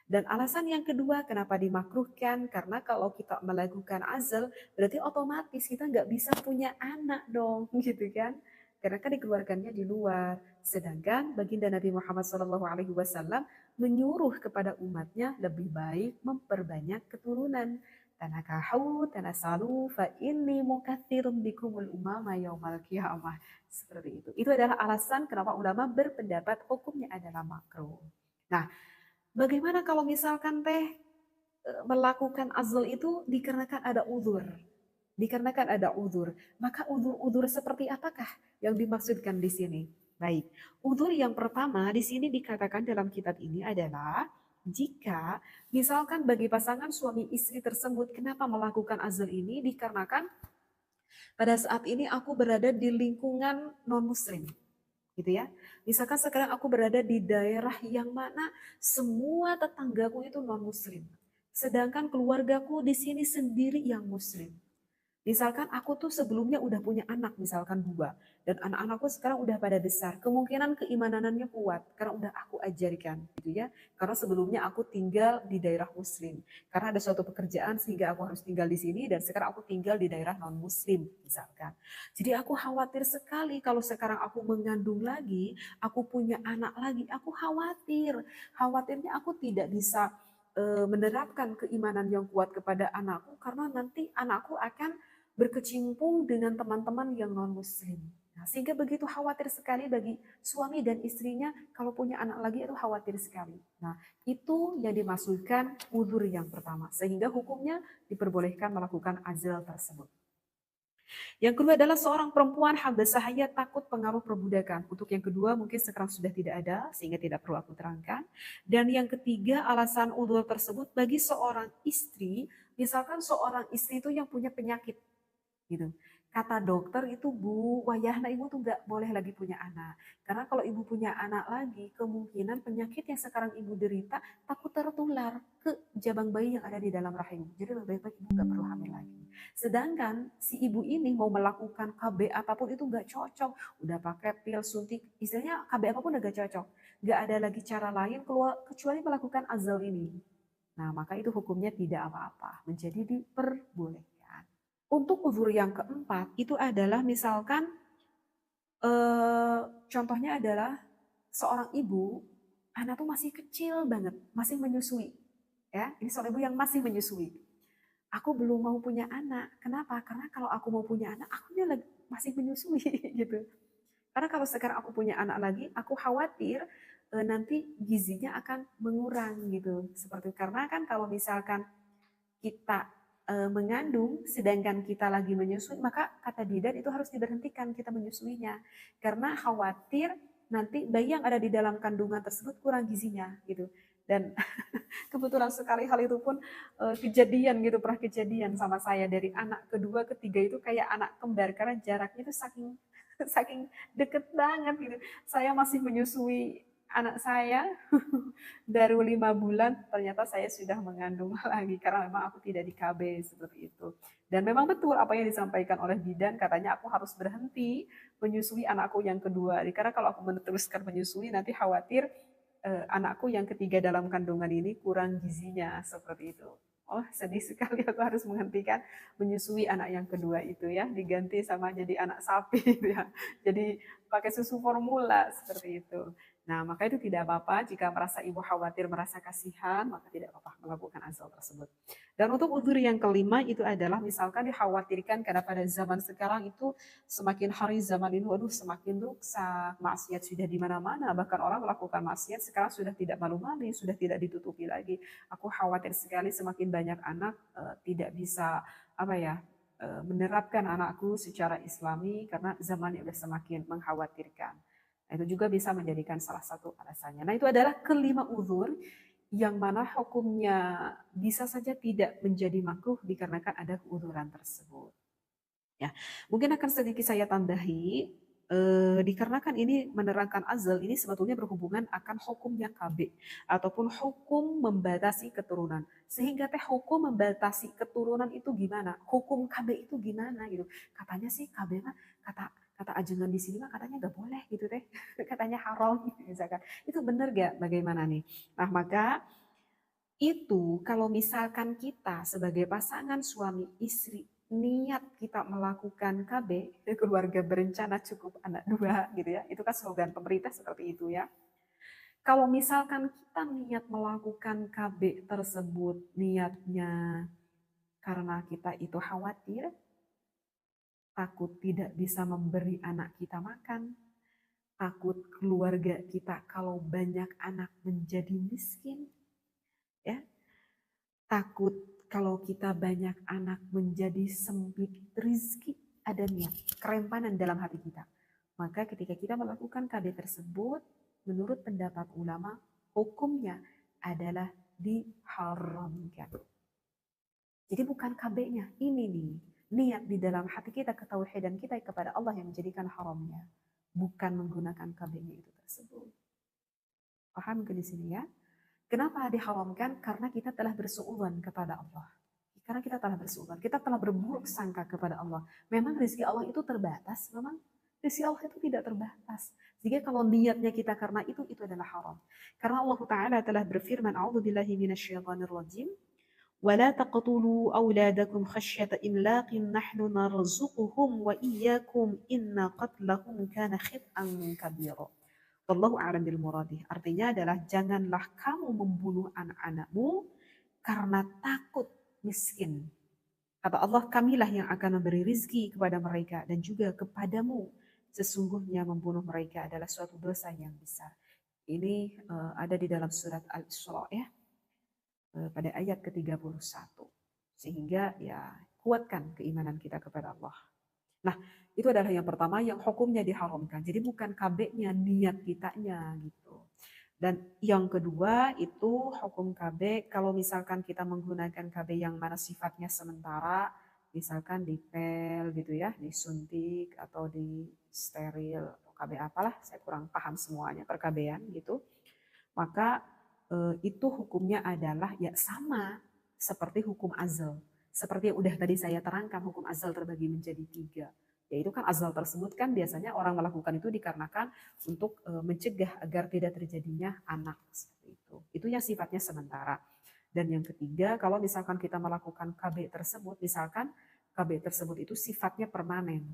Dan alasan yang kedua kenapa dimakruhkan, karena kalau kita melakukan azal, berarti otomatis kita nggak bisa punya anak dong, gitu kan? Karena kan dikeluarkannya di luar. Sedangkan baginda Nabi Muhammad SAW menyuruh kepada umatnya lebih baik memperbanyak keturunan. Tanakahu, tanasalu, fa inni mukathirun bikumul umama yaumal qiyamah. Seperti itu. Itu adalah alasan kenapa ulama berpendapat hukumnya adalah makruh. Nah, bagaimana kalau misalkan melakukan azl itu dikarenakan ada uzur? Dikarenakan ada uzur. Maka uzur-uzur seperti apakah yang dimaksudkan di sini? Baik, uzur yang pertama di sini dikatakan dalam kitab ini adalah jika misalkan bagi pasangan suami istri tersebut kenapa melakukan azl ini dikarenakan pada saat ini aku berada di lingkungan non-muslim gitu ya. Misalkan sekarang aku berada di daerah yang mana semua tetanggaku itu non muslim. Sedangkan keluargaku di sini sendiri yang muslim. Misalkan aku tuh sebelumnya udah punya anak, misalkan 2. Dan anak-anakku sekarang udah pada besar. Kemungkinan keimanannya kuat, karena udah aku ajarkan. Gitu ya. Karena sebelumnya aku tinggal di daerah muslim. Karena ada suatu pekerjaan sehingga aku harus tinggal di sini. Dan sekarang aku tinggal di daerah non-muslim, misalkan. Jadi aku khawatir sekali kalau sekarang aku mengandung lagi, aku punya anak lagi, aku khawatir. Khawatirnya aku tidak bisa menerapkan keimanan yang kuat kepada anakku. Karena nanti anakku akan berkecimpung dengan teman-teman yang non-muslim. Nah, sehingga begitu khawatir sekali bagi suami dan istrinya kalau punya anak lagi itu khawatir sekali. Nah, itu yang dimaksudkan uzur yang pertama. Sehingga hukumnya diperbolehkan melakukan azal tersebut. Yang kedua adalah seorang perempuan habasah hayat takut pengaruh perbudakan. Untuk yang kedua mungkin sekarang sudah tidak ada sehingga tidak perlu aku terangkan. Dan yang ketiga alasan uzur tersebut bagi seorang istri, misalkan seorang istri itu yang punya penyakit gitu. Kata dokter itu Bu, wayahna ibu tuh nggak boleh lagi punya anak. Karena kalau ibu punya anak lagi, kemungkinan penyakit yang sekarang ibu derita takut tertular ke jabang bayi yang ada di dalam rahim. Jadi lebih baik ibu nggak perlu hamil lagi. Sedangkan si ibu ini mau melakukan KB apapun itu nggak cocok. Udah pakai pil suntik, istilahnya KB apapun udah nggak cocok. Nggak ada lagi cara lain kecuali melakukan azal ini. Nah, maka itu hukumnya tidak apa-apa, menjadi diperbolehkan. Untuk uzur yang keempat itu adalah misalkan contohnya adalah seorang ibu, anak tuh masih kecil banget, masih menyusui. Ya, ini seorang ibu yang masih menyusui. Aku belum mau punya anak. Kenapa? Karena kalau aku mau punya anak, aku masih menyusui gitu. Karena kalau sekarang aku punya anak lagi, aku khawatir nanti gizinya akan mengurang gitu. Seperti karena kan kalau misalkan kita mengandung sedangkan kita lagi menyusui, maka kata bidan itu harus diberhentikan kita menyusuinya. Karena khawatir nanti bayi yang ada di dalam kandungan tersebut kurang gizinya gitu. Dan kebetulan sekali hal itu pun kejadian gitu, pernah kejadian sama saya dari anak kedua, ketiga itu kayak anak kembar karena jaraknya itu saking saking deket banget gitu. Saya masih menyusui anak saya baru 5 bulan, ternyata saya sudah mengandung lagi karena memang aku tidak di KB seperti itu. Dan memang betul apa yang disampaikan oleh bidan, katanya aku harus berhenti menyusui anakku yang kedua. Karena kalau aku meneruskan menyusui nanti khawatir anakku yang ketiga dalam kandungan ini kurang gizinya seperti itu. Oh, sedih sekali aku harus menghentikan menyusui anak yang kedua itu ya, diganti sama jadi anak sapi gitu ya. Jadi pakai susu formula seperti itu. Nah, maka itu tidak apa-apa jika merasa ibu khawatir, merasa kasihan, maka tidak apa-apa melakukan azal tersebut. Dan untuk uzur yang kelima itu adalah misalkan dikhawatirkan karena pada zaman sekarang itu semakin hari zaman ini waduh semakin rusak, maksiat sudah di mana-mana, bahkan orang melakukan maksiat sekarang sudah tidak malu-malu, sudah tidak ditutupi lagi. Aku khawatir sekali semakin banyak anak tidak bisa apa ya menerapkan anakku secara islami karena zamannya sudah semakin mengkhawatirkan. Nah, itu juga bisa menjadikan salah satu alasannya. Nah, itu adalah kelima uzur yang mana hukumnya bisa saja tidak menjadi makruh dikarenakan ada keuzuran tersebut. Ya, mungkin akan sedikit saya tambahi. Dikarenakan ini menerangkan azal ini sebetulnya berhubungan akan hukumnya KB ataupun hukum membatasi keturunan. Sehingga teh hukum membatasi keturunan itu gimana? Hukum KB itu gimana gitu? Katanya sih KB mah kata kata ajengan di sini mah katanya nggak boleh gitu teh. Katanya haram misalkan. Itu benar gak? Bagaimana nih? Nah, maka itu kalau misalkan kita sebagai pasangan suami istri niat kita melakukan KB, keluarga berencana cukup anak dua gitu ya, itu kan slogan pemerintah seperti itu ya. Kalau misalkan kita niat melakukan KB tersebut niatnya karena kita itu khawatir, takut tidak bisa memberi anak kita makan, takut keluarga kita kalau banyak anak menjadi miskin, ya, takut kalau kita banyak anak menjadi sempit rizki, ada niat, kerentanan dalam hati kita. Maka ketika kita melakukan KB tersebut, menurut pendapat ulama, hukumnya adalah diharamkan. Jadi bukan KB-nya, ini nih, niat di dalam hati kita, ketauhidan kita kepada Allah yang menjadikan haramnya. Bukan menggunakan KB-nya itu tersebut. Paham ke di sini ya? Kenapa diharamkan? Karena kita telah bersuudzon kepada Allah. Karena kita telah bersuudzon, kita telah berburuk sangka kepada Allah. Memang rezeki Allah itu terbatas, memang rezeki Allah itu tidak terbatas. Jika kalau niatnya kita karena itu adalah haram. Karena Allah Ta'ala telah berfirman, A'udzubillahi minasyaitonirrajim, ولا تقتلوا أولادكم خشية إملاق نحن نرزقهم وإياكم إن قتلهم كان خطأ كبيرا. Wallahu a'lam bil muradih. Artinya adalah janganlah kamu membunuh anak-anakmu karena takut miskin. Kata Allah, kamilah yang akan memberi rizki kepada mereka dan juga kepadamu. Sesungguhnya membunuh mereka adalah suatu dosa yang besar. Ini ada di dalam surat Al-Isra ya, pada ayat ke-31. Sehingga ya kuatkan keimanan kita kepada Allah. Nah, itu adalah yang pertama yang hukumnya diharamkan. Jadi bukan KB-nya, niat kitanya gitu. Dan yang kedua itu hukum KB kalau misalkan kita menggunakan KB yang mana sifatnya sementara, misalkan dipel gitu ya, disuntik atau di steril atau KB apalah, saya kurang paham semuanya perkabean gitu. Maka itu hukumnya adalah ya sama seperti hukum azal. Seperti yang udah tadi saya terangkan, hukum azal terbagi menjadi tiga. Yaitu kan azal tersebut kan biasanya orang melakukan itu dikarenakan untuk mencegah agar tidak terjadinya anak seperti itu. Itu yang sifatnya sementara. Dan yang ketiga, kalau misalkan kita melakukan KB tersebut, misalkan KB tersebut itu sifatnya permanen.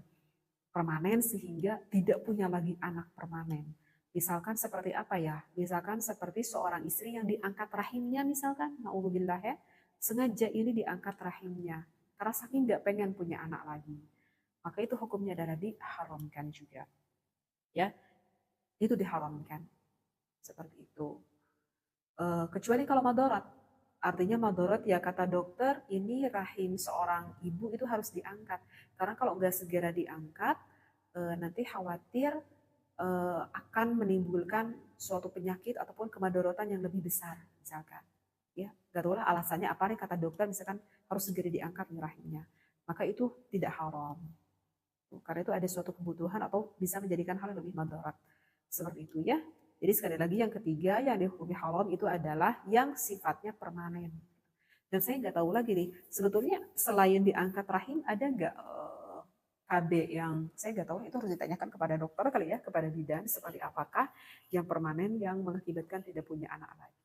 Permanen sehingga tidak punya lagi anak permanen. Misalkan seperti apa ya? Misalkan seperti seorang istri yang diangkat rahimnya misalkan, na'udzubillah ya, sengaja ini diangkat rahimnya. Karena saking nggak pengen punya anak lagi. Maka itu hukumnya adalah diharamkan juga. Ya, itu diharamkan. Seperti itu. Kecuali kalau madorat. Artinya madorat ya kata dokter ini rahim seorang ibu itu harus diangkat. Karena kalau nggak segera diangkat, nanti khawatir akan menimbulkan suatu penyakit ataupun kemadorotan yang lebih besar misalkan. Ya, gak tahu lah alasannya apa nih kata dokter misalkan harus segera diangkat rahimnya. Maka itu tidak haram. Karena itu ada suatu kebutuhan atau bisa menjadikan hal yang lebih madarat. Seperti itu ya. Jadi sekali lagi yang ketiga yang dihukumi haram itu adalah yang sifatnya permanen. Dan saya nggak tahu lagi nih, sebetulnya selain diangkat rahim ada nggak KB yang saya nggak tahu itu harus ditanyakan kepada dokter kali ya, kepada bidan seperti apakah yang permanen yang mengakibatkan tidak punya anak lagi.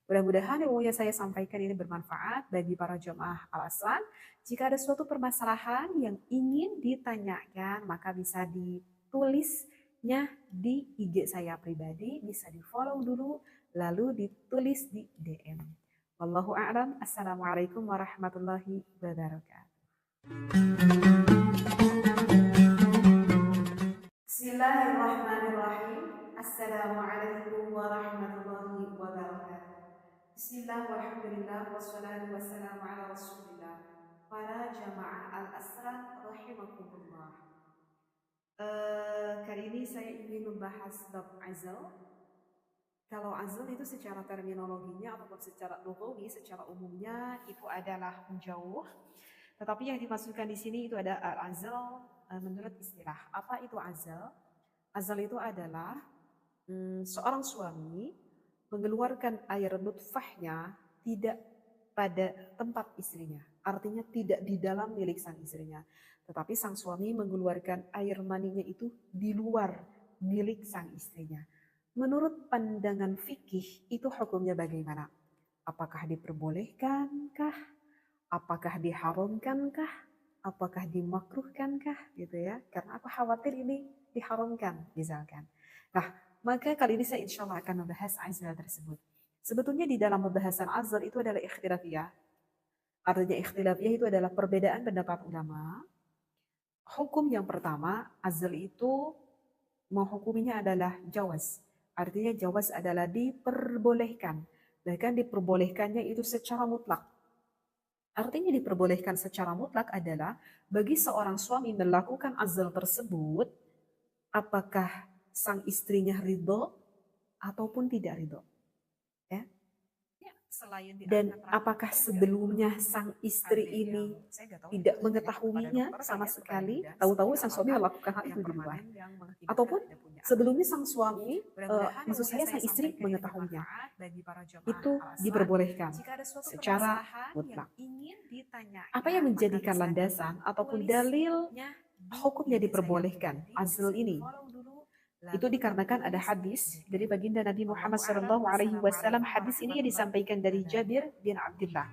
Mudah-mudahan ilmu yang saya sampaikan ini bermanfaat bagi para jemaah Al-Aslan. Jika ada suatu permasalahan yang ingin ditanyakan, maka bisa ditulisnya di IG saya pribadi, bisa di-follow dulu, lalu ditulis di DM. Wallahu a'lam. Assalamualaikum warahmatullahi wabarakatuh. Bismillahirrahmanirrahim. Assalamualaikum warahmatullahi wabarakatuh. Bismillah, walhamdulillah, wassalatu wassalamu ala rasulillah. Para jamaah al-asran rahimakumullah. Kali ini saya ingin membahas bab azal. Kalau azal itu secara terminologinya ataupun secara lughawi, secara umumnya itu adalah menjauh. Tetapi yang dimaksudkan di sini itu ada al-azal menurut istilah. Apa itu azal? Azal itu adalah seorang suami mengeluarkan air nutfahnya tidak pada tempat istrinya. Artinya tidak di dalam milik sang istrinya. Tetapi sang suami mengeluarkan air maninya itu di luar milik sang istrinya. Menurut pandangan fikih itu hukumnya bagaimana? Apakah diperbolehkankah? Apakah diharamkankah? Apakah dimakruhkankah? Gitu ya. Karena aku khawatir ini diharamkan misalkan. Nah, maka kali ini saya insya Allah akan membahas azal tersebut. Sebetulnya di dalam pembahasan azal itu adalah ikhtilafiyah. Artinya ikhtilafiyah itu adalah perbedaan pendapat ulama. Hukum yang pertama, azal itu menghukuminya adalah jawaz. Artinya jawaz adalah diperbolehkan. Bahkan diperbolehkannya itu secara mutlak. Artinya diperbolehkan secara mutlak adalah bagi seorang suami melakukan azal tersebut, apakah sang istrinya ridho ataupun tidak ridho. Ya. Dan apakah sebelumnya sang istri ini tidak mengetahuinya sama sekali, tahu-tahu sang suami melakukan hal itu di luar. Ataupun sebelumnya sang suami, maksud saya sang istri mengetahuinya. Itu diperbolehkan secara mutlak. Apa yang menjadikan landasan ataupun dalil hukumnya diperbolehkan azal ini? Itu dikarenakan ada hadis dari baginda Nabi Muhammad SAW. Hadis ini disampaikan dari Jabir bin Abdullah.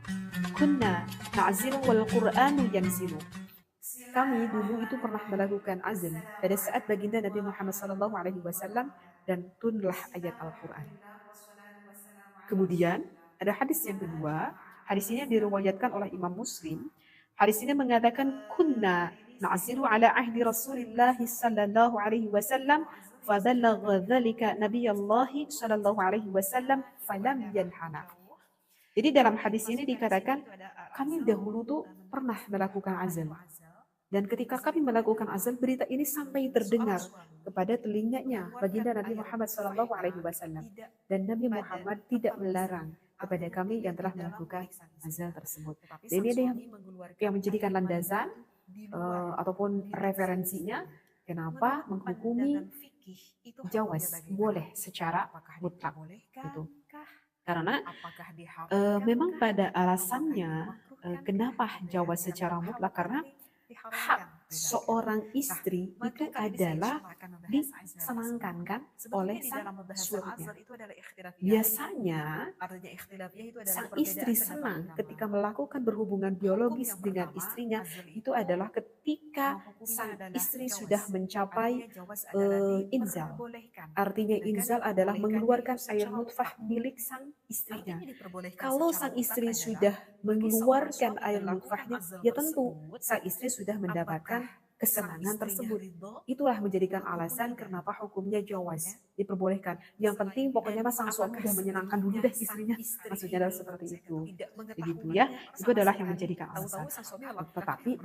Kunna na'zilu wal Qur'anu yanzilu. Kami dulu itu pernah melakukan azal pada saat baginda Nabi Muhammad SAW dan turunlah ayat Al-Quran. Kemudian ada hadis yang kedua. Hadis ini diriwayatkan oleh Imam Muslim. Hadis ini mengatakan kunna na'zilu ala ahdi Rasulillah sallallahu alaihi wasallam فَبَلَّغَ ذَلِكَ نَبِيَ اللَّهِ صَلَى اللَّهُ عَلَيْهِ وَسَلَّمْ فَلَمْ يَنْهَنَا. Jadi dalam hadis ini dikatakan kami dahulu tuh pernah melakukan azal. Dan ketika kami melakukan azal, berita ini sampai terdengar kepada telinganya baginda Nabi Muhammad SAW. Dan Nabi Muhammad tidak melarang kepada kami yang telah melakukan azal tersebut. Dan ini ada yang menjadikan landasan ataupun referensinya kenapa menghukumi jawaz boleh secara mutlak gitu. Karena memang pada alasannya kenapa jawaz secara mutlak, karena hak seorang istri itu adalah disenangkan kan oleh sang suaminya. Biasanya sang istri senang ketika melakukan berhubungan biologis dengan istrinya itu adalah ketika sang istri sudah mencapai inzal. Artinya inzal adalah mengeluarkan air nutfah milik sang istrinya. Kalau sang istri sudah mengeluarkan air nutfahnya, ya tentu sang istri sudah mendapatkan kesenangan tersebut. Itulah menjadikan alasan kenapa hukumnya jawaz, diperbolehkan. Yang penting pokoknya mas sang suami sudah menyenangkan dulu deh istrinya. Maksudnya adalah seperti itu. Begitu ya. Itu adalah yang menjadikan alasan. Tetapi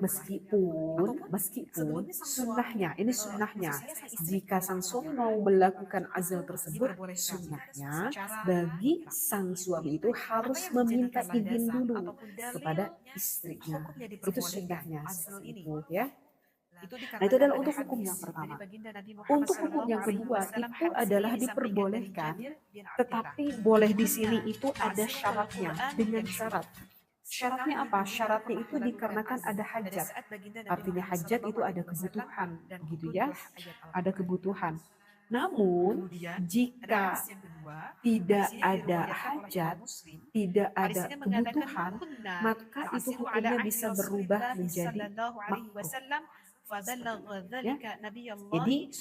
meskipun sunnahnya, ini sunnahnya, jika sang suami mau melakukan azal tersebut, sunnahnya bagi sang suami itu harus meminta izin dulu kepada istrinya. Itu sunnahnya seperti itu ya. Nah itu adalah untuk hukum yang pertama. Untuk hukum yang kedua itu adalah diperbolehkan, tetapi boleh di sini itu ada syaratnya, dengan syarat. Syaratnya apa? Syaratnya itu dikarenakan ada hajat. Artinya hajat itu ada kebutuhan, gitu ya. Ada kebutuhan. Namun jika tidak ada hajat, tidak ada kebutuhan, maka itu hukumnya bisa berubah menjadi makruh. Ya. Jadi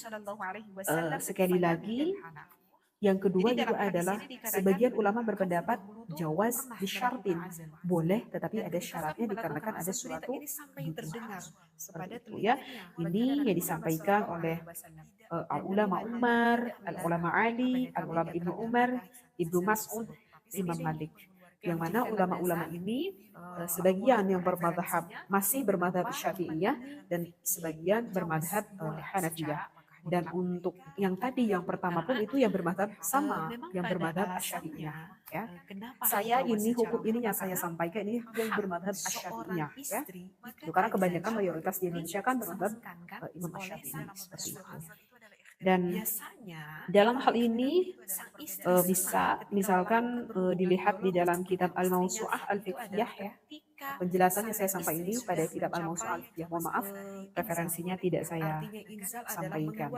sekali lagi yang kedua itu adalah sebagian ulama berpendapat jawaz disyartin, boleh tetapi ada syaratnya dikarenakan ada suatu kebutuhan. Seperti itu ya. Ini yang disampaikan oleh ulama Umar, ulama Ali, ulama Ibnu Umar, Ibnu Mas'ud, Imam Malik. Yang mana ulama-ulama ini sebagian yang bermadhab masih bermadhab Syafi'iyah dan sebagian bermadhab Hanafiyah. Dan untuk yang tadi yang pertama pun itu yang bermadzhab sama, yang bermadzhab Asy'ariyah ya. Saya ini hukum ini yang saya sampaikan ini yang bermadzhab Asy'ariyah ya. Itu karena kebanyakan mayoritas di Indonesia kan bermadzhab Imam Asy-Syafi'i seperti itu. Dan dalam hal ini bisa misalkan dilihat di dalam kitab Al-Mawsu'ah Al-Fiqhiyah ya. Penjelasannya saya sampaikan ini pada kitab Al-Mawsu'ah Al-Fiqhiyah. Mohon maaf, referensinya tidak saya sampaikan.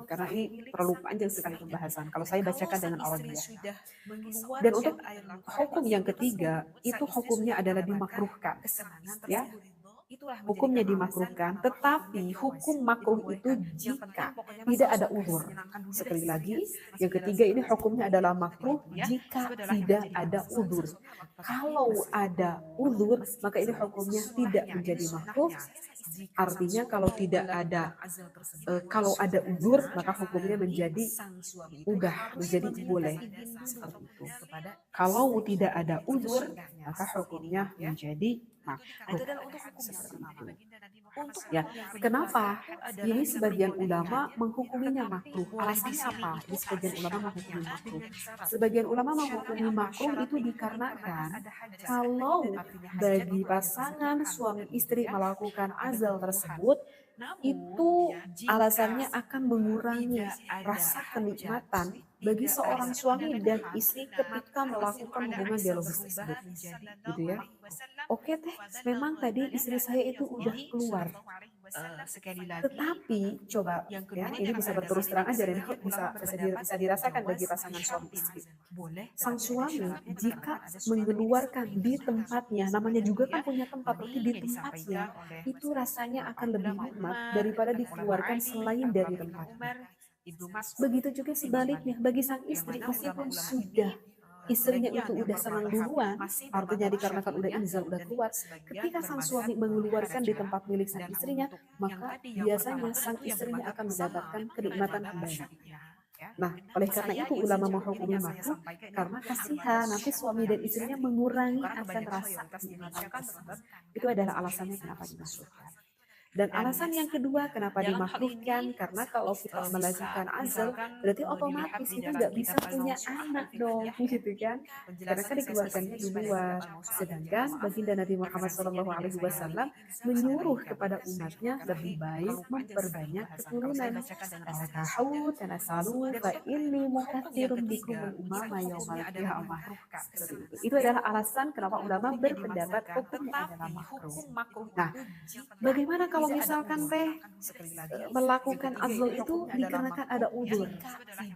Karena ini terlalu panjang sekali pembahasan. Kalau saya bacakan dengan Arabiyah. Dan untuk hukum yang ketiga, itu hukumnya adalah dimakruhkan. Ya, hukumnya dimakruhkan, tetapi hukum makruh itu jika tidak ada uzur. Sekali lagi, yang ketiga ini hukumnya adalah makruh jika tidak ada uzur. Kalau ada uzur, maka ini hukumnya tidak menjadi makruh. Artinya kalau tidak ada, kalau ada uzur, maka hukumnya menjadi ubah, menjadi boleh. Seperti itu. Kalau tidak ada uzur, maka hukumnya menjadi makruh. Seperti itu. Ya, kenapa? Ini sebagian ulama menghukuminya makruh. Alasannya apa? Di sebagian ulama menghukumi makruh. Sebagian ulama menghukumi makruh itu dikarenakan kalau bagi pasangan suami istri melakukan azal tersebut, itu alasannya akan mengurangi rasa kenikmatan bagi seorang suami dan istri ketika melakukan hubungan biologis tersebut, gitu ya. Oke teh, memang tadi istri saya itu udah keluar, tetapi coba ya, ini bisa berterus terang aja dan bisa dirasakan bagi pasangan suami istri. Sang suami jika mengeluarkan di tempatnya, namanya juga kan punya tempat, berarti di tempatnya itu rasanya akan lebih nikmat daripada dikeluarkan selain dari tempatnya. Begitu juga sebaliknya bagi sang istri, meskipun sudah istrinya itu udah senang duluan, artinya dikarenakan udah inzal, udah keluar, ketika sang suami mengeluarkan di tempat milik sang istrinya, maka biasanya sang istrinya akan mendapatkan kenikmatan kembali. Nah, oleh karena itu ulama menghukumi makruh karena kasihan nanti suami dan istrinya mengurangi akan rasa kenikmatan tersebut. Itu adalah alasannya kenapa dimasukkan. Dan alasan yang kedua kenapa dimakruhkan, karena kalau kita melakukan azal berarti otomatis kita nggak bisa punya anak dong, gitu kan? Karena kan dikeluarkannya di luar. Sedangkan baginda Nabi Muhammad SAW menyuruh kepada umatnya lebih baik memperbanyak keturunan. Tahu tanasalu fa inni mukatsirun bikumul umama yaumal qiyamah. Itu adalah alasan kenapa ulama berpendapat hukumnya adalah makruh. Nah, bagaimana kalau misalkan teh melakukan azal itu dikarenakan ada uzur,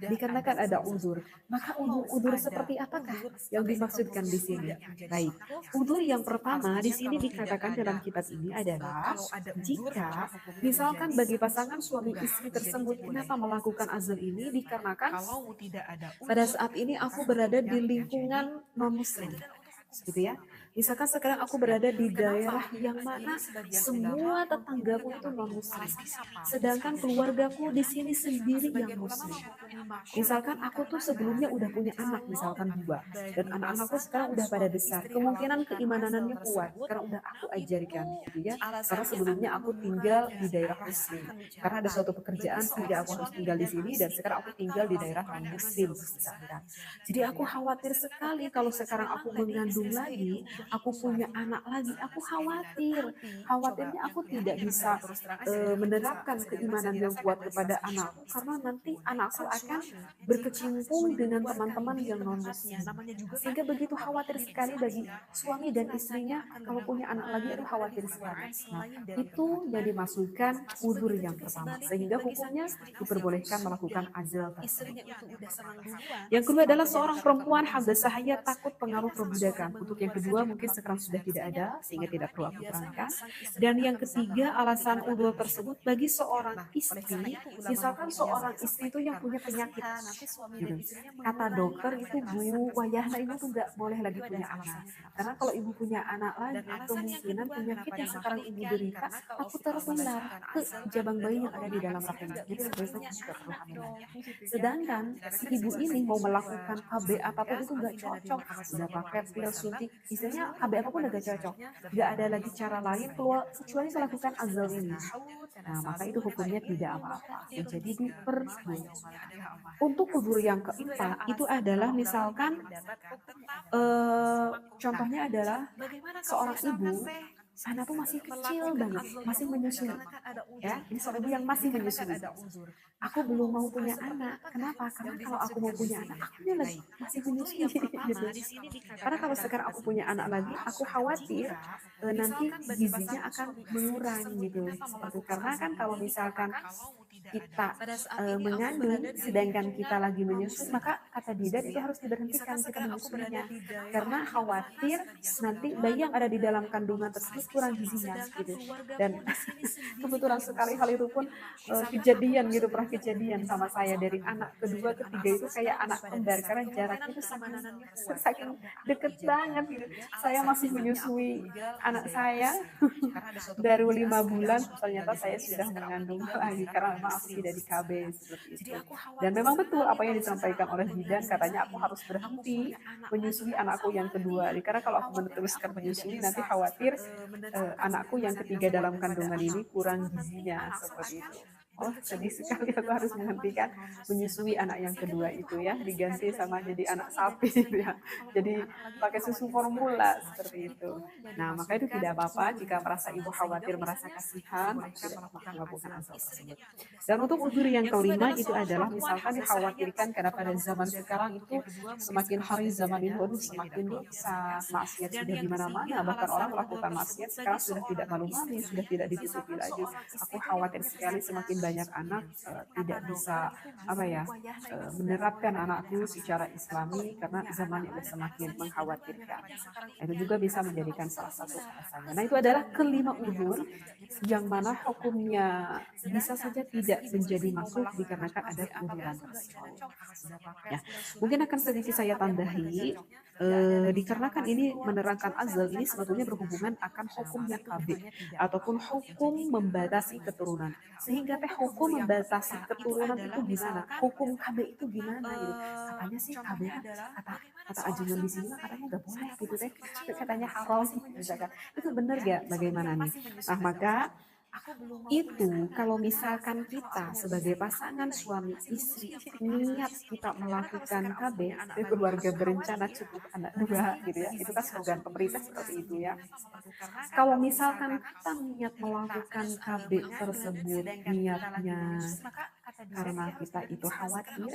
dikarenakan ada uzur, maka uzur seperti apakah yang dimaksudkan di sini? Baik, uzur yang pertama di sini dikatakan dalam kitab ini adalah jika misalkan bagi pasangan suami istri tersebut kenapa melakukan azal ini dikarenakan pada saat ini aku berada di lingkungan non muslim, gitu ya. Misalkan sekarang aku berada di daerah yang mana semua tetanggaku itu non muslim, sedangkan keluargaku di sini sendiri yang muslim. Misalkan aku tuh sebelumnya udah punya anak, misalkan 2, dan anak-anakku sekarang udah pada besar, kemungkinan keimanannya kuat karena udah aku ajarkan, gitu ya. Karena sebelumnya aku tinggal di daerah muslim, karena ada suatu pekerjaan sehingga aku harus tinggal di sini, dan sekarang aku tinggal di daerah non muslim, misalkan. Jadi aku khawatir sekali kalau sekarang aku mengandung lagi, aku punya anak lagi, aku khawatirnya aku tidak bisa menerapkan keimanan yang kuat kepada anakku, karena nanti anakku akan berkecimpung dengan teman-teman yang non muslim, sehingga begitu khawatir sekali bagi suami dan istrinya kalau punya anak lagi, itu khawatir sekali. Nah, itu yang dimaksudkan uzur yang pertama, sehingga hukumnya diperbolehkan melakukan azal tersebut. Yang kedua adalah seorang perempuan hamdasahaya takut pengaruh perbudakan. Untuk yang kedua mungkin sekarang sudah tidak ada sehingga tidak perlu aku terangkan. Dan yang ketiga alasan uzur tersebut bagi seorang istri, misalkan seorang istri itu yang punya penyakit, gitu. Kata dokter itu Bu Wayahna ibu tuh nggak boleh lagi punya anak, karena kalau ibu punya anak lagi kemungkinan penyakit yang sekarang ibu derita aku tertular ke jabang bayi yang ada di dalam rahimnya, jadi biasanya juga perlu hamil. Sedangkan si ibu ini mau melakukan KB apapun itu nggak cocok, udah pakai pil suntik, istilahnya pokoknya KB apapun udah gak cocok, gak ada lagi cara lain kecuali melakukan azal ini. Nah, maka itu hukumnya tidak apa-apa, jadi diperbolehkan. Untuk uzur yang keempat itu adalah misalkan contohnya adalah seorang ibu, anak tuh masih kecil banget, masih menyusui. Ya, ini seorang ibu yang masih menyusui. Aku belum mau punya anak. Kenapa? Karena kalau aku mau punya anak, aku lagi masih menyusui gitu. Karena kalau sekarang aku punya anak lagi, aku khawatir nanti gizinya akan mengurang gitu. Seperti karena kan kalau misalkan kita mengandung sedangkan kita lagi menyusui, maka kata bidan itu harus diberhentikan kita menyusuinya karena khawatir nanti bayi yang ada di dalam kandungan tersebut kurang gizinya gitu. Dan kebetulan sekali hal itu pun kejadian gitu, pernah kejadian sama saya dari anak kedua ketiga itu kayak anak kembar karena jaraknya itu saking deket banget gitu. Saya masih menyusui anak saya baru 5 bulan, ternyata saya sudah mengandung lagi karena memang aku tidak di KB seperti itu. Dan memang betul apa yang disampaikan oleh bidan, katanya aku harus berhenti menyusui anakku yang kedua. Karena kalau aku meneruskan menyusui nanti khawatir anakku yang ketiga dalam kandungan ini kurang gizinya seperti itu. Oh, sedih sekali aku harus menghentikan menyusui anak yang kedua itu ya, diganti sama jadi anak sapi gitu ya. Jadi pakai susu formula seperti itu. Nah, maka itu tidak apa-apa jika merasa ibu khawatir, merasa kasihan, tidak melakukan azal tersebut. Dan untuk uzur yang kelima itu adalah misalkan dikhawatirkan karena pada zaman sekarang itu semakin hari zaman ini waduh semakin rusak, maksiat sudah di mana-mana, bahkan orang melakukan maksiat sekarang sudah tidak malu-malu, sudah tidak ditutupi lagi. Aku khawatir sekali semakin banyak anak tidak bisa menerapkan anakku secara islami karena zaman yang semakin mengkhawatirkan. Itu juga bisa menjadikan salah satu alasannya. Nah, itu adalah kelima uzur yang mana hukumnya bisa saja tidak menjadi masuk dikarenakan ada keuzuran tersebut. Ya, mungkin akan sedikit saya tambahi, dikarenakan ini menerangkan azal ini sebetulnya berhubungan akan hukumnya KB ataupun hukum membatasi keturunan. Sehingga teh hukum membatasi keturunan itu gimana? Hukum KB itu gimana gitu? Katanya sih KB kan kata ajunan di sini katanya nggak boleh gitu teh, katanya haram misalkan. Itu benar gak? Bagaimana nih? Nah, maka itu kalau misalkan kita sebagai pasangan suami istri niat kita melakukan KB, keluarga berencana cukup anak dua gitu ya, itu kan slogan pemerintah seperti itu ya. Kalau misalkan kita niat melakukan KB tersebut niatnya karena kita itu khawatir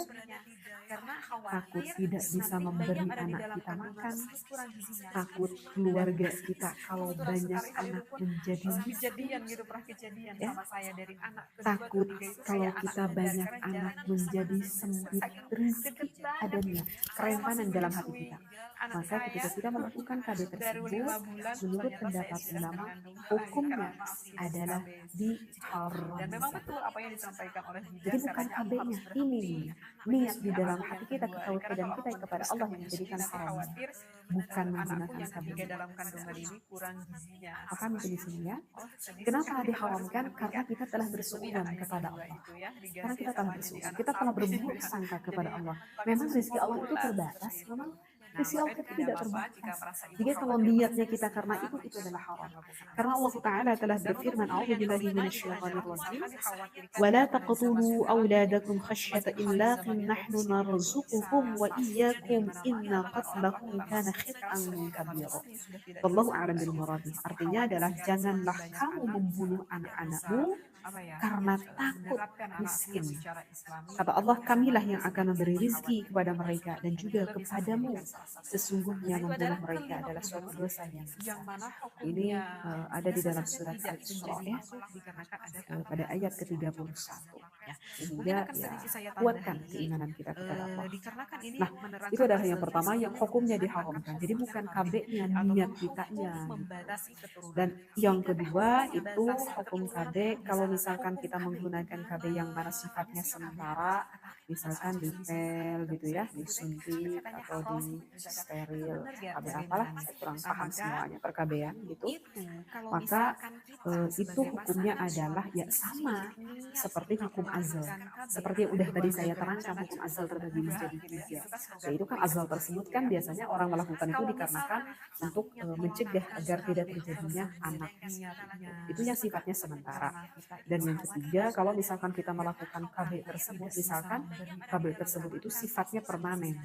takut tidak bisa memberi anak kita makan, takut keluarga kita kalau banyak anak menjadi miskin, ya, takut kalau kita banyak anak menjadi sempit rezeki adanya kerentanan dalam hati kita. Maka ketika kita melakukan KB tersebut, menurut pendapat ulama, hukumnya adalah diharamkan. Jadi bukan KB-nya, ini niat di dalam hati kita, ketauhidan kita kepada Allah yang menjadikan haram, bukan menggunakan KB. Paham itu di sini ya? Kenapa diharamkan? Karena kita telah bersuudzon kepada Allah. Karena kita telah bersuudzon, kita telah berburuk sangka kepada Allah. Memang rezeki Allah itu terbatas, memang rezeki Allah itu tidak terbatas. Jadi kalau niatnya kita karena itu adalah haram. Karena Allah Ta'ala telah berfirman, A'udzubillahi minasyaitonir rajim, wa la taqtulu auladakum khasyata imlaqin nahnu narzuquhum wa iyyakum inna qatlahum kana khit'an kabira. Wallahu a'lam bil murad. Artinya adalah janganlah kamu membunuh anak-anakmu karena takut miskin. Kata Allah, kamilah yang akan memberi rizki kepada mereka dan juga kepadamu. Sesungguhnya membunuh mereka adalah suatu dosa yang besar. Ini ada di dalam surat Al-Isra ya, pada ayat ke-31. Ya, sehingga ya, kuatkan keimanan kita kepada Allah. Nah, itu adalah yang pertama yang hukumnya diharamkan. Jadi bukan KB-nya, niat kitanya. Dan yang kedua itu hukum KB kalau misalkan kita menggunakan KB yang mana sifatnya sementara, misalkan di pel gitu ya, disuntik atau steril, KB apalah, saya kurang paham semuanya perkabean gitu. Maka itu hukumnya adalah ya sama seperti hukum azal. Seperti yang udah tadi saya terangkan, hukum azal terbagi menjadi 3. Yaitu kan azal tersebut kan biasanya orang melakukan itu dikarenakan untuk mencegah agar tidak terjadinya anak. Itu yang sifatnya sementara. Dan yang ketiga, kalau misalkan kita melakukan KB tersebut, misalkan KB tersebut itu sifatnya permanen.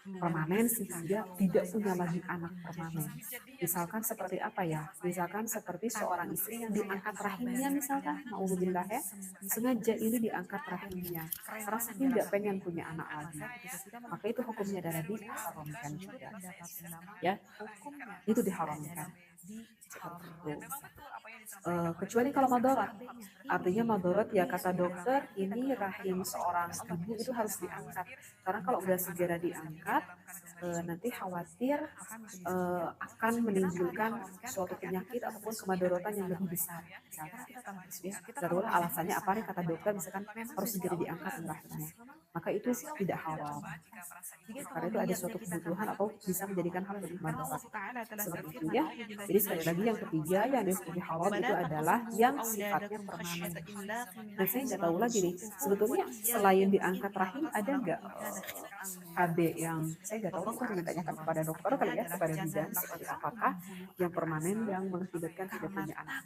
Permanen sehingga tidak punya lagi anak permanen. Misalkan seperti apa ya? Misalkan seperti seorang istri yang diangkat rahimnya misalkan, ma'udzubillah ya, sengaja ini diangkat rahimnya. Karena saking nggak pengen punya anak lagi. Maka itu hukumnya adalah diharamkan juga. Ya, itu diharamkan. Seperti itu. Kecuali kalau madorot, artinya madorot ya kata dokter ini rahim seorang ibu itu harus diangkat karena kalau udah segera diangkat nanti khawatir akan menimbulkan suatu penyakit ataupun kemadorotan yang lebih besar. Ya, darurat alasannya apa nih kata dokter misalkan harus segera diangkat rahimnya, maka itu tidak halal karena itu ada suatu kebutuhan atau bisa menjadikan hal lebih madorot seperti itu ya. Jadi sekali lagi yang ketiga yang dihukumi halal itu adalah yang sifatnya permanen. Nah saya nggak tahu lagi nih sebetulnya selain diangkat rahim ada nggak KB yang saya nggak tahu, aku harus tanyakan kepada dokter kali ya, kepada bidan seperti apakah yang permanen yang mengakibatkan tidak punya anak.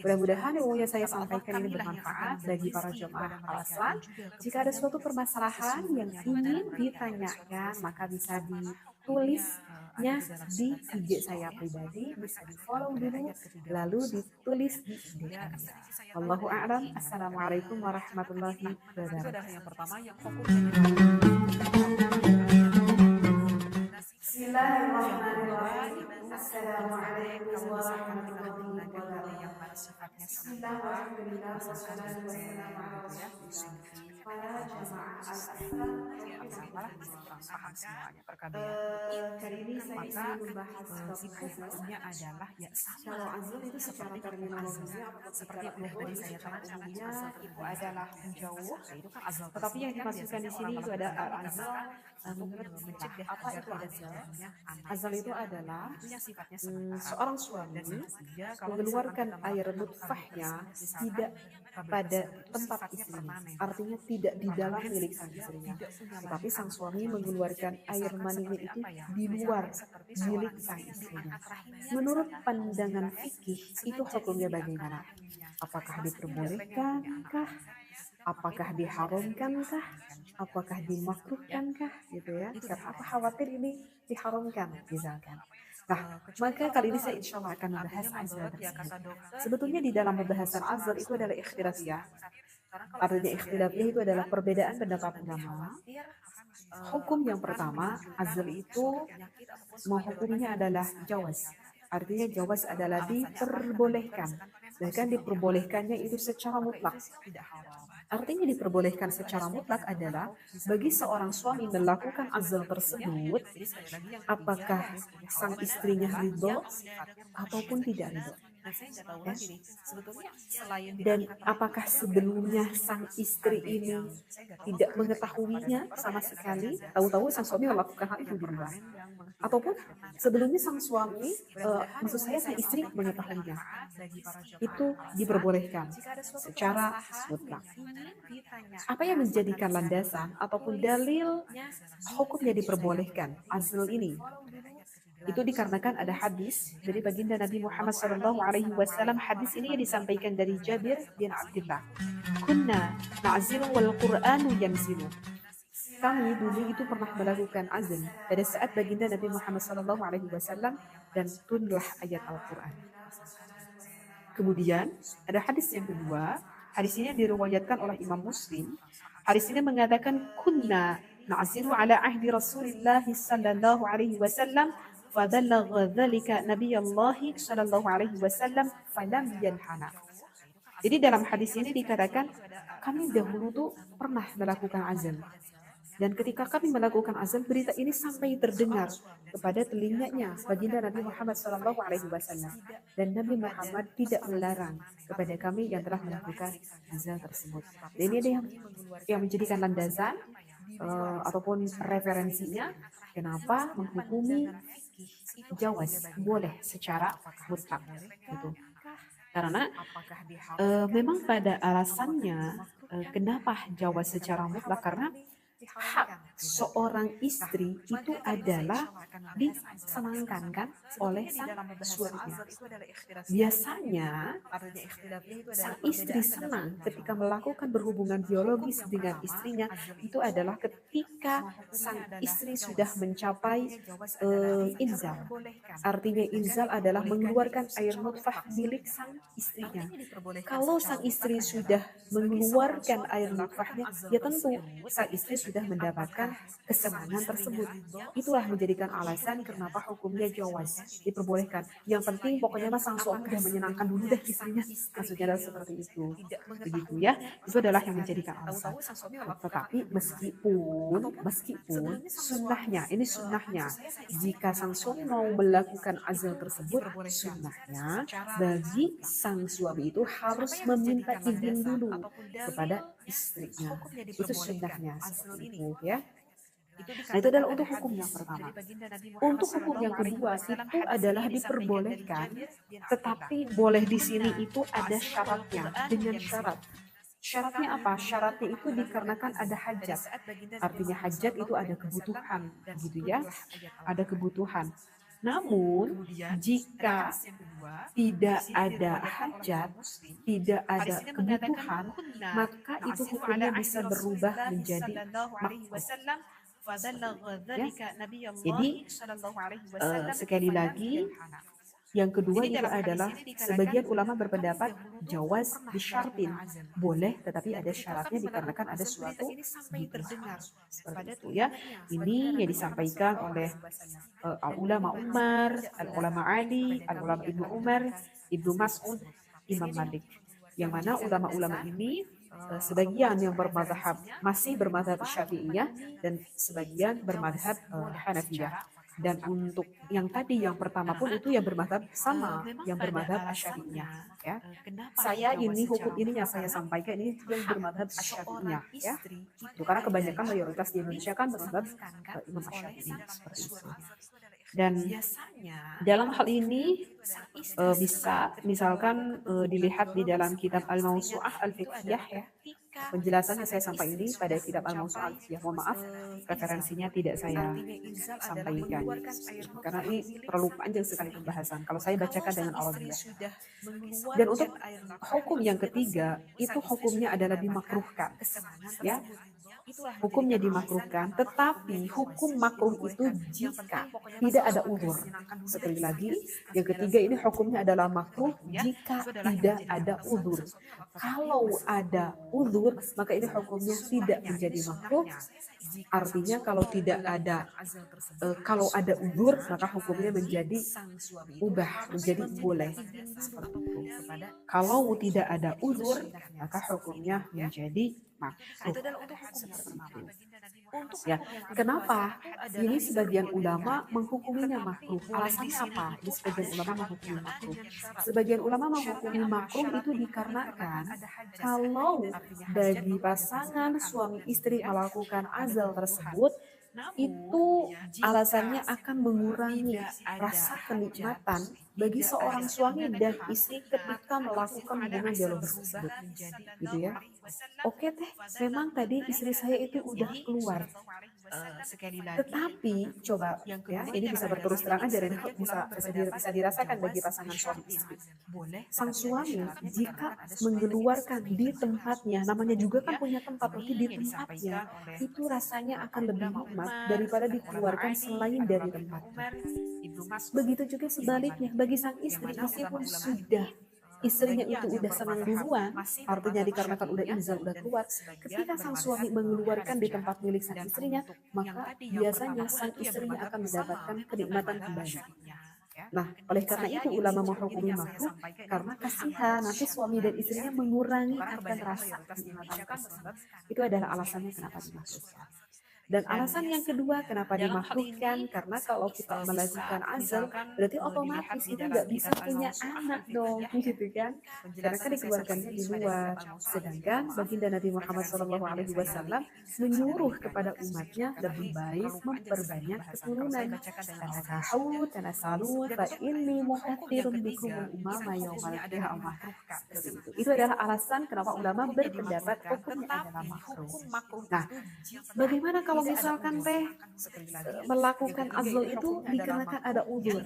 Mudah-mudahan yang saya sampaikan ini bermanfaat bagi para jemaah Al-Aslan. Jika ada suatu permasalahan yang ingin ditanyakan maka bisa ditulisnya di IG saya pribadi, bisa di follow dulu lalu ditulis di IG. Wallahu a'lam. Assalamualaikum warahmatullahi wabarakatuh. Yang pertama yang Bismillahirrahmanirrahim. Assalamualaikum warahmatullahi wabarakatuh. Yang mana sifatnya Bismillahirrahmanirrahim. Wassalatu wassalamu ala rasulillah. Para jamaah Al-Aslan paham semuanya perkabean. Hari ini saya ingin membahas hukumnya adalah ya sama. Kalau azal itu secara terminologinya seperti yang udah tadi saya terangkan, itu adalah menjauh. Tetapi yang dimaksudkan di sini itu ada azal menurut mencegah apa itu azal? Azal itu adalah seorang suami mengeluarkan air nutfahnya tidak pada tempat istrinya, artinya tidak di dalam milik sang istrinya, tetapi sang suami mengeluarkan air maninya itu di luar milik sang istrinya. Menurut pandangan fikih itu hukumnya bagaimana? Apakah diperbolehkankah? Apakah diharamkankah? Apakah dimakruhkankah? Gitu ya. Karena aku khawatir ini diharamkan misalkan. Nah, maka kali ini saya insya Allah akan membahas azal tersebut. Sebetulnya di dalam pembahasan azal itu adalah ikhtilaf ya. Artinya ikhtilafnya itu adalah perbedaan pendapat ulama. Hukum yang pertama, azal itu menghukumnya adalah jawaz. Artinya jawaz adalah diperbolehkan. Bahkan diperbolehkannya itu secara mutlak. Artinya diperbolehkan secara mutlak adalah bagi seorang suami melakukan azal tersebut, apakah sang istrinya ridho ataupun tidak ridho. Ya. Dan apakah sebelumnya sang istri ini tidak mengetahuinya sama sekali, tahu-tahu sang suami melakukan hal itu di luar, ataupun sebelumnya sang suami, maksud saya sang istri mengetahuinya, itu diperbolehkan secara mutlak. Apa yang menjadikan landasan ataupun dalil hukumnya diperbolehkan azal ini? Itu dikarenakan ada hadis dari baginda Nabi Muhammad SAW. Hadis ini disampaikan dari Jabir bin Abdullah. Kunna na'zilu wal Qur'anu yanzilu. Kami dulu itu pernah melakukan azan pada saat baginda Nabi Muhammad SAW dan turunlah ayat Al-Quran. Kemudian ada hadis yang kedua. Hadis ini diriwayatkan oleh Imam Muslim. Hadis ini mengatakan kunna na'zilu ala ahdi Rasulillah sallallahu alaihi wasallam fadallagha dzalika Nabiyullah sallallahu alaihi wasallam falam yanhana. Jadi dalam hadis ini dikatakan kami dahulu tuh pernah melakukan azan. Dan ketika kami melakukan azan, berita ini sampai terdengar kepada telinganya baginda Nabi Muhammad SAW. Dan Nabi Muhammad tidak melarang kepada kami yang telah melakukan azan tersebut. Dan ini ada yang menjadikan landasan ataupun referensinya Kenapa menghukumi jawaz, boleh secara mutlak gitu. Karena memang pada alasannya kenapa jawaz secara mutlak, karena hak seorang istri itu adalah disenangkan kan oleh sang suaminya. Biasanya sang istri senang ketika melakukan berhubungan biologis dengan istrinya itu adalah ketika sang istri sudah mencapai inzal. Artinya inzal adalah mengeluarkan air nutfah milik sang istrinya. Kalau sang istri sudah mengeluarkan air nutfahnya, ya tentu sang istri sudah mendapatkan kesenangan tersebut. Itulah menjadikan alasan kenapa hukumnya jawaz, diperbolehkan. Yang penting pokoknya mas sang suami sudah menyenangkan dulu deh istrinya. Maksudnya adalah seperti itu. Begitu ya. Itu adalah yang menjadikan alasan. Tetapi meskipun sunnahnya, ini sunnahnya, jika sang suami mau melakukan azal tersebut, sunnahnya bagi sang suami itu harus meminta izin dulu kepada istrinya. Itu sunnahnya seperti itu ya. Nah itu adalah untuk hukum yang pertama. Untuk hukum yang kedua itu adalah diperbolehkan, tetapi boleh di sini itu ada syaratnya, dengan syarat. Syaratnya apa? Syaratnya itu dikarenakan ada hajat. Artinya hajat itu ada kebutuhan, gitu ya. Ada kebutuhan. Namun jika tidak ada hajat, tidak ada kebutuhan, maka itu hukumnya bisa berubah menjadi makruh. Ya. Jadi sekali lagi yang kedua itu adalah sebagian ulama berpendapat jawaz disyartin, boleh tetapi ada syaratnya dikarenakan ada suatu kebutuhan. Seperti itu ya. Ini yang disampaikan oleh al-ulama Umar, al-ulama Ali, al-ulama Ibnu Umar, Ibnu Mas'ud, Imam Malik. Yang mana ulama-ulama ini sebagian yang bermadhab masih bermadhab Syafi'iyah dan sebagian bermadhab Hanafiyah. Dan untuk yang tadi yang pertama pun itu yang bermadhab sama, yang bermadhab Asy-Syafi'iyah ya. Saya ini hukum ini yang saya sampaikan ini yang bermadhab Asy-Syafi'iyah ya. Itu karena kebanyakan mayoritas di Indonesia kan bermadhab Imam Asy-Syafi'i seperti itu. Dan dalam hal ini bisa misalkan dilihat di dalam kitab Al-Mawsu'ah Al-Fiqhiyah ya. Penjelasannya saya sampaikan ini pada kitab Al-Mawsu'ah Al-Fiqhiyah. Mohon maaf referensinya tidak saya sampaikan karena ini terlalu panjang sekali pembahasan. Kalau saya bacakan dengan Arabia. Dan untuk hukum yang ketiga itu hukumnya adalah dimakruhkan. Ya. Hukumnya dimakruhkan, tetapi hukum makruh itu jika tidak ada uzur. Sekali lagi, yang ketiga ini hukumnya adalah makruh jika tidak ada uzur. Kalau ada uzur, maka ini hukumnya tidak menjadi makruh. Artinya kalau tidak ada, kalau ada uzur, maka hukumnya menjadi ubah, menjadi boleh. Seperti itu. Kalau tidak ada uzur, maka hukumnya menjadi makruh. Ya, kenapa? Ini sebagian ulama menghukuminya makruh. Alasannya apa? Ini sebagian ulama menghukumi makruh. Sebagian ulama menghukumi makruh itu dikarenakan kalau bagi pasangan suami istri melakukan azal tersebut, itu alasannya akan mengurangi rasa kenikmatan bagi seorang suami dan istri ketika melakukan hubungan biologis tersebut, gitu ya. Oke teh, memang tadi istri saya itu udah keluar, tetapi coba ya, ini bisa berterus terang aja dan bisa dirasakan bagi pasangan suami istri. Sang suami jika mengeluarkan di tempatnya, namanya juga kan punya tempat, tapi di tempatnya itu rasanya akan lebih nikmat daripada dikeluarkan selain dari tempatnya. Begitu juga sebaliknya bagi sang istri, meskipun sudah istrinya itu udah senang duluan, artinya dikarenakan udah inzal, udah keluar, ketika sang suami mengeluarkan di tempat milik sang istrinya, maka biasanya sang istrinya akan mendapatkan kenikmatan kembali. Nah, oleh karena itu ulama menghukumi makruh karena kasihan nanti suami dan istrinya mengurangi akan rasa kenikmatan tersebut. Itu adalah alasannya kenapa dimakruhkan. Dan alasan yang kedua kenapa dimakruhkan, karena kalau kita melakukan azal berarti otomatis itu nggak bisa punya anak dong, gitu kan? Karena kan dikeluarkannya di luar. Sedangkan baginda Nabi Muhammad SAW menyuruh kepada umatnya lebih baik memperbanyak keturunan. Tanakahu, tanasalu, fa inni mukatsirun bikumul umama yaumal qiyamah. Seperti itu. Itu adalah alasan kenapa ulama berpendapat hukumnya adalah makruh. Nah, bagaimana kalau misalkan teh melakukan azal itu dikarenakan ada udur?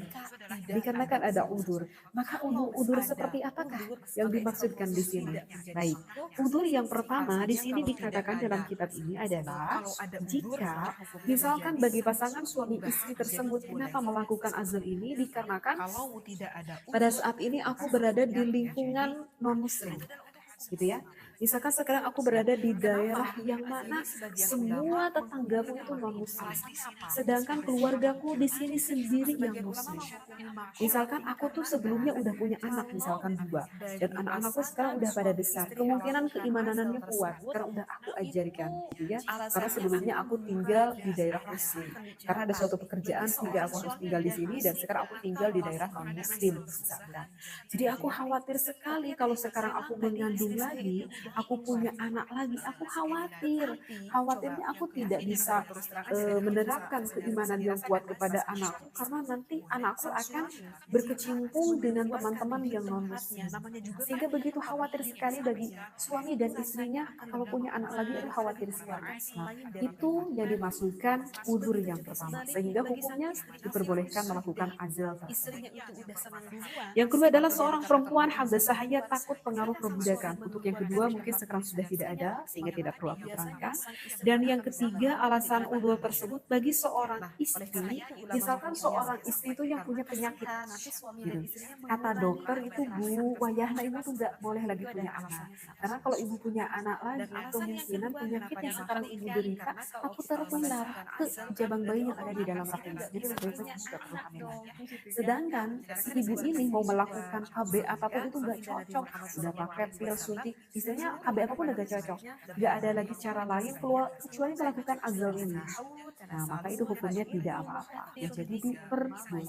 Dikarenakan ada udur. Maka udur seperti apakah yang dimaksudkan di sini? Baik, udur yang pertama di sini dikatakan dalam kitab ini adalah jika misalkan bagi pasangan suami istri tersebut kenapa melakukan azal ini dikarenakan pada saat ini aku berada di lingkungan non muslim, gitu ya. Misalkan sekarang aku berada di daerah yang mana semua tetanggaku itu non muslim, sedangkan keluargaku di sini sendiri yang muslim. Misalkan aku tuh sebelumnya udah punya anak, misalkan 2, dan anak-anakku sekarang udah pada besar, kemungkinan keimanannya kuat karena udah aku ajarkan, gitu ya. Karena sebelumnya aku tinggal di daerah muslim, karena ada suatu pekerjaan sehingga aku harus tinggal di sini, dan sekarang aku tinggal di daerah non muslim, misalkan. Jadi aku khawatir sekali kalau sekarang aku mengandung lagi, aku punya anak lagi, aku khawatir. Khawatirnya aku tidak bisa menerapkan keimanan yang kuat kepada anakku, karena nanti anakku akan berkecimpung dengan teman-teman yang non muslim. Sehingga begitu khawatir sekali bagi suami dan istrinya kalau punya anak lagi, itu khawatir sekali. Nah, itu yang dimaksudkan udur yang pertama, sehingga hukumnya diperbolehkan melakukan azal tersebut. Yang kedua adalah seorang perempuan habdasahaya takut pengaruh perbudakan. Untuk yang kedua mungkin sekarang sudah tidak ada sehingga tidak perlu aku terangkan. Dan yang ketiga alasan udur tersebut bagi seorang istri, misalkan seorang istri itu yang punya penyakit, gitu. Kata dokter itu Bu Wayahna ibu tuh nggak boleh lagi punya anak, karena kalau ibu punya anak lagi kemungkinan penyakit yang sekarang ibu derita aku tertular ke jabang bayi yang ada di dalam rahim, jadi lebih baik sudah perlu hamil lagi. Sedangkan si ibu ini mau melakukan KB apapun itu nggak cocok, sudah pakai pil suntik, istilahnya KB apapun udah gak cocok, nggak ada lagi cara lain keluar kecuali melakukan azal ini. Nah, maka itu hukumnya tidak apa-apa, ya, jadi diperbolehkan.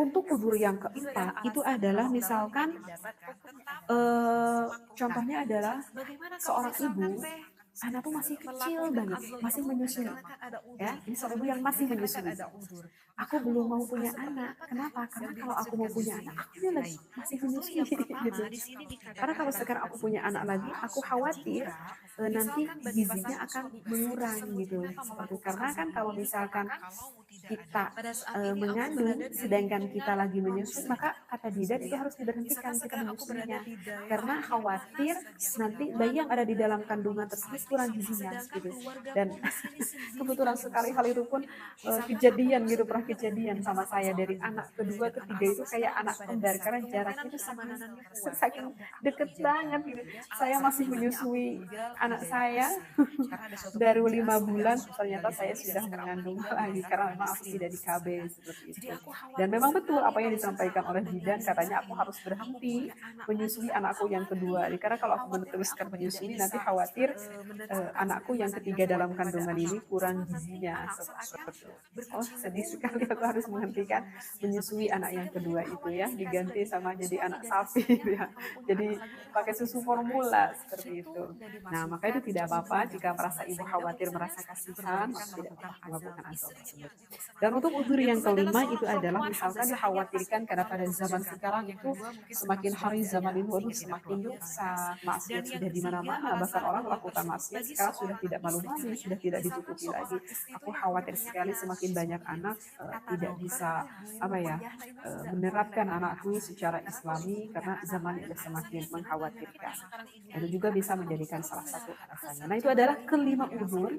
Untuk udur yang keempat itu adalah misalkan contohnya adalah seorang ibu anak tuh masih kecil banget, masih menyusui, ya, ini seorang ibu yang masih menyusui. Aku belum mau punya anak, kenapa? Karena kalau aku mau punya anak, aku lagi masih menyusui, gitu. Karena kalau sekarang aku punya anak lagi, aku khawatir nanti gizinya akan mengurang, gitu. Seperti karena kan kalau misalkan kita mengandung sedangkan kita lagi menyusui, maka kata bidan itu harus diberhentikan kita menyusuinya, karena khawatir nanti bayi yang ada di dalam kandungan tersebut kurang gizinya, gitu. Dan kebetulan sekali hal itu pun kejadian, gitu, pernah kejadian sama saya dari anak kedua ketiga itu kayak anak kembar, karena jaraknya itu saking deket banget, gitu. Saya masih menyusui anak saya baru 5 bulan, ternyata saya sudah mengandung lagi karena memang aku tidak di KB, seperti itu. Dan memang betul apa yang disampaikan oleh bidan, katanya aku harus berhenti menyusui anakku yang kedua, karena kalau aku meneruskan menyusui nanti khawatir anakku yang ketiga dalam kandungan ini kurang gizinya, seperti itu. Oh, sedih sekali aku harus menghentikan menyusui anak yang kedua itu, ya, diganti sama jadi anak sapi, ya, jadi pakai susu formula, seperti itu. Nah, maka itu tidak apa-apa jika merasa ibu khawatir, merasa kasihan, maka tidak apa-apa melakukan azal tersebut. Dan untuk udur yang kelima itu adalah misalkan dikhawatirkan karena pada zaman sekarang itu semakin hari zaman itu semakin dosa, maksiat sudah di mana-mana, bahkan orang melakukan maksiat sekarang sudah tidak malu-malu, sudah tidak ditutupi lagi. Aku khawatir sekali semakin banyak anak tidak bisa menerapkan anakku secara islami karena zaman sudah semakin mengkhawatirkan. Itu juga bisa menjadikan salah satu alasannya. Nah, itu adalah kelima udur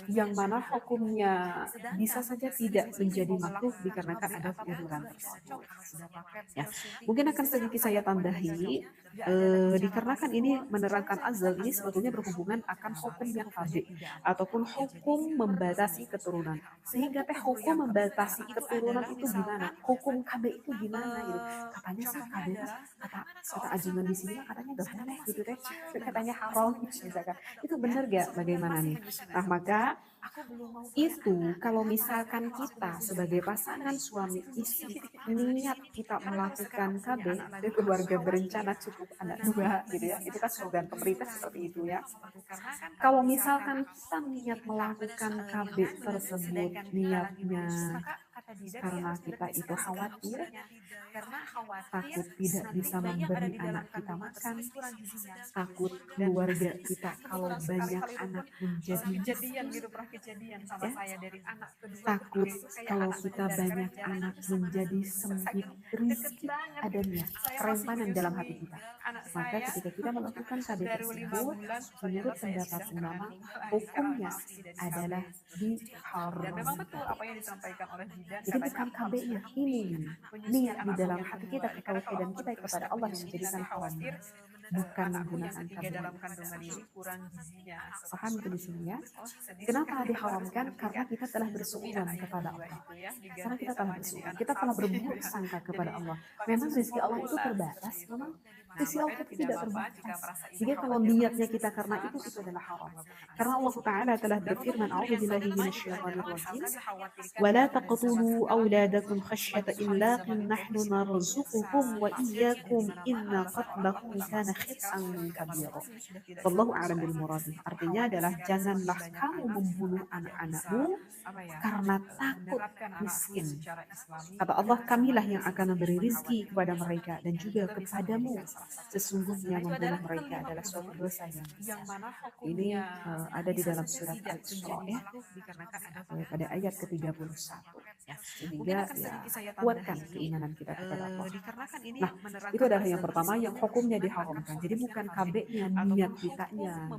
yang mana hukumnya bisa saja tidak menjadi makruh dikarenakan ada keuduran tersebut. Ya, mungkin akan sedikit saya tambahi, dikarenakan ini menerapkan azal ini sebetulnya berhubungan akan hukum yang tabi ataupun hukum membatasi keturunan. Sehingga teh hukum membatasi keturunan itu gimana? Hukum KB itu gimana, gitu? Katanya sih KB kata ajunan di sini katanya gak boleh, gitu deh. Katanya haram, misalkan. Itu benar gak? Bagaimana nih? Nah, maka Itu kalau misalkan kita sebagai pasangan suami istri niat kita melakukan KB, itu keluarga berencana cukup anak dua gitu ya. Itu kan slogan pemerintah seperti itu ya. Kalau misalkan kita niat melakukan KB tersebut niatnya karena kita itu khawatir takut tidak bisa memberi anak kita makan, takut keluarga kita kalau banyak anak menjadi takut kalau kita banyak anak menjadi sempit rezeki adanya kerentanan dalam hati kita. Maka ketika kita melakukan KB tersebut, menurut pendapat ulama, hukumnya adalah diharamkan. Jadi bukan KB-nya, ini niat di dalam hati kita, ketauhidan kita kepada Allah yang menjadikan haramnya, bukan menggunakan KB. Paham itu di sini ya? Kenapa diharamkan? Karena kita telah bersuudzon kepada Allah. Karena kita telah bersuudzon, kita telah berburuk sangka kepada Allah. Memang rezeki Allah itu terbatas, memang rezeki Allah itu tidak terbatas. Jadi kalau niatnya kita karena itu adalah haram. Karena Allah Ta'ala telah berfirman, A'udzubillahi minasyaitonir rajim, wa la taqtulu auladakum khasyata imlaqin nahnu narzuquhum wa iyyakum inna qatlahum kana khit'an kabira. Wallahu a'lam bil murad. Artinya adalah janganlah kamu membunuh anak-anakmu karena takut miskin. Kata Allah, kamilah yang akan memberi rizki kepada mereka dan juga kepadamu. Sesungguhnya membunuh mereka adalah suatu dosa yang besar. Ini ada di dalam surat Al-Isra ya, pada ayat ke-31. Sehingga ya, kuatkan keinginan kita kepada Allah. Nah, itu adalah yang pertama yang hukumnya diharamkan. Jadi bukan KB-nya, niat kitanya.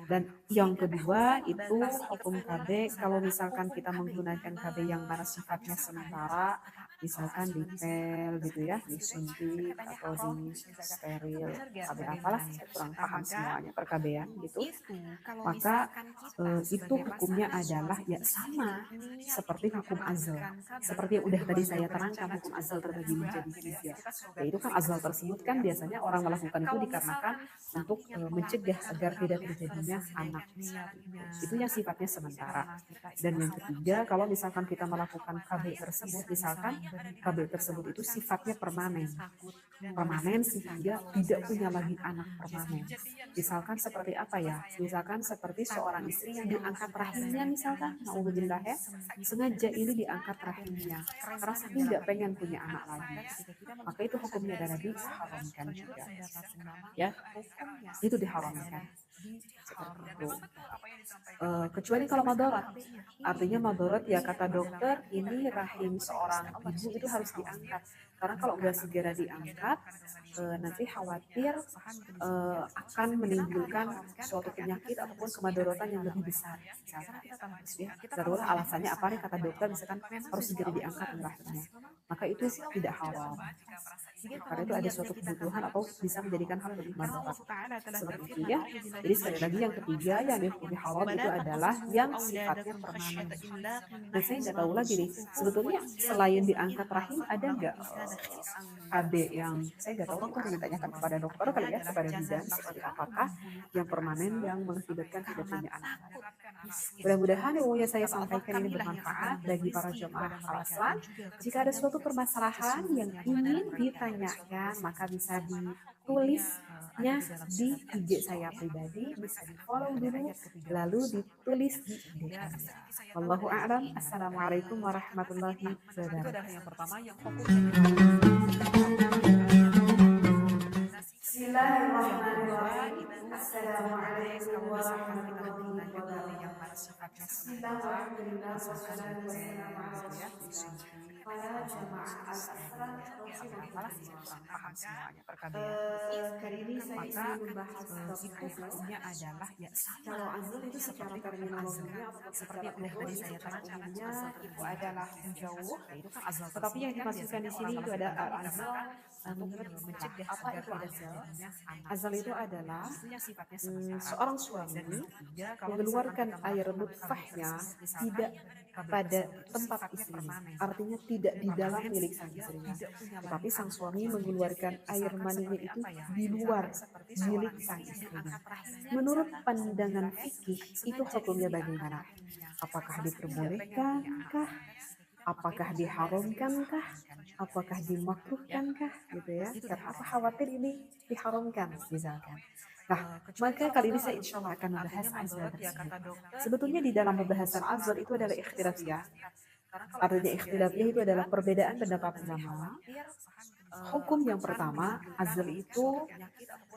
Dan yang kedua itu hukum KB kalau misalkan kita menggunakan KB yang mana sifatnya sementara, misalkan di pel gitu ya, disuntik atau di steril, KB apalah, saya kurang paham semuanya perkabean gitu. Maka itu hukumnya adalah ya sama seperti hukum azal. Seperti yang udah tadi saya terangkan, hukum azal terbagi menjadi tiga. Yaitu kan azal tersebut kan biasanya orang melakukan itu dikarenakan untuk mencegah agar tidak terjadinya anak. Itu yang sifatnya sementara. Dan yang ketiga, kalau misalkan kita melakukan KB tersebut, misalkan KB tersebut itu sifatnya permanen. Permanen sehingga tidak punya lagi anak permanen. Misalkan seperti apa ya? Misalkan seperti seorang istri yang diangkat rahimnya misalkan, na'udzubillah ya, sengaja ini diangkat rahimnya karena saking nggak pengen punya anak lagi. Maka itu hukumnya adalah diharamkan juga. Ya, itu diharamkan. Seperti itu. Kecuali kalau madarat, artinya madarat ya kata dokter ini rahim seorang ibu itu harus diangkat karena kalau nggak segera diangkat nanti khawatir akan menimbulkan suatu penyakit ataupun kemadaratan yang lebih besar. Ya, darurat alasannya apa nih kata dokter misalkan harus segera diangkat rahimnya, maka itu tidak halal. Karena itu ada suatu kebutuhan atau bisa menjadikan hal lebih madarat seperti itu ya. Jadi sekali lagi yang ketiga yang dihukumi halal itu adalah yang sifatnya permanen. Dan saya nggak tahu lagi nih sebetulnya selain diangkat rahim ada nggak KB yang saya nggak tahu, itu harus ditanyakan kepada dokter kali ya, kepada bidan seperti apakah yang permanen yang mengakibatkan tidak punya anak. Mudah-mudahan ilmu yang saya sampaikan ini bermanfaat bagi para jemaah Al-Aslan. Jika ada suatu permasalahan yang ingin ditanyakan, maka bisa ditulisnya di IG saya pribadi, bisa di follow dulu, lalu ditulis di DM. Wallahu a'lam. Assalamualaikum warahmatullahi wabarakatuh. Yang pertama yang Bismillahirrahmanirrahim. Assalamualaikum warahmatullahi wabarakatuh. Bismillahirrahmanirrahim. Wassalatu wassalamu ala rasulillah. Para jemaah Al-Aslan kali ini saya ingin membahas topik hukumnya adalah ya kalau azal itu secara terminologinya atau seperti yang tadi saya terangkannya itu adalah menjauh, tetapi yang dimaksudkan di sini itu ada al-azal menurut mencegah apa itu azal? Azal itu adalah seorang suami mengeluarkan air nutfahnya tidak pada tempat istrinya, artinya tidak di dalam milik sang istrinya, tetapi sang suami mengeluarkan air maninya itu di luar milik sang istrinya. Menurut pandangan fikih, itu hukumnya bagaimana? Apakah diperbolehkankah? Apakah diharamkankah? Apakah dimakruhkankah? Gitu ya. Karena aku khawatir ini diharamkan misalkan. Nah, maka kali ini saya insya Allah akan membahas azal tersebut. Sebetulnya di dalam pembahasan azal itu adalah ikhtilafiyah. Artinya ikhtilafiyah itu adalah perbedaan pendapat ulama. Hukum yang pertama, azal itu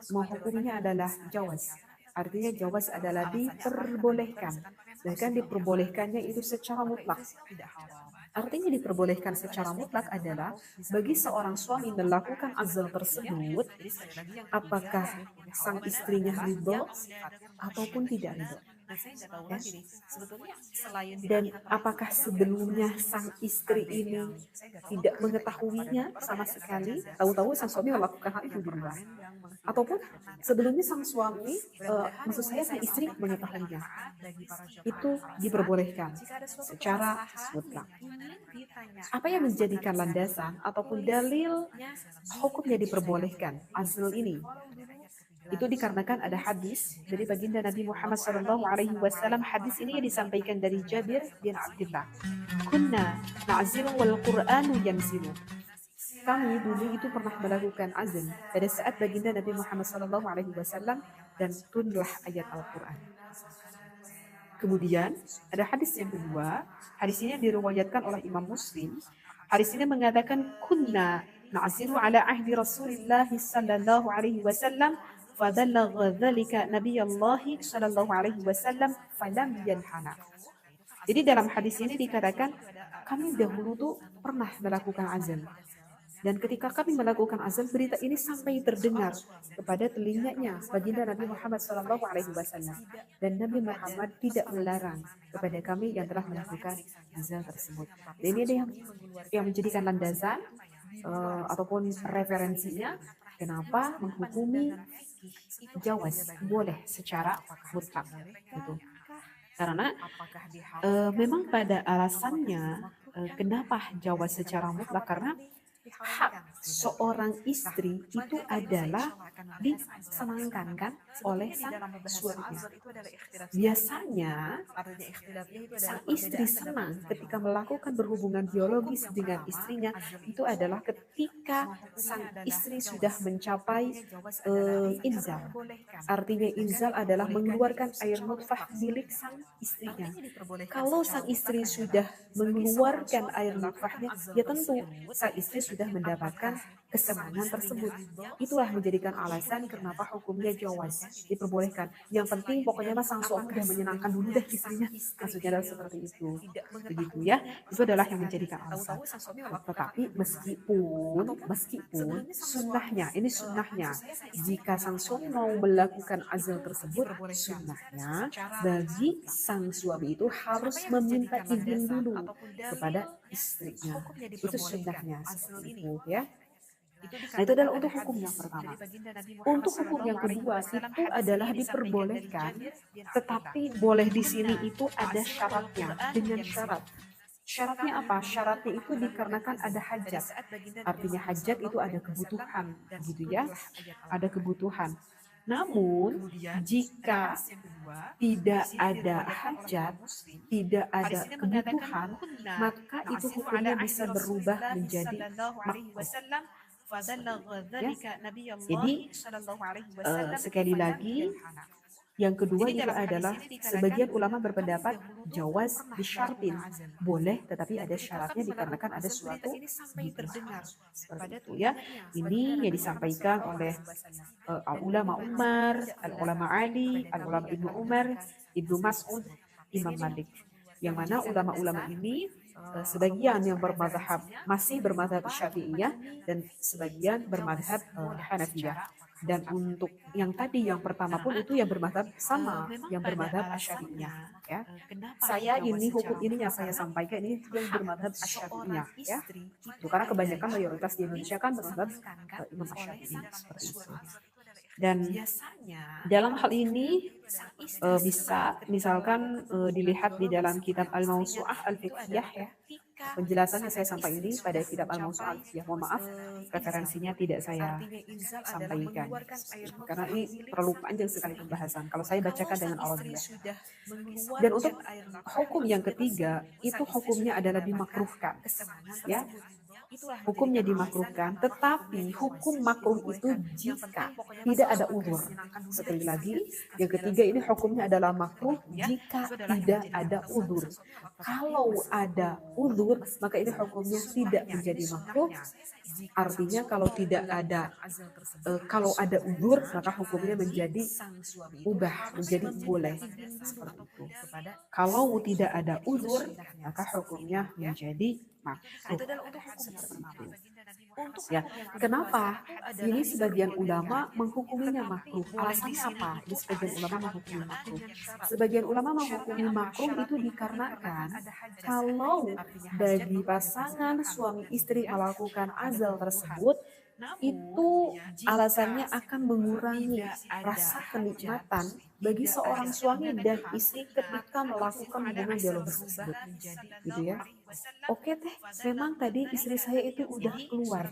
hukumnya adalah jawaz. Artinya jawaz adalah diperbolehkan. Bahkan diperbolehkannya itu secara mutlak. Artinya diperbolehkan secara mutlak adalah bagi seorang suami melakukan azal tersebut, apakah sang istrinya ridho ataupun tidak ridho. Ya? Dan apakah sebelumnya sang istri ini tidak mengetahuinya sama sekali, tahu-tahu sang suami melakukan hal itu di luar, ataupun sebelumnya sang suami, maksud saya sang istri mengetahuinya, itu diperbolehkan secara mutlak. Apa yang menjadikan landasan ataupun dalil hukumnya diperbolehkan azal ini? Itu dikarenakan ada hadis dari baginda Nabi Muhammad SAW. Hadis ini disampaikan dari Jabir bin Abdullah. Kunna na'zilu wal Qur'anu yanzilu. Kami dulu itu pernah melakukan azan pada saat baginda Nabi Muhammad SAW dan turunlah ayat Al-Quran. Kemudian ada hadis yang kedua. Hadis ini diriwayatkan oleh Imam Muslim. Hadis ini mengatakan kunna na'zilu ala ahdi Rasulillah sallallahu alaihi wasallam fadallagha dzalika Nabiyullah sallallahu alaihi wasallam falam yanhana. Jadi dalam hadis ini dikatakan kami dahulu tuh pernah melakukan azan. Dan ketika kami melakukan azan, berita ini sampai terdengar kepada telinganya baginda Nabi Muhammad SAW. Dan Nabi Muhammad tidak melarang kepada kami yang telah melakukan azan tersebut. Dan ini ada yang menjadikan landasan ataupun referensinya kenapa menghukumi jawaz boleh secara mutlak gitu. Karena memang pada alasannya kenapa jawaz secara mutlak, karena hak seorang istri itu adalah disenangkan kan oleh sang suaminya. Biasanya sang istri senang ketika melakukan berhubungan biologis dengan istrinya itu adalah ketika sang istri sudah mencapai inzal. Artinya inzal adalah mengeluarkan air nutfah milik sang istrinya. Kalau sang istri sudah mengeluarkan air nutfahnya, ya tentu sang istri sudah mendapatkan kesenangan tersebut. Itulah menjadikan alasan kenapa hukumnya jawaz, diperbolehkan. Yang penting pokoknya sang suami sudah menyenangkan dulu deh istrinya. Maksudnya adalah seperti itu. Begitu ya. Itu adalah yang menjadikan alasan. Tetapi meskipun sunnahnya, ini sunnahnya, jika sang suami mau melakukan azal tersebut, sunnahnya bagi sang suami itu harus meminta izin dulu kepada istrinya. Itu sunnahnya seperti itu ya. Nah, itu adalah untuk hukum yang pertama. Untuk hukum yang kedua itu adalah diperbolehkan, tetapi boleh di sini itu ada syaratnya, dengan syarat. Syaratnya apa? Syaratnya itu dikarenakan ada hajat. Artinya hajat itu ada kebutuhan, gitu ya. Ada kebutuhan. Namun, jika tidak ada hajat, tidak ada kebutuhan, maka itu hukumnya bisa berubah menjadi makruh. Ya. Jadi sekali lagi, yang kedua itu adalah sebagian ulama berpendapat jawaz bisyartin, boleh tetapi ada syaratnya dikarenakan ada suatu kebutuhan. Seperti itu ya. Ini yang disampaikan oleh ulama Umar, ulama Ali, ulama Ibnu Umar, Ibnu Mas'ud, Imam Malik. Yang mana ulama-ulama ini sebagian yang bermadhab masih bermadhab Syafi'iyah dan sebagian bermadhab Hanafiyah. Dan untuk yang tadi yang pertama pun itu yang bermadzhab sama, yang bermadzhab Asy-Syafi'iyah ya. Saya ini hukum ini yang saya sampaikan ini yang bermadzhab Asy-Syafi'iyah ya. Itu karena kebanyakan mayoritas di Indonesia kan bermadzhab Imam Asy-Syafi'i seperti itu. Dan dalam hal ini bisa misalkan dilihat di dalam kitab Al-Mawsu'ah Al-Fiqhiyah ya. Penjelasannya saya sampaikan ini pada kitab Al-Mawsu'ah Al-Fiqhiyah. Mohon maaf, referensinya tidak saya sampaikan. Karena ini terlalu panjang sekali pembahasan. Kalau saya bacakan dengan Arabiyah. Dan untuk hukum yang ketiga, itu hukumnya adalah dimakruhkan. Ya, hukumnya dimakruhkan, tetapi hukum makruh itu jika tidak ada uzur. Sekali lagi, yang ketiga ini hukumnya adalah makruh jika tidak ada uzur. Kalau ada uzur, maka ini hukumnya tidak menjadi makruh. Artinya kalau tidak ada kalau ada uzur, maka hukumnya menjadi ubah, menjadi boleh seperti itu. Kalau tidak ada uzur, maka hukumnya menjadi makruh. Ya, kenapa? Ini sebagian ulama menghukuminya makruh. Alasannya apa? Ini sebagian ulama menghukumi makruh. Sebagian ulama menghukumi makruh itu dikarenakan kalau bagi pasangan suami istri melakukan azal tersebut, itu alasannya akan mengurangi rasa kenikmatan bagi seorang suami dan istri ketika melakukan hubungan biologis tersebut, gitu ya. Oke teh, memang tadi istri saya itu udah keluar,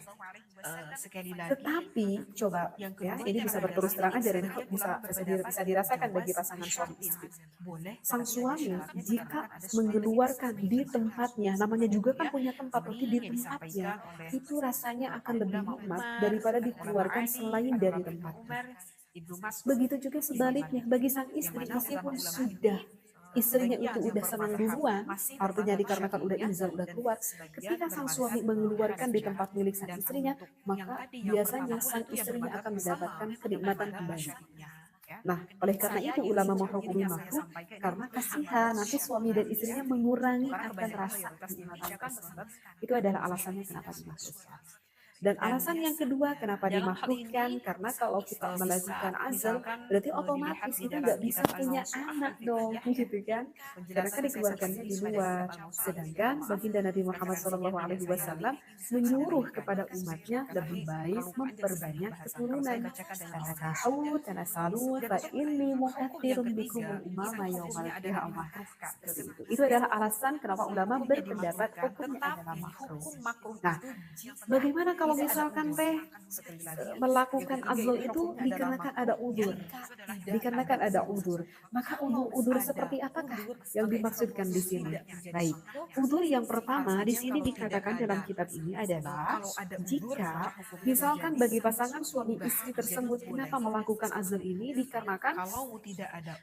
tetapi coba ya, ini bisa berterus terang aja dan bisa dirasakan bagi pasangan suami istri. Sang suami jika mengeluarkan di tempatnya, namanya juga kan punya tempat, tapi di tempatnya itu rasanya akan lebih nikmat daripada dikeluarkan selain dari tempatnya. Begitu juga sebaliknya bagi sang istri, meskipun sudah istrinya itu udah senang duluan, artinya dikarenakan udah inzal, udah keluar, ketika sang suami mengeluarkan di tempat milik sang istrinya, maka biasanya sang istrinya akan mendapatkan kenikmatan kembali. Nah, oleh karena itu ulama menghukumi makruh karena kasihan nanti suami dan istrinya mengurangi akan rasa kenikmatan tersebut. Itu adalah alasannya kenapa dimakruhkan. Dan alasan yang kedua kenapa dimakruhkan, karena kalau kita melakukan azal berarti otomatis itu nggak bisa punya anak dong, gitu kan? Karena kan dikeluarkannya di luar. Sedangkan baginda Nabi Muhammad SAW menyuruh kepada umatnya lebih baik memperbanyak keturunan. Tanakahu, tanasalu, fa inni mukatsirun bikumul umama yaumal qiyamah. Itu adalah alasan kenapa ulama berpendapat hukumnya adalah makruh. Nah, bagaimana kalau misalkan teh melakukan azal itu dikarenakan ada udzur, dikarenakan ada udzur, maka udzur seperti apakah yang dimaksudkan di sini? Baik, udzur yang pertama di sini dikatakan dalam kitab ini adalah jika misalkan bagi pasangan suami istri tersebut kenapa melakukan azal ini dikarenakan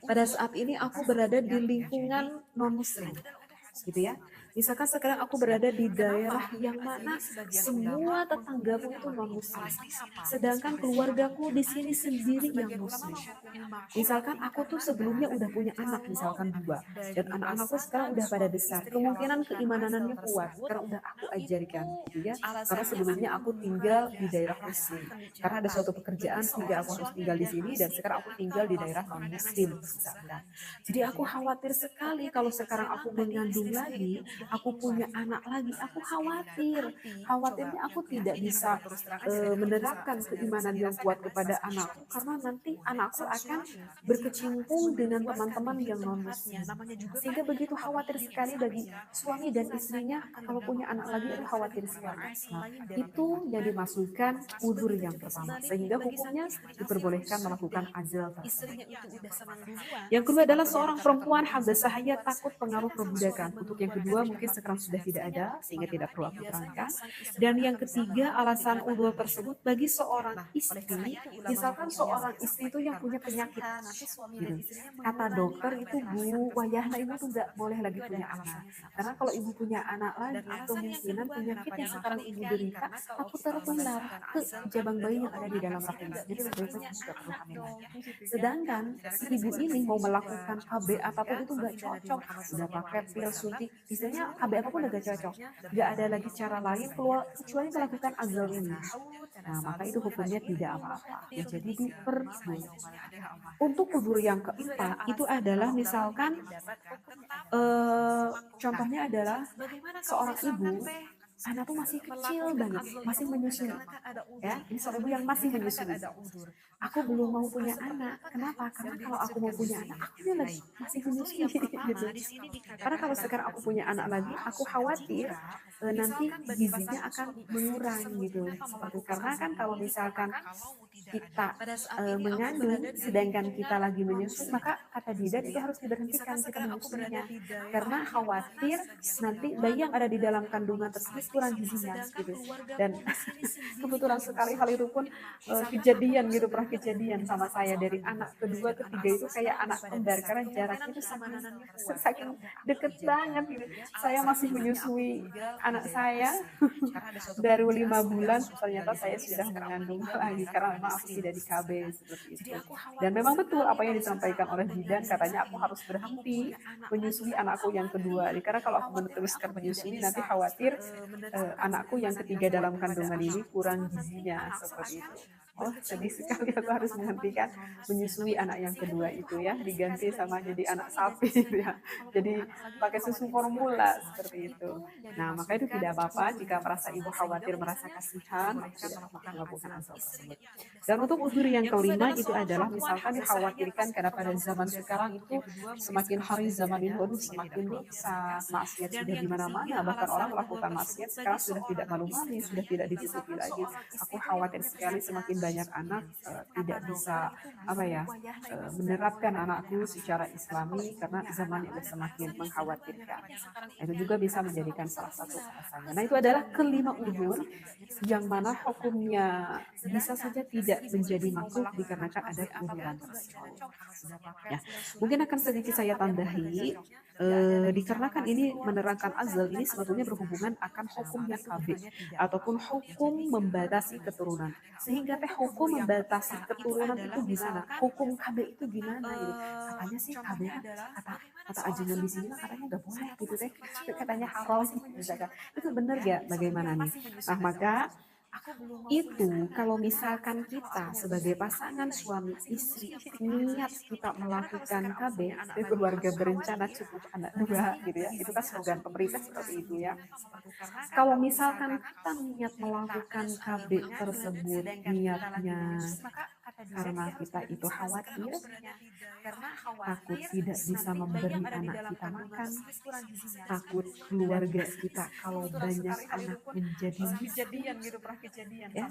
pada saat ini aku berada di lingkungan non muslim, gitu ya. Misalkan sekarang aku berada di daerah yang mana semua tetanggaku itu non muslim, sedangkan keluargaku di sini sendiri yang muslim. Misalkan aku tuh sebelumnya udah punya anak, misalkan 2, dan anak-anakku sekarang udah pada besar, kemungkinan keimanannya kuat karena udah aku ajarkan, gitu ya. Karena sebelumnya aku tinggal di daerah muslim, karena ada suatu pekerjaan sehingga aku harus tinggal di sini, dan sekarang aku tinggal di daerah non muslim, misalkan. Jadi aku khawatir sekali kalau sekarang aku mengandung lagi, aku punya anak lagi, aku khawatirnya aku tidak bisa menerapkan keimanan yang kuat kepada anakku, karena nanti anakku akan berkecimpung dengan teman-teman yang non muslim, sehingga begitu khawatir sekali bagi suami dan istrinya kalau punya anak lagi, itu khawatir sekali. Nah, itu yang dimaksudkan udzur yang pertama, sehingga hukumnya diperbolehkan melakukan azal tersebut. Yang kedua adalah seorang perempuan habasah hayat takut pengaruh perbudakan. Untuk yang kedua mungkin sekarang sudah tidak ada sehingga tidak perlu aku terangkan. Dan yang ketiga alasan udzur tersebut bagi seorang istri, misalkan seorang istri itu yang punya penyakit, gitu. Kata dokter itu Bu Wayahna ibu tuh nggak boleh lagi punya anak, karena kalau ibu punya anak lagi kemungkinan penyakit yang sekarang ibu derita takut tertular ke jabang bayi yang ada di dalam rahimnya, jadi lebih baik sudah perlu hamil lagi. Sedangkan si ibu ini mau melakukan KB apapun itu nggak cocok, sudah pakai pil suntik, istilahnya pokoknya KB apapun udah gak cocok, gak ada lagi cara lain keluar kecuali melakukan azal ini. Nah, maka itu hukumnya tidak apa-apa, ya, jadi diperbolehkan. Untuk uzur yang keempat itu adalah misalkan contohnya adalah seorang ibu, anak tuh masih kecil banget, masih menyusui, ya, ini seorang ibu yang masih menyusui. Aku belum mau punya anak, kenapa? Karena kalau aku mau punya anak, aku ini lagi masih menyusui, gitu. Karena kalau sekarang aku punya anak lagi, aku khawatir nanti gizinya akan mengurang, gitu. Seperti karena kan kalau misalkan kita mengandung sedangkan kita lagi menyusui, maka kata bidan itu harus diberhentikan kita menyusuinya, karena khawatir nanti bayi yang ada di dalam kandungan tersebut kurang gizinya, gitu. Dan kebetulan sekali hal itu pun kejadian, gitu, pernah kejadian sama saya, dari anak kedua ketiga itu kayak anak kembar, karena jaraknya itu saking deket banget, gitu. Saya masih menyusui anak saya baru 5 bulan, ternyata saya sudah mengandung lagi, karena memang aku tidak di KB, seperti itu. Dan memang betul apa yang disampaikan oleh bidan, katanya aku harus berhenti menyusui anakku yang kedua, karena kalau aku meneruskan menyusui nanti khawatir anakku yang ketiga dalam kandungan ini kurang gizinya, seperti itu. Oh, sedih sekali aku harus menghentikan menyusui anak yang kedua itu, ya, diganti sama jadi anak sapi, gitu ya. Jadi pakai susu formula, seperti itu. Nah, maka itu tidak apa-apa jika merasa ibu khawatir, merasa kasihan, tidak melakukan azal tersebut. Dan untuk uzur yang kelima itu adalah misalkan dikhawatirkan karena pada zaman sekarang itu semakin hari zaman ini, waduh, semakin rusak, maksiat sudah di mana-mana, bahkan orang melakukan maksiat sekarang sudah tidak malu-malu, sudah tidak ditutupi lagi. Aku khawatir sekali semakin banyak anak tidak bisa menerapkan anakku secara islami karena zaman yang semakin mengkhawatirkan. Itu juga bisa menjadikan salah satu alasannya. Nah, itu adalah kelima uzur yang mana hukumnya bisa saja tidak menjadi makruh dikarenakan ada keuzuran tersebut. Ya, mungkin akan sedikit saya tambahi, dikarenakan ini menerangkan azal ini sebetulnya berhubungan akan hukumnya KB ataupun hukum membatasi keturunan. Sehingga hukum membatasi keturunan itu gimana? Hukum KB itu gimana, gitu. Katanya sih KB kan kata ajengan di sini katanya nggak boleh, gitu deh. Katanya haram, misalkan. Itu benar gak? Bagaimana nih? Nah, maka itu kalau misalkan kita sebagai pasangan suami istri niat kita melakukan KB, keluarga berencana cukup anak dua, gitu ya, itu kan slogan pemerintah seperti itu, ya. Kalau misalkan kita niat melakukan KB tersebut niatnya karena kita itu khawatir, takut tidak bisa memberi anak kita makan, takut keluarga kita kalau banyak anak menjadi ya,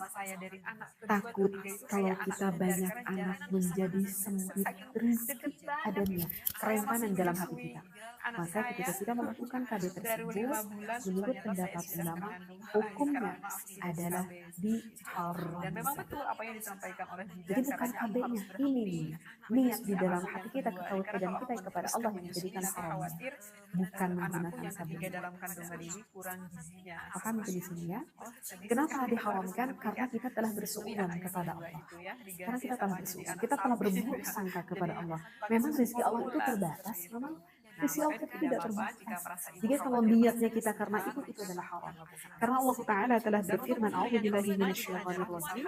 takut kalau kita banyak anak menjadi sempit rezeki adanya, kerentanan dalam hati kita. Maka ketika kita melakukan KB tersebut, menurut pendapat ulama, hukumnya adalah diharamkan. Dan memang betul apa yang disampaikan oleh bidan. Jadi bukan KB-nya, ini nih, niat di dalam hati kita, ketakwaan kita kepada Allah yang menjadikan haram, bukan menggunakan KB. Dalam kandungan ini kurang gizinya. Paham itu di sini, ya? Kenapa diharamkan? Karena kita telah bersuudzon kepada Allah. Karena kita telah bersuudzon, kita telah berburuk sangka kepada Allah. Memang rezeki Allah itu terbatas, memang rezeki Allah itu tidak terbatas. Jadi kalau niatnya kita karena itu adalah haram. Karena Allah Ta'ala telah berfirman, A'udzubillahi minasyaitonir rajim,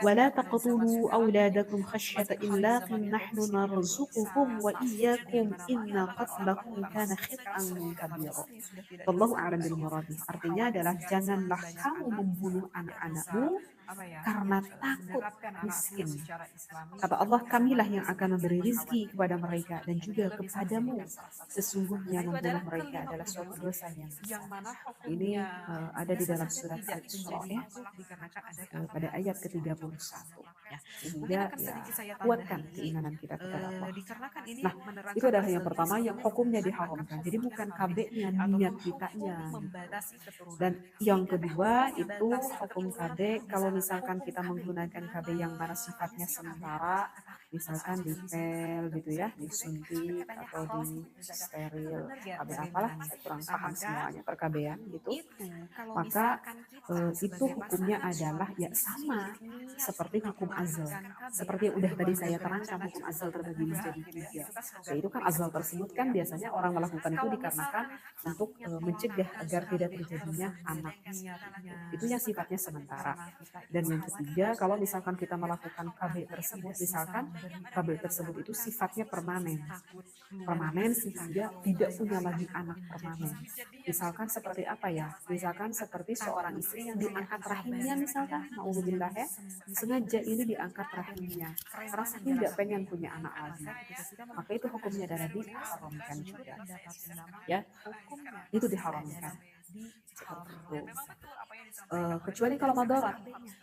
wa la taqtulu auladakum khasyata imlaqin nahnu narzuquhum wa iyyakum inna qatlahum kana khit'an kabira. Wallahu a'lam bil murad. Artinya adalah janganlah kamu membunuh anak-anakmu karena takut miskin. Kata Allah, kamilah yang akan memberi rizki kepada mereka dan juga kepadamu. Sesungguhnya membunuh mereka adalah suatu dosa yang besar. Ini ada di dalam surat Al-Isra, ya, pada ayat ke-31. Sehingga kuatkan keimanan kita kepada Allah. Nah, itu adalah yang pertama yang hukumnya diharamkan. Jadi bukan KB-nya, niat kitanya. Dan yang kedua itu hukum KB kalau misalkan kita menggunakan KB yang mana sifatnya sementara, misalkan di pel, gitu ya, disuntik atau di steril, KB apalah, saya kurang paham semuanya per-KB-an gitu. Maka itu hukumnya adalah ya sama seperti hukum azal azal. Seperti yang udah tadi saya terangkan, hukum azal terbagi menjadi 3. Yaitu kan azal tersebut kan biasanya orang melakukan itu dikarenakan untuk mencegah agar tidak terjadinya anak. Itu yang sifatnya sementara. Dan yang ketiga, kalau misalkan kita melakukan KB tersebut, misalkan KB tersebut itu sifatnya permanen. Permanen sehingga tidak punya lagi anak permanen. Misalkan seperti apa ya? Misalkan seperti seorang istri yang diangkat rahimnya misalkan, ma'udzubillah ya, sengaja ini diangkat rahimnya karena saking tidak pengen punya anak lagi. Maka itu hukumnya adalah diharamkan juga. Ya, itu diharamkan. Seperti itu. Kecuali kalau madorot,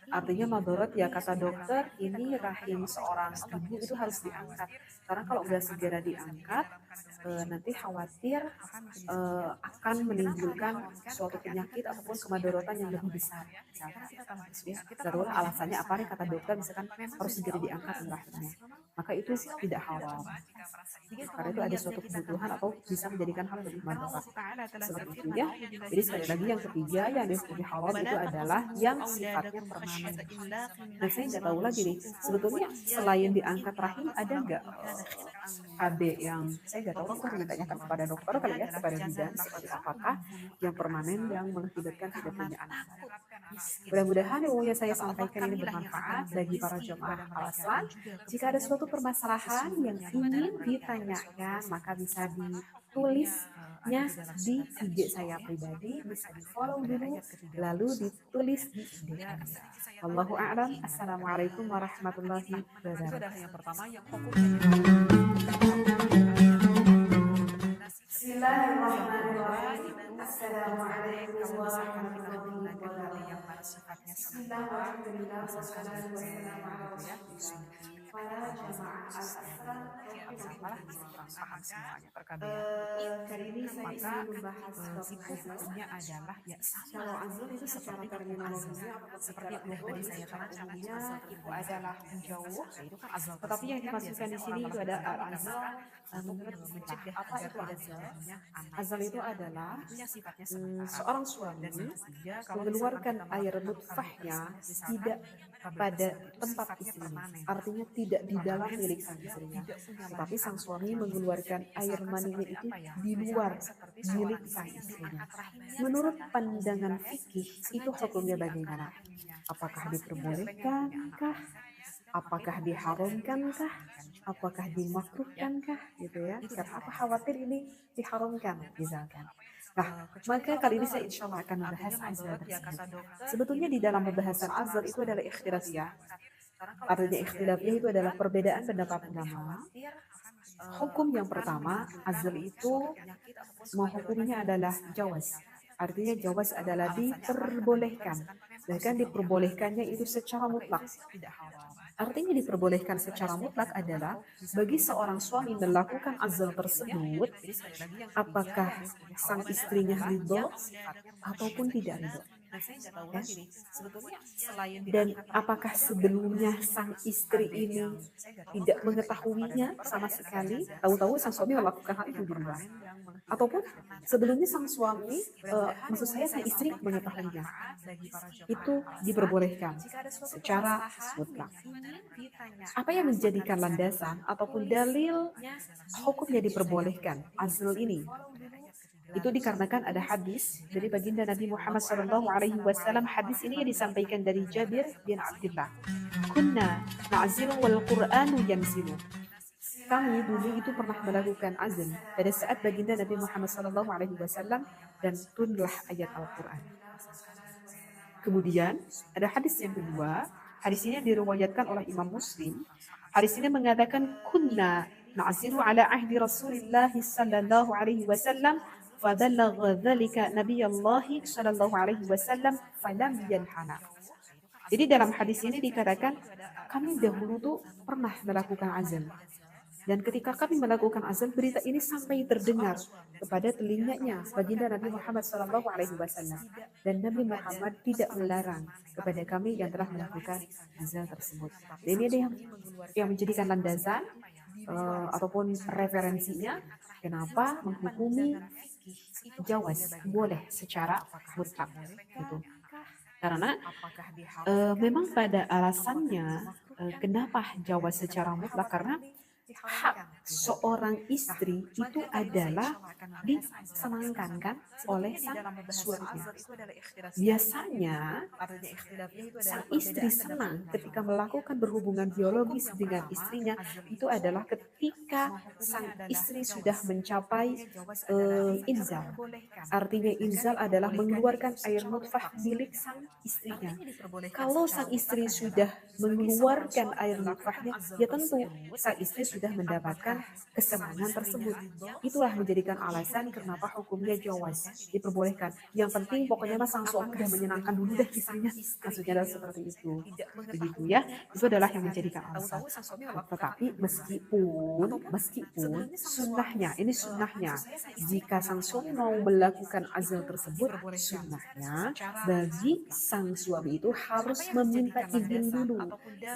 artinya madorot ya kata dokter ini rahim seorang ibu itu harus diangkat karena kalau udah segera diangkat nanti khawatir akan menimbulkan suatu penyakit ataupun kemadorotan yang lebih besar. Ya, darurat alasannya apa nih kata dokter misalkan harus segera diangkat rahimnya, maka itu tidak halal. Karena itu ada suatu kebutuhan atau bisa menjadikan hal lebih manfaat. Seperti itu ya. Jadi sekali lagi yang ketiga yang dihukumi halal itu adalah yang sifatnya permanen. Nah saya nggak tahu lagi nih, sebetulnya selain diangkat rahim ada nggak KB yang saya nggak tahu, aku harus tanyakan kepada dokter kali ya, kepada bidan seperti apakah yang permanen yang mengakibatkan tidak punya anak. Mudah-mudahan ilmu yang saya sampaikan ini bermanfaat bagi para jemaah alasan. Jika ada suatu permasalahan yang ingin ditanyakan, maka bisa ditulisnya di IG saya pribadi, bisa di follow dulu, lalu ditulis di IG. Allahu a'lam. Assalamualaikum warahmatullahi wabarakatuh. Yang pertama yang Bismillahirrahmanirrahim. Assalamualaikum warahmatullahi wabarakatuh. Yang pada sifatnya sementara, wassalatu wassalamu ala rasulillah. Para jamaah al-aslam paham semuanya perkabean. Kali ini saya ingin membahas hukumnya adalah ya sama azal itu secara terminologinya seperti yang tadi saya terangkan itu adalah menjauh, tetapi yang dimaksudkan di sini itu ada azal menurut mencegah apa itu azal? Azal itu adalah seorang suami mengeluarkan air nutfahnya tidak pada tempat istrinya, artinya tidak di dalam milik sang istrinya, tetapi sang suami mengeluarkan air maninya itu di luar milik sang istrinya. Menurut pandangan fikih itu hukumnya bagaimana? Apakah diperbolehkankah? Apakah diharamkankah? Apakah dimakruhkankah? Gitu ya. Karena apa khawatir ini diharamkan misalkan. Nah, maka kali ini saya insya Allah akan membahas azal tersebut. Sebetulnya di dalam pembahasan azal itu adalah ikhtilafiyah. Artinya ikhtilafiyah itu adalah perbedaan pendapat ulama. Hukum yang pertama, azal itu hukumnya adalah jawaz. Artinya jawaz adalah diperbolehkan. Bahkan diperbolehkannya itu secara mutlak. Artinya diperbolehkan secara mutlak adalah bagi seorang suami melakukan azal tersebut, apakah sang istrinya ridho ataupun tidak ridho. Ya. Dan apakah sebelumnya sang istri ini tidak mengetahuinya sama sekali, tahu-tahu sang suami melakukan hal itu di luar, ataupun sebelumnya sang suami, maksud saya sang istri mengetahuinya, itu diperbolehkan secara mutlak. Apa yang menjadikan landasan ataupun dalil hukumnya diperbolehkan azal ini? Itu dikarenakan ada hadis dari baginda Nabi Muhammad SAW. Hadis ini disampaikan dari Jabir bin Abdullah. Kunna na'zilu wal Qur'anu yanzilu. Kami dulu itu pernah melakukan azal pada saat baginda Nabi Muhammad SAW dan turunlah ayat Al-Quran. Kemudian ada hadis yang kedua. Hadis ini diriwayatkan oleh Imam Muslim. Hadis ini mengatakan kunna na'zilu ala ahdi Rasulillah sallallahu alaihi wasallam fadallagha dzalika Nabiyullah sallallahu alaihi wasallam falam yanhana. Jadi dalam hadis ini dikatakan kami dahulu tuh pernah melakukan azal. Dan ketika kami melakukan azal, berita ini sampai terdengar kepada telinganya baginda Nabi Muhammad SAW. Dan Nabi Muhammad tidak melarang kepada kami yang telah melakukan azal tersebut. Dan ini ada yang menjadikan landasan ataupun referensinya kenapa menghukumi jawaz boleh secara mutlak gitu. Karena memang pada alasannya kenapa jawab secara mutlak? Karena hak seorang istri itu adalah disenangkan kan oleh sang suaminya. Biasanya sang istri senang ketika melakukan berhubungan biologis dengan istrinya itu adalah ketika sang istri sudah mencapai inzal. Artinya inzal adalah mengeluarkan air nutfah milik sang istrinya. Kalau sang istri sudah mengeluarkan air nutfahnya, ya tentu sang istri sudah mendapatkan kesenangan tersebut. Itulah menjadikan alasan kenapa hukumnya jawaz, diperbolehkan. Yang penting pokoknya mas sang suami sudah menyenangkan dulu deh istrinya. Maksudnya adalah seperti itu. Begitu ya. Itu adalah yang menjadikan alasan. Tetapi meskipun sunnahnya, ini sunnahnya, jika sang suami mau melakukan azal tersebut, sunnahnya bagi sang suami itu harus meminta izin dulu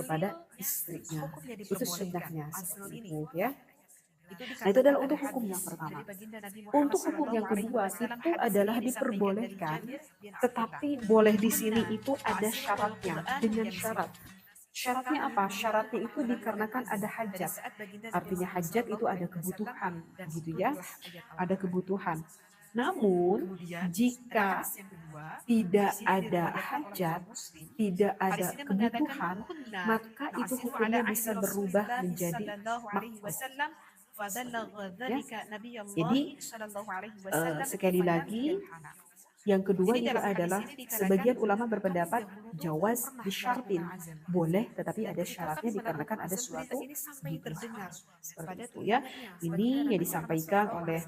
kepada istrinya. Itu sunnahnya seperti itu ya. Nah itu adalah untuk hukum yang pertama. Untuk hukum yang kedua itu adalah diperbolehkan, tetapi boleh di sini itu ada syaratnya, dengan syarat. Syaratnya apa? Syaratnya itu dikarenakan ada hajat. Artinya hajat itu ada kebutuhan, gitu ya. Ada kebutuhan. Namun jika tidak ada hajat, tidak ada kebutuhan, maka itu hukumnya bisa berubah menjadi makruh. Ya. Jadi sekali lagi yang kedua itu adalah sebagian ulama berpendapat jawaz disyartin, boleh tetapi ada syaratnya dikarenakan ada suatu kebutuhan. Seperti itu ya. Ini yang disampaikan oleh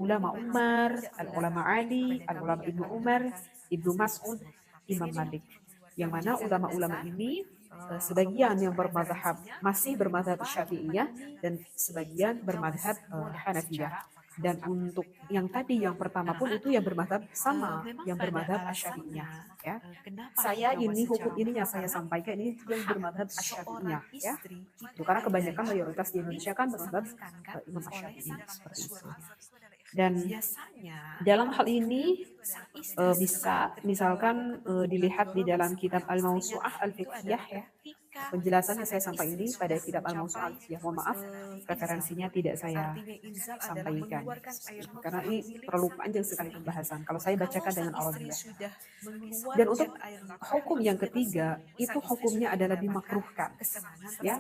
ulama Umar, ulama Ali, ulama Ibnu Umar, Ibnu Mas'ud, Imam Malik. Yang mana ulama-ulama ini sebagian yang bermadhab masih bermadhab Syafi'iyah dan sebagian bermadhab Hanafiyah. Dan untuk yang tadi yang pertama pun itu yang bermadhab sama, yang bermadhab Asy-Syafi'iyah ya. Saya ini hukum ini yang saya sampaikan ini yang bermadhab Asy-Syafi'iyah ya. Itu karena kebanyakan mayoritas di Indonesia kan bermadhab Imam Asy-Syafi'i seperti itu. Dan dalam hal ini bisa misalkan dilihat di dalam kitab Al-Mawsu'ah Al-Fiqhiyah ya. Penjelasannya saya sampaikan ini pada kitab Al-Mawsu'ah Al-Fiqhiyah. Mohon maaf referensinya tidak saya sampaikan karena ini terlalu panjang sekali pembahasan kalau saya bacakan dengan Arabia. Dan untuk hukum yang ketiga itu hukumnya adalah dimakruhkan ya.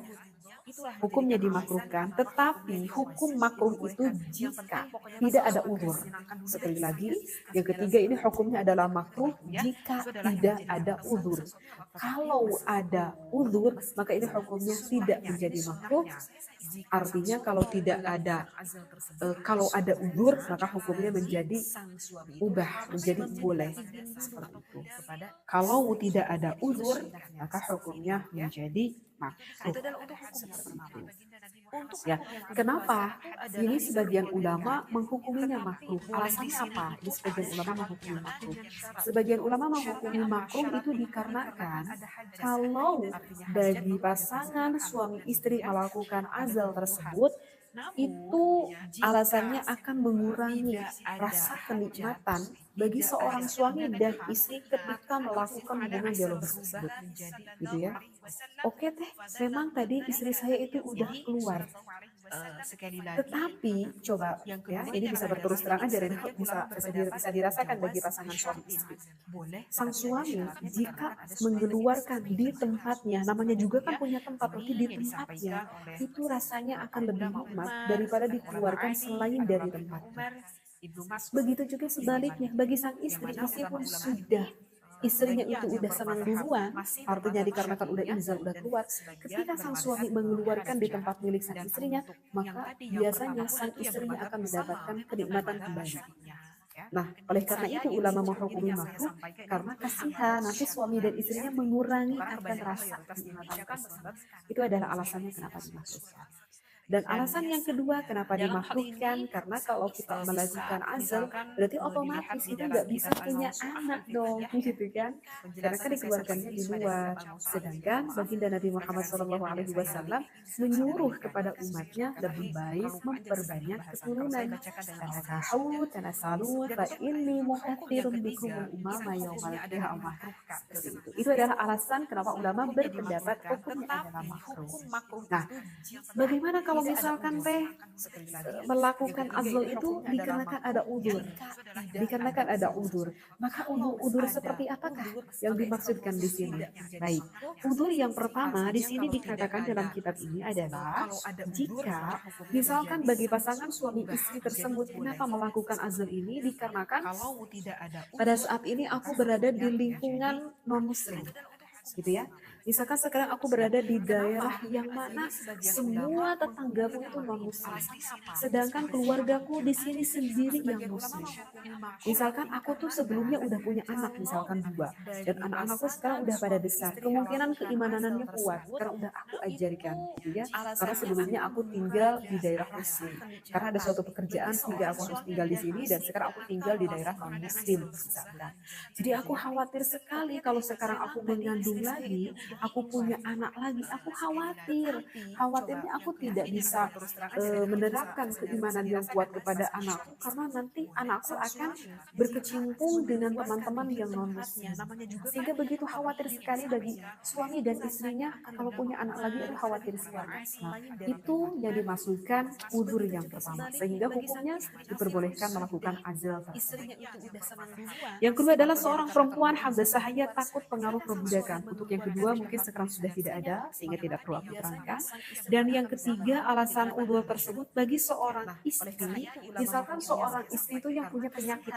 Hukumnya dimakruhkan, tetapi hukum makruh itu jika tidak ada uzur. Sekali lagi, yang ketiga ini hukumnya adalah makruh jika tidak ada uzur. Kalau ada uzur, maka ini hukumnya tidak menjadi makruh. Artinya kalau tidak ada, kalau ada uzur, maka hukumnya menjadi ubah, menjadi boleh. Seperti itu. Kalau tidak ada uzur, maka hukumnya menjadi makruh. Ya, kenapa? Ini sebagian ulama menghukuminya makruh. Alasannya apa? Ini sebagian ulama menghukumi makruh. Sebagian ulama menghukumi makruh itu dikarenakan kalau bagi pasangan suami istri melakukan azal tersebut itu alasannya akan mengurangi rasa kenikmatan bagi seorang suami dan istri ketika melakukan hubungan biologis tersebut, gitu ya. Oke teh, memang tadi istri saya itu udah keluar. Tetapi coba ya, ini bisa berterus terang aja dan bisa dirasakan bagi pasangan suami istri. Sang suami jika mengeluarkan di tempatnya, namanya juga kan punya tempat, berarti di tempatnya itu rasanya akan lebih nikmat daripada dikeluarkan selain dari tempatnya. Begitu juga sebaliknya bagi sang istri, meskipun sudah istrinya itu udah senang duluan, artinya dikarenakan udah inzal, udah keluar, ketika sang suami mengeluarkan di tempat milik sang istrinya, maka biasanya sang istrinya akan mendapatkan kenikmatan kembali. Nah, oleh karena itu ulama menghukumi makruh karena kasihan nanti suami dan istrinya mengurangi akan rasa kenikmatan tersebut. Itu adalah alasannya kenapa dimakruhkan. Dan alasan yang kedua kenapa dimakruhkan, karena kalau kita melakukan azal, berarti otomatis itu nggak bisa punya anak dong, gitu kan? Karena kan dikeluarkannya di luar. Sedangkan baginda Nabi Muhammad SAW menyuruh kepada umatnya lebih baik memperbanyak keturunan. Tanakahu, tanasalu, fa inni mukatsirun bikumul umama yaumal qiyamah. Seperti itu. Itu adalah alasan kenapa ulama berpendapat hukumnya adalah makruh. Nah, bagaimana kalau misalkan teh melakukan azal itu dikarenakan ada udur? Dikarenakan ada udur. Maka udur seperti apakah yang dimaksudkan di sini? Baik, udur yang pertama di sini dikatakan dalam kitab ini adalah jika misalkan bagi pasangan suami istri tersebut kenapa melakukan azal ini dikarenakan pada saat ini aku berada di lingkungan non muslim, gitu ya. Misalkan sekarang aku berada di daerah yang mana semua tetanggaku itu non muslim, sedangkan keluargaku di sini sendiri yang muslim. Misalkan aku tuh sebelumnya udah punya anak, misalkan 2, dan anak-anakku sekarang udah pada besar, kemungkinan keimanannya kuat karena udah aku ajarkan, gitu ya. Karena sebelumnya aku tinggal di daerah muslim, karena ada suatu pekerjaan sehingga aku harus tinggal di sini, dan sekarang aku tinggal di daerah non muslim, misalkan. Jadi aku khawatir sekali kalau sekarang aku mengandung lagi, aku punya anak lagi, aku khawatirnya aku tidak bisa menerapkan keimanan yang kuat kepada anakku, karena nanti anakku akan berkecimpung dengan teman-teman yang non muslim, sehingga begitu khawatir sekali bagi suami dan istrinya kalau punya anak lagi, itu khawatir sekali. Nah, itu yang dimaksudkan udur yang pertama, sehingga hukumnya diperbolehkan melakukan azal tersebut. Yang kedua adalah seorang perempuan habdasahaya takut pengaruh perbudakan. Untuk yang kedua mungkin sekarang sudah tidak ada, sehingga tidak perlu aku terangkan. Dan yang ketiga, alasan udur tersebut bagi seorang istri, misalkan seorang istri itu yang punya penyakit,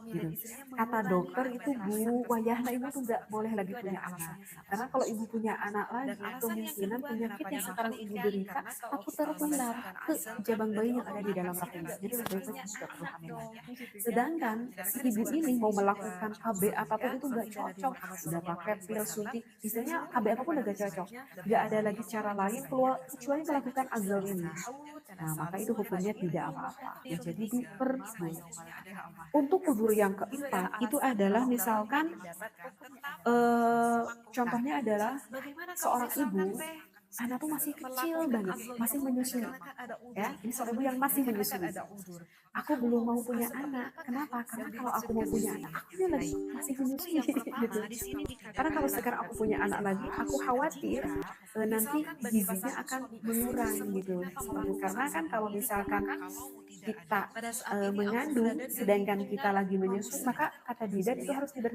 gitu. Kata dokter itu Bu Wayahna ibu tuh nggak boleh lagi punya anak, karena kalau ibu punya anak lagi, kemungkinan penyakit yang sekarang ibu derita takut tertular ke jabang bayi yang ada di dalam rahimnya. Jadi lebih baik ibu sudah perlu hamil lagi. Sedangkan si ibu ini mau melakukan KB apapun itu nggak cocok, sudah pakai pil suntik, istilahnya KB apapun udah gak cocok, nggak ada lagi cara lain keluar kecuali melakukan azal ini. Nah, maka itu hukumnya tidak apa-apa, ya, jadi diperbolehkan. Untuk udur yang keempat itu adalah misalkan contohnya adalah seorang ibu, anak tuh masih kecil banget, masih menyusui, ya, ini seorang ibu yang masih menyusui. Aku belum mau punya anak. Kenapa? Karena kalau aku mau punya anak, aku ini lagi masih menyusui, gitu. Karena kalau sekarang aku punya anak lagi, aku khawatir nanti gizinya akan mengurang, gitu. Karena kan kalau misalkan kita mengandung sedangkan kita lagi menyusui, maka kata bidan itu harus diberhentikan.